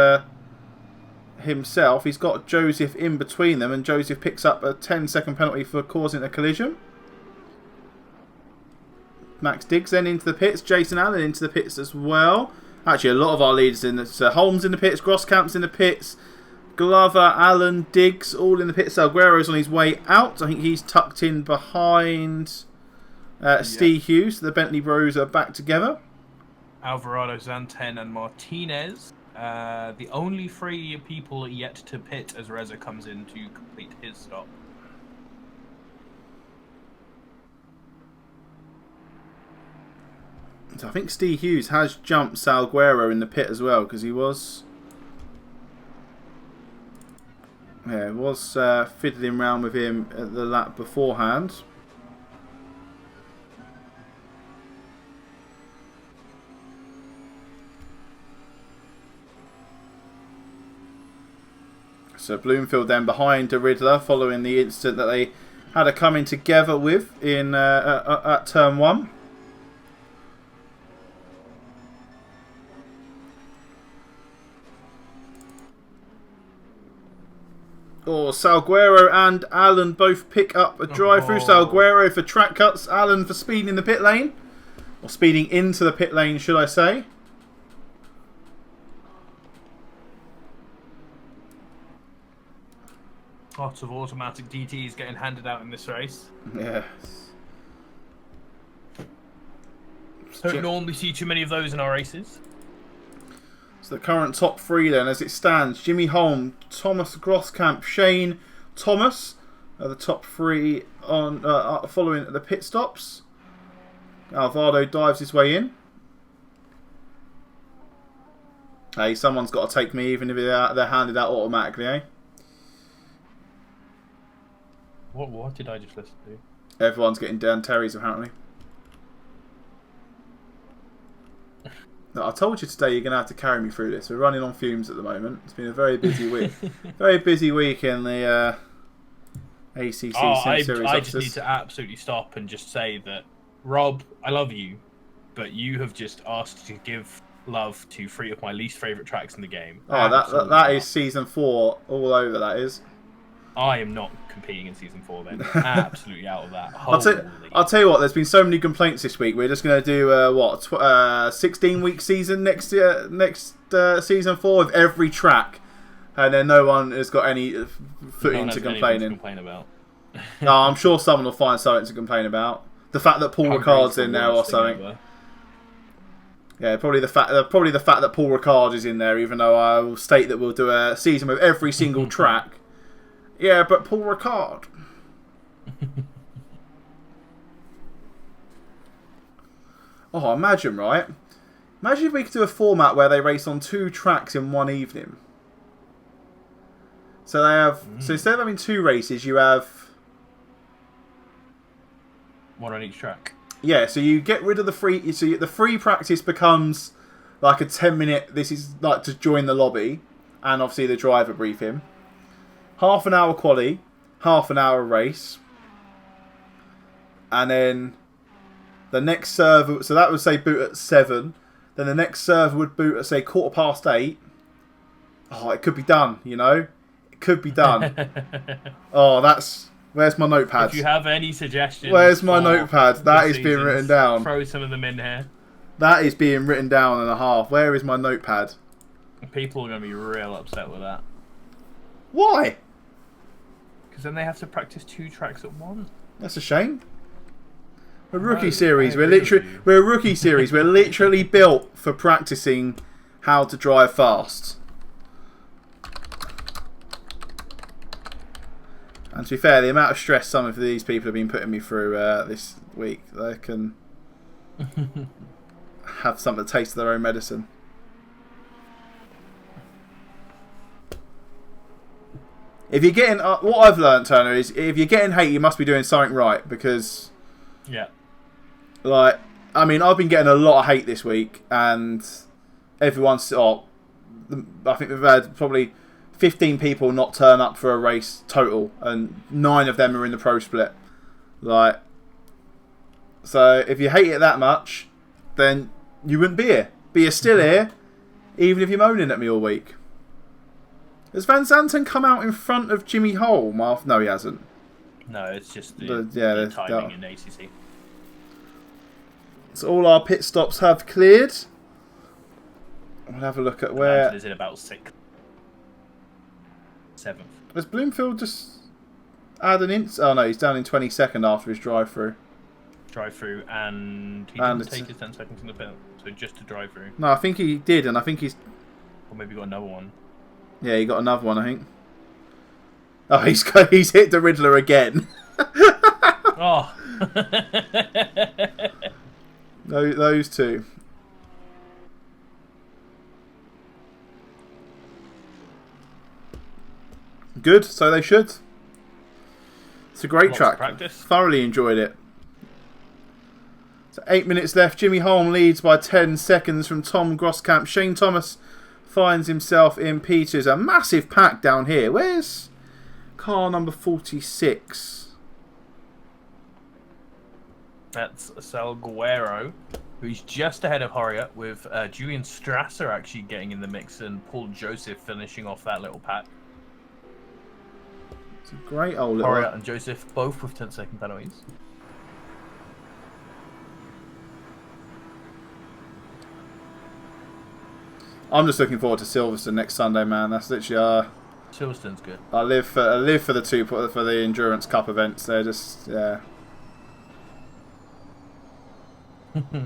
himself. He's got Joseph in between them, and Joseph picks up a 10-second penalty for causing a collision. Max Diggs then into the pits. Jason Allen into the pits as well. Actually, a lot of our leaders in this. Holmes in the pits. Grosscamp's in the pits. Glover, Allen, Diggs, all in the pits. Salguero's on his way out. I think he's tucked in behind Steve Hughes. The Bentley Bros are back together. Alvarado, Zanten, and Martinez. The only 3 people yet to pit as Reza comes in to complete his stop. So I think Steve Hughes has jumped Salguero in the pit as well, because he was... Yeah, was fiddling around with him at the lap beforehand. So Bloomfield then behind the Riddler, following the incident that they had a coming together with in at turn 1. Oh, Salguero and Allen both pick up a drive through. Salguero for track cuts, Allen for speeding in the pit lane. Or speeding into the pit lane, should I say. Lots of automatic DTs getting handed out in this race. Yes. Don't normally see too many of those in our races. So the current top 3 then, as it stands: Jimmy Holm, Thomas Grosskamp, Shane Thomas are the top 3 on following the pit stops. Alvarado dives his way in. Hey, someone's got to take me, even if they're handed out automatically, eh? What did I just listen to? Everyone's getting down Terry's apparently. No, I told you today you're going to have to carry me through this. We're running on fumes at the moment. It's been a very busy week. Very busy week in the ACC Oh, Sim Series I just officers. need to absolutely stop and just say that, Rob, I love you, but you have just asked to give love to 3 of my least favourite tracks in the game. Oh, Absolutely that not. is season 4 all over. That is. I am not competing in season 4 then. Absolutely out of that. I'll tell you what. There's been so many complaints this week. We're just going to do 16-week season next season 4 of every track, and then no one has got any footing to complaining. Complain about. No, I'm sure someone will find something to complain about. The fact that Paul Ricard's in there or something. Ever. Yeah, probably the fact that Paul Ricard is in there, even though I will state that we'll do a season with every single track. Yeah, but Paul Ricard. Oh, imagine, right? Imagine if we could do a format where they race on 2 tracks in one evening. So they have. So instead of having 2 races, you have. 1 on each track. Yeah, so you get rid of the free. So the free practice becomes like a 10-minute. This is like to join the lobby, and obviously the driver briefing. Half an hour quali, half an hour race, and then the next server. So that would say boot at 7. Then the next server would boot at say 8:15. Oh, it could be done. You know, it could be done. Oh, that's. Where's my notepad? If you have any suggestions, where's my notepad? That is being written down. Throw some of them in here. That is being written down and a half. Where is my notepad? People are going to be real upset with that. Why? Because then they have to practice 2 tracks at once. That's a shame. We're rookie No, series. I We're agree with literally you. we're a rookie series. We're literally built for practicing how to drive fast. And to be fair, the amount of stress some of these people have been putting me through this week, they can have some of the taste of their own medicine. If you're getting what I've learned, Turner, is if you're getting hate, you must be doing something right, because Yeah. like, I mean, I've been getting a lot of hate this week, and everyone's I think we've had probably 15 people not turn up for a race total, and 9 of them are in the pro split. Like, so if you hate it that much, then you wouldn't be here. But you're still here, even if you're moaning at me all week. Has Van Zanten come out in front of Jimmy Holm? No, he hasn't. No, it's just the the timing in ACC. So all our pit stops have cleared. We'll have a look at where. Is in about 6th, 7th. Has Bloomfield just add an inch? Oh no, he's down in 22nd after his drive-through. Drive-through, and he And didn't it's- take his 10 seconds in the pit, so just a drive-through. No, I think he did, and I think he's. Or maybe got another one. Yeah, he got another one, I think. Oh, he's hit the Riddler again. Oh! Those 2. Good, so they should. It's a great Lots of track. practice. Thoroughly enjoyed it. So 8 minutes left. Jimmy Holm leads by 10 seconds from Tom Grosskamp. Shane Thomas finds himself in P2. A massive pack down here. Where's car number 46? That's Salguero, who's just ahead of Horriot, with Julian Strasser actually getting in the mix and Paul Joseph finishing off that little pack. It's a great old little... Horriot and Joseph both with 10-second penalties. I'm just looking forward to Silverstone next Sunday, man. That's literally... Silverstone's good. I live for the Endurance Cup events. They're just... Yeah.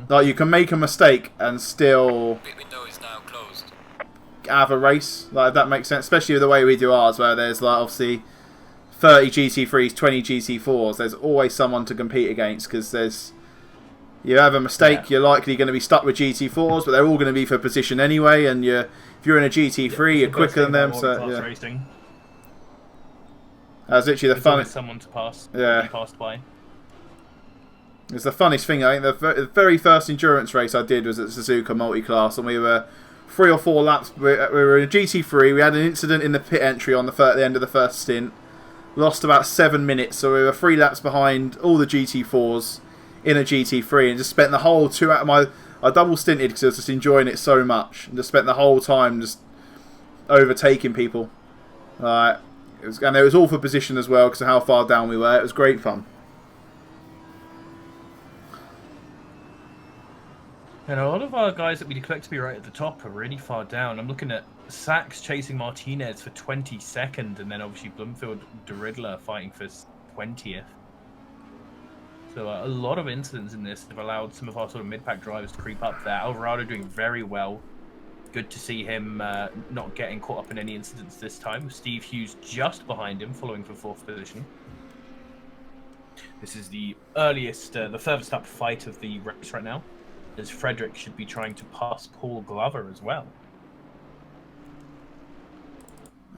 Like, you can make a mistake and still Pit window is now closed. have a race. Like, if that makes sense. Especially the way we do ours, where there's, like, obviously 30 GT3s, 20 GT4s. There's always someone to compete against, because there's... You have a mistake, you're likely going to be stuck with GT4s, but they're all going to be for position anyway, and if you're in a GT3, you're quicker than them. So, yeah. Racing. That's literally the There's always funnest... someone to pass. Yeah. Be passed by. It's the funniest thing. I think the very first endurance race I did was at Suzuka Multiclass, and we were 3 or 4 laps. We were in a GT3. We had an incident in the pit entry on the end of the first stint, lost about 7 minutes, so we were 3 laps behind all the GT4s in a GT3, and just spent the whole 2 hours. I double stinted because I was just enjoying it so much, and just spent the whole time just overtaking people. And it was all for position as well because of how far down we were. It was great fun. And a lot of our guys that we'd expect to be right at the top are really far down. I'm looking at Sachs chasing Martinez for 22nd, and then obviously Bloomfield, Riddler fighting for 20th. So a lot of incidents in this have allowed some of our sort of mid-pack drivers to creep up there. Alvarado doing very well. Good to see him not getting caught up in any incidents this time. Steve Hughes just behind him, following for 4th position. This is the earliest, the furthest up fight of the race right now, as Frederick should be trying to pass Paul Glover as well.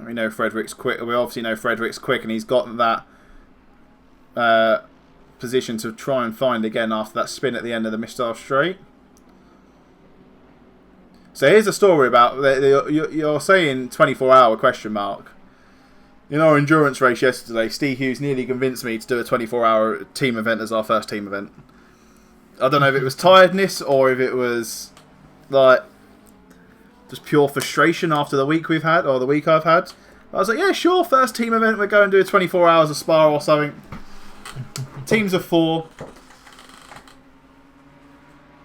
We know Frederick's quick. We obviously know Frederick's quick, and he's got that position to try and find again after that spin at the end of the Mistral Straight. So here's a story about you're saying 24-hour question mark. In our endurance race yesterday, Steve Hughes nearly convinced me to do a 24-hour team event as our first team event. I don't know if it was tiredness or if it was like just pure frustration after the week we've had or the week I've had. I was like, yeah, sure, first team event, we'll go and do 24 hours of Spa or something. Teams of 4.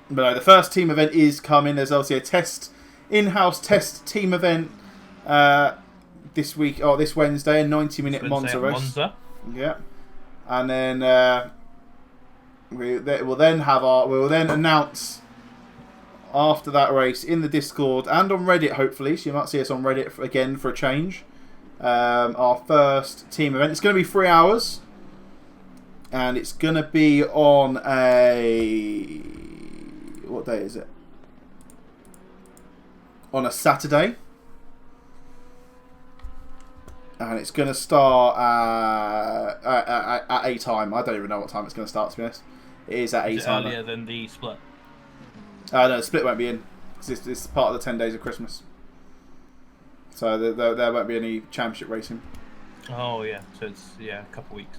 But no, the first team event is coming. There's obviously a in-house test team event this week or this Wednesday, a 90-minute Monza race. Yeah, and then we'll then announce after that race in the Discord and on Reddit. Hopefully, so you might see us on Reddit again for a change. Our first team event. It's going to be 3 hours, and it's going to be on a. What day is it? On a Saturday. And it's going to start at a time. I don't even know what time it's going to start, to be honest. It is at a time. Earlier than the split? No, the split won't be in. Because it's part of the 10 days of Christmas. So there won't be any championship racing. Oh, yeah. So it's, a couple weeks.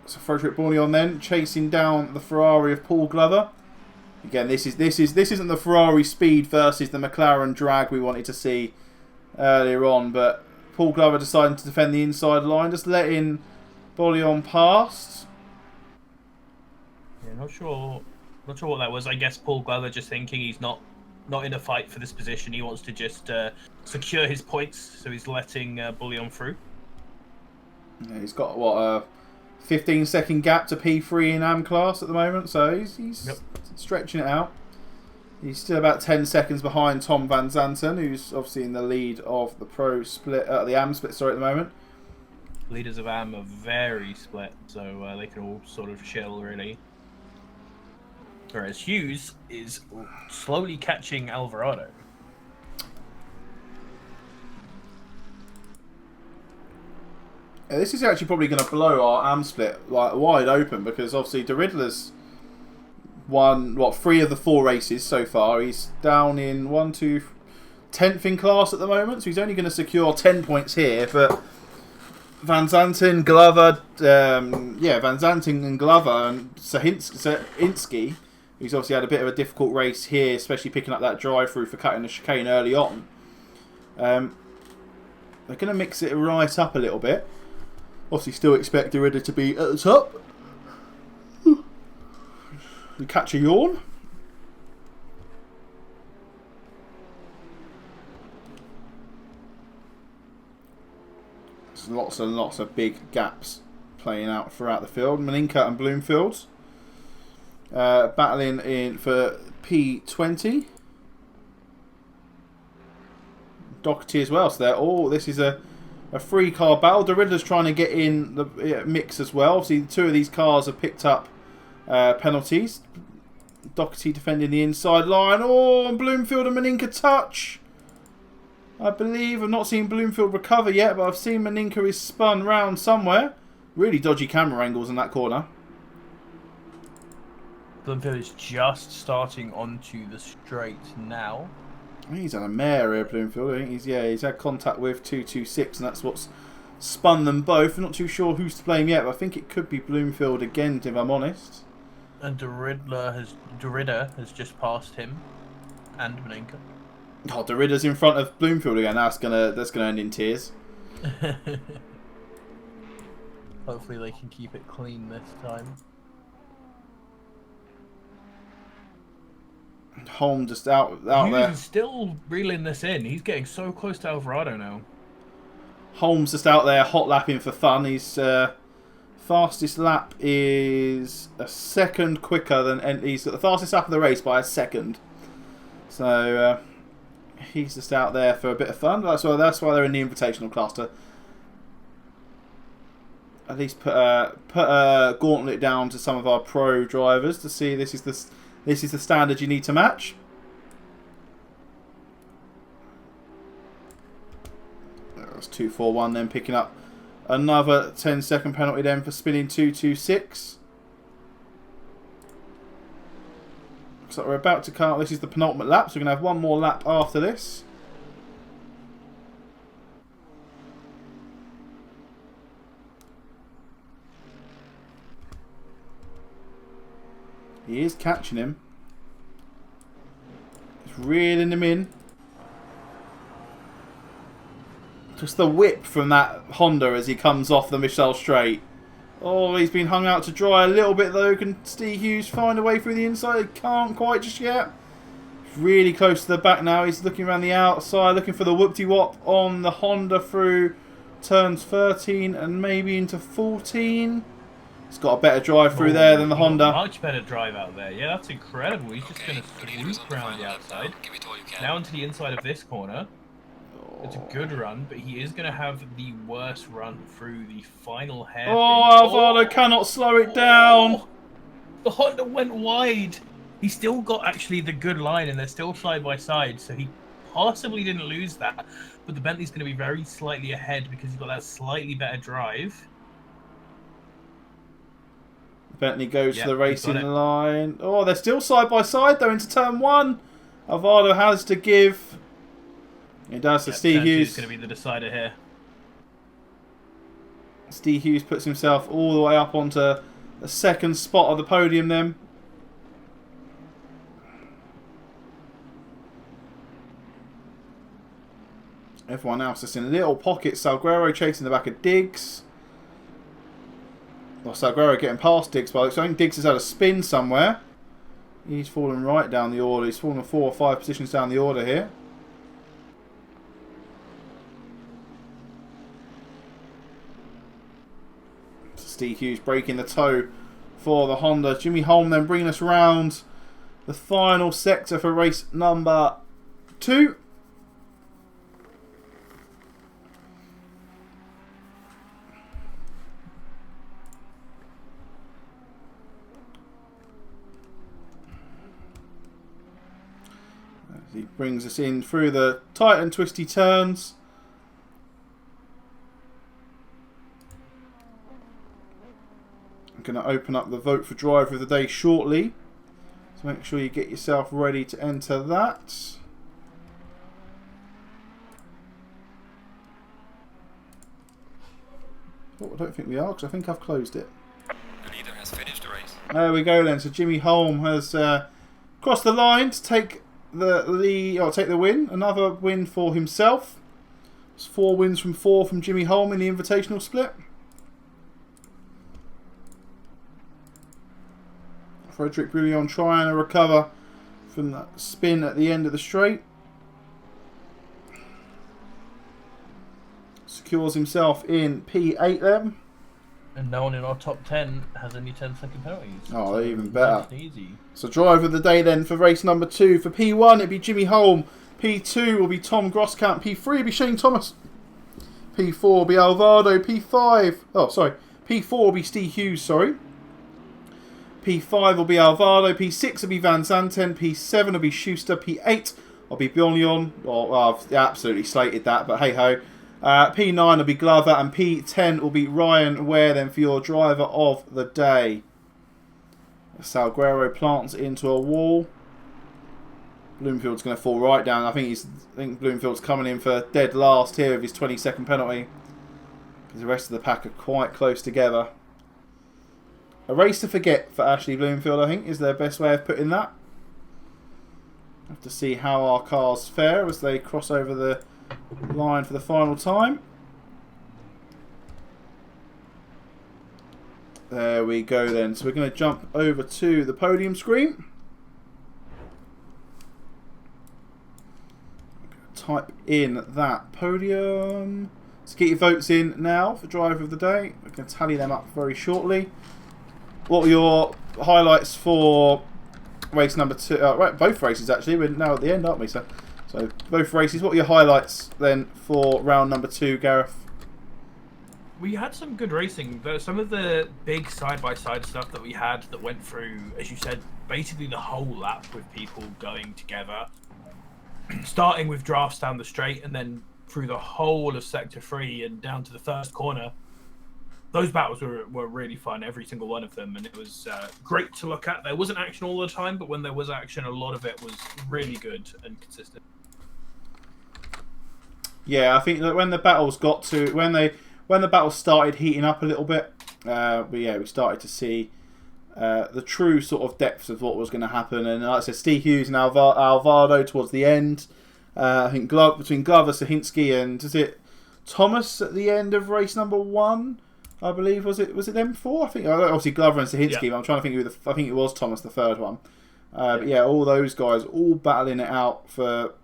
So Frederick Bournion then, chasing down the Ferrari of Paul Glover. Again, this isn't the Ferrari speed versus the McLaren drag we wanted to see earlier on, but Paul Glover deciding to defend the inside line, just letting Bournion past. Yeah, not sure what that was. I guess Paul Glover just thinking he's not in a fight for this position. He wants to just secure his points, so he's letting Bournion through. Yeah, he's got what a 15-second gap to P3 in AM class at the moment, so he's stretching it out. He's still about 10 seconds behind Tom Van Zanten, who's obviously in the lead of the pro split, the AM split, at the moment. Leaders of AM are very split, so they can all sort of chill, really. Whereas Hughes is slowly catching Alvarado. Yeah, this is actually probably going to blow our AM split like wide open, because obviously De Riddler's won 3 of the 4 races so far. He's down in 10th in class at the moment, so he's only going to secure 10 points here. But Van Zanten, Glover, Van Zanten and Glover and Sahinsky, who's obviously had a bit of a difficult race here, especially picking up that drive through for cutting the chicane early on. They're going to mix it right up a little bit. Obviously, still expect De Riddler to be at the top. We catch a yawn. There's lots and lots of big gaps playing out throughout the field. Maninka and Bloomfield battling in for P20. Doherty as well. So they're all. This is a 3-car battle. De Riddler's trying to get in the mix as well. See, 2 of these cars have picked up penalties. Doherty defending the inside line. Oh, and Bloomfield and Maninka touch. I believe. I've not seen Bloomfield recover yet, but I've seen Maninka is spun round somewhere. Really dodgy camera angles in that corner. Bloomfield is just starting onto the straight now. He's on a mare here, Bloomfield. I think he's had contact with 226, and that's what's spun them both. I'm not too sure who's to blame yet, but I think it could be Bloomfield again, if I'm honest. And Derrida has just passed him, and Manenka. Oh, Derrida's in front of Bloomfield again. That's gonna end in tears. Hopefully they can keep it clean this time. Holm just out there. He's still reeling this in. He's getting so close to Alvarado now. Holmes just out there hot lapping for fun. His fastest lap is a second quicker than he's got the fastest lap of the race by a second. So he's just out there for a bit of fun. That's why they're in the invitational class, to at least put a gauntlet down to some of our pro drivers to see this is the standard you need to match. That's 2-4-1 then, picking up another 10-second penalty then for spinning 2-2-6. Looks like we're about to cut. This is the penultimate lap, so we're going to have one more lap after this. He is catching him. Just reeling him in. Just the whip from that Honda as he comes off the Michelle straight. Oh, he's been hung out to dry a little bit though. Can Steve Hughes find a way through the inside? Can't quite just yet. Really close to the back now. He's looking around the outside, looking for the whoop-de-wop on the Honda through turns 13 and maybe into 14. He's got a better drive through there than the Honda. Much better drive out there. Yeah, that's incredible. He's just going to swoop around the outside. Now into the inside of this corner. It's a good run, but he is going to have the worst run through the final hairpin. Oh, Alvarado cannot slow it down. The Honda went wide. He still got actually the good line, and they're still side by side, so he possibly didn't lose that. But the Bentley's going to be very slightly ahead because he's got that slightly better drive. Bentley goes to the racing line. Oh, they're still side by side though into turn 1. Alvarado has to give. He does. So Steve Hughes is going to be the decider here. Steve Hughes puts himself all the way up onto the second spot of the podium then. Everyone else is in little pockets. Salguero chasing the back of Diggs. Well, Salguero getting past Diggs, but I think Diggs has had a spin somewhere. He's fallen right down the order. He's fallen 4 or 5 positions down the order here. Steve Hughes breaking the toe for the Honda. Jimmy Holm then bringing us round the final sector for race number 2. As he brings us in through the tight and twisty turns. I'm going to open up the vote for driver of the day shortly, so make sure you get yourself ready to enter that. Oh, I don't think we are, because I think I've closed it. The leader has finished the race. There we go then. So Jimmy Holm has crossed the line to take the win. Another win for himself. It's 4 wins from 4 from Jimmy Holm in the invitational split. Frederick Bouillon trying to recover from that spin at the end of the straight. Secures himself in P8 then. And no one in our top 10 has any 10-second penalties. Oh, so even better. Nice and easy. So driver of the day then for race number 2. For P1 it'd be Jimmy Holm. P2 will be Tom Grosskamp. P3 will be Shane Thomas. P4 will be Alvarado. P4 will be Steve Hughes, sorry. P5 will be Alvarado, P6 will be Van Zanten, P7 will be Schuster, P8 will be Bouillon. Well, I've absolutely slated that, but hey ho. P9 will be Glover, and P10 will be Ryan Ware then for your driver of the day. Salguero plants into a wall. Bloomfield's going to fall right down. I think Bloomfield's coming in for dead last here with his 20-second penalty. The rest of the pack are quite close together. A race to forget for Ashley Bloomfield, I think, is their best way of putting that. Have to see how our cars fare as they cross over the line for the final time. There we go then. So we're going to jump over to the podium screen. Type in that podium. Let's get your votes in now for driver of the day. We're going to tally them up very shortly. What were your highlights for race number 2? Right, both races actually. We're now at the end, aren't we? So both races. What were your highlights then for round number 2, Gareth? We had some good racing. Some of the big side-by-side stuff that we had that went through, as you said, basically the whole lap with people going together. Starting with drafts down the straight and then through the whole of Sector 3 and down to the first corner. Those battles were really fun, every single one of them, and it was great to look at. There wasn't action all the time, but when there was action, a lot of it was really good and consistent. Yeah, I think that when the battles when the battles started heating up a little bit, we started to see the true sort of depths of what was going to happen. And like I said, Steve Hughes and Alvaro towards the end. I think between Glover, Sahinsky, and is it Thomas at the end of race number 1? I believe was it them 4? I think obviously Glover and Sahinsky. Yeah. But I'm trying to think I think it was Thomas the third one. But yeah, all those guys all battling it out for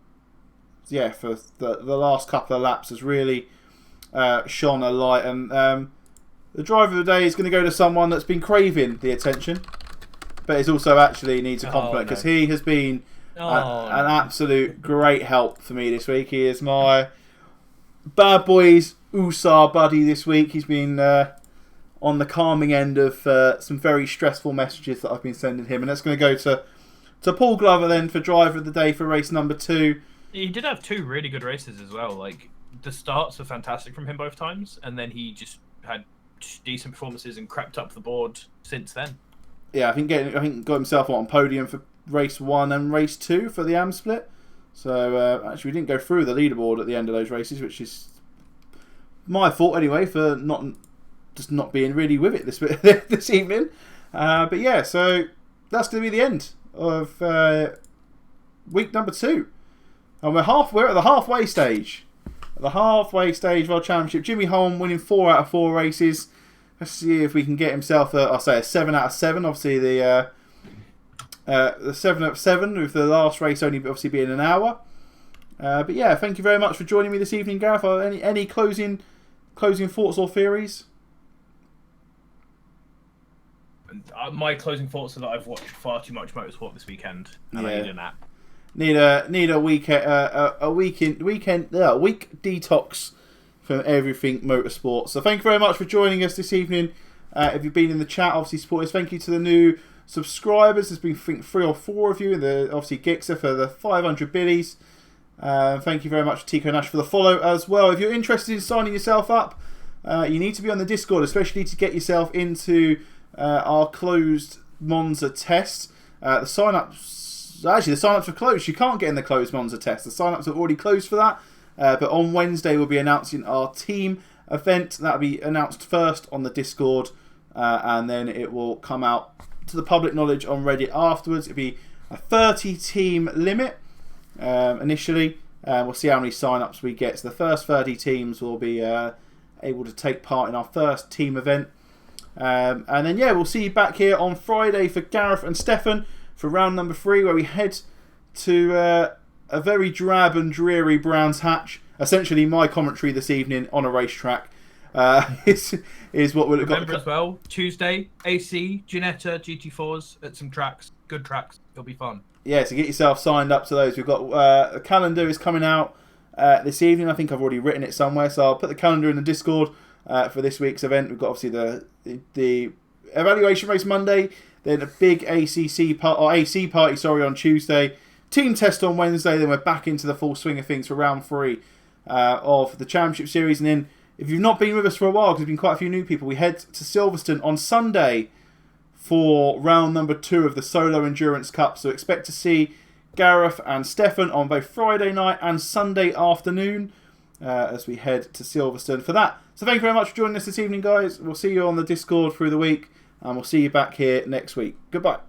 the last couple of laps has really shone a light. And the driver of the day is going to go to someone that's been craving the attention, but is also actually needs a compliment because he has been an absolute great help for me this week. He is my Bad Boys USA buddy this week. He's been on the calming end of some very stressful messages that I've been sending him, and that's going to go to Paul Glover then for driver of the day for race number 2. He did have 2 really good races as well. Like the starts were fantastic from him both times, and then he just had decent performances and crept up the board since then. Yeah, I think got himself on podium for race 1 and race 2 for the AM split. So actually, we didn't go through the leaderboard at the end of those races, which is my fault anyway for not being really with it this evening. But yeah, so that's going to be the end of week number 2, and we're at the halfway stage. At the halfway stage of our championship, Jimmy Holm winning 4 out of 4 races. Let's see if we can get himself a 7 out of 7. Obviously the 7 out of 7 with the last race only obviously being an hour. But yeah, thank you very much for joining me this evening, Gareth. Any closing thoughts or theories? My closing thoughts are that I've watched far too much motorsport this weekend, and I need a nap. Need a week detox from everything motorsport. So thank you very much for joining us this evening. If you've been in the chat, obviously supporters, thank you to the new subscribers. There's been 3 or 4 of you, and obviously Gixer for the 500 biddies. Thank you very much to Tico Nash for the follow as well. If you're interested in signing yourself up, you need to be on the Discord, especially to get yourself into our closed Monza test. The sign-ups are closed. You can't get in the closed Monza test. The sign-ups are already closed for that. But on Wednesday, we'll be announcing our team event. That'll be announced first on the Discord, and then it will come out to the public knowledge on Reddit afterwards. It'll be a 30-team limit initially. We'll see how many sign-ups we get. So the first 30 teams will be able to take part in our first team event. And then, yeah, we'll see you back here on Friday for Gareth and Stefan for round number 3, where we head to a very drab and dreary Brands Hatch. Essentially, my commentary this evening on a racetrack is what we'll remember as well. Tuesday, AC, Ginetta, GT4s at some tracks, good tracks. It'll be fun. Yeah, so get yourself signed up to those. We've got a calendar is coming out this evening. I think I've already written it somewhere, so I'll put the calendar in the Discord for this week's event. We've got obviously the evaluation race Monday, then a big AC party on Tuesday, team test on Wednesday, then we're back into the full swing of things for round 3 of the Championship Series. And then, if you've not been with us for a while, because there's been quite a few new people, we head to Silverstone on Sunday for round number 2 of the Solo Endurance Cup. So expect to see Gareth and Stefan on both Friday night and Sunday afternoon. as we head to Silverstone for that. So thank you very much for joining us this evening, guys. We'll see you on the Discord through the week, and we'll see you back here next week. Goodbye.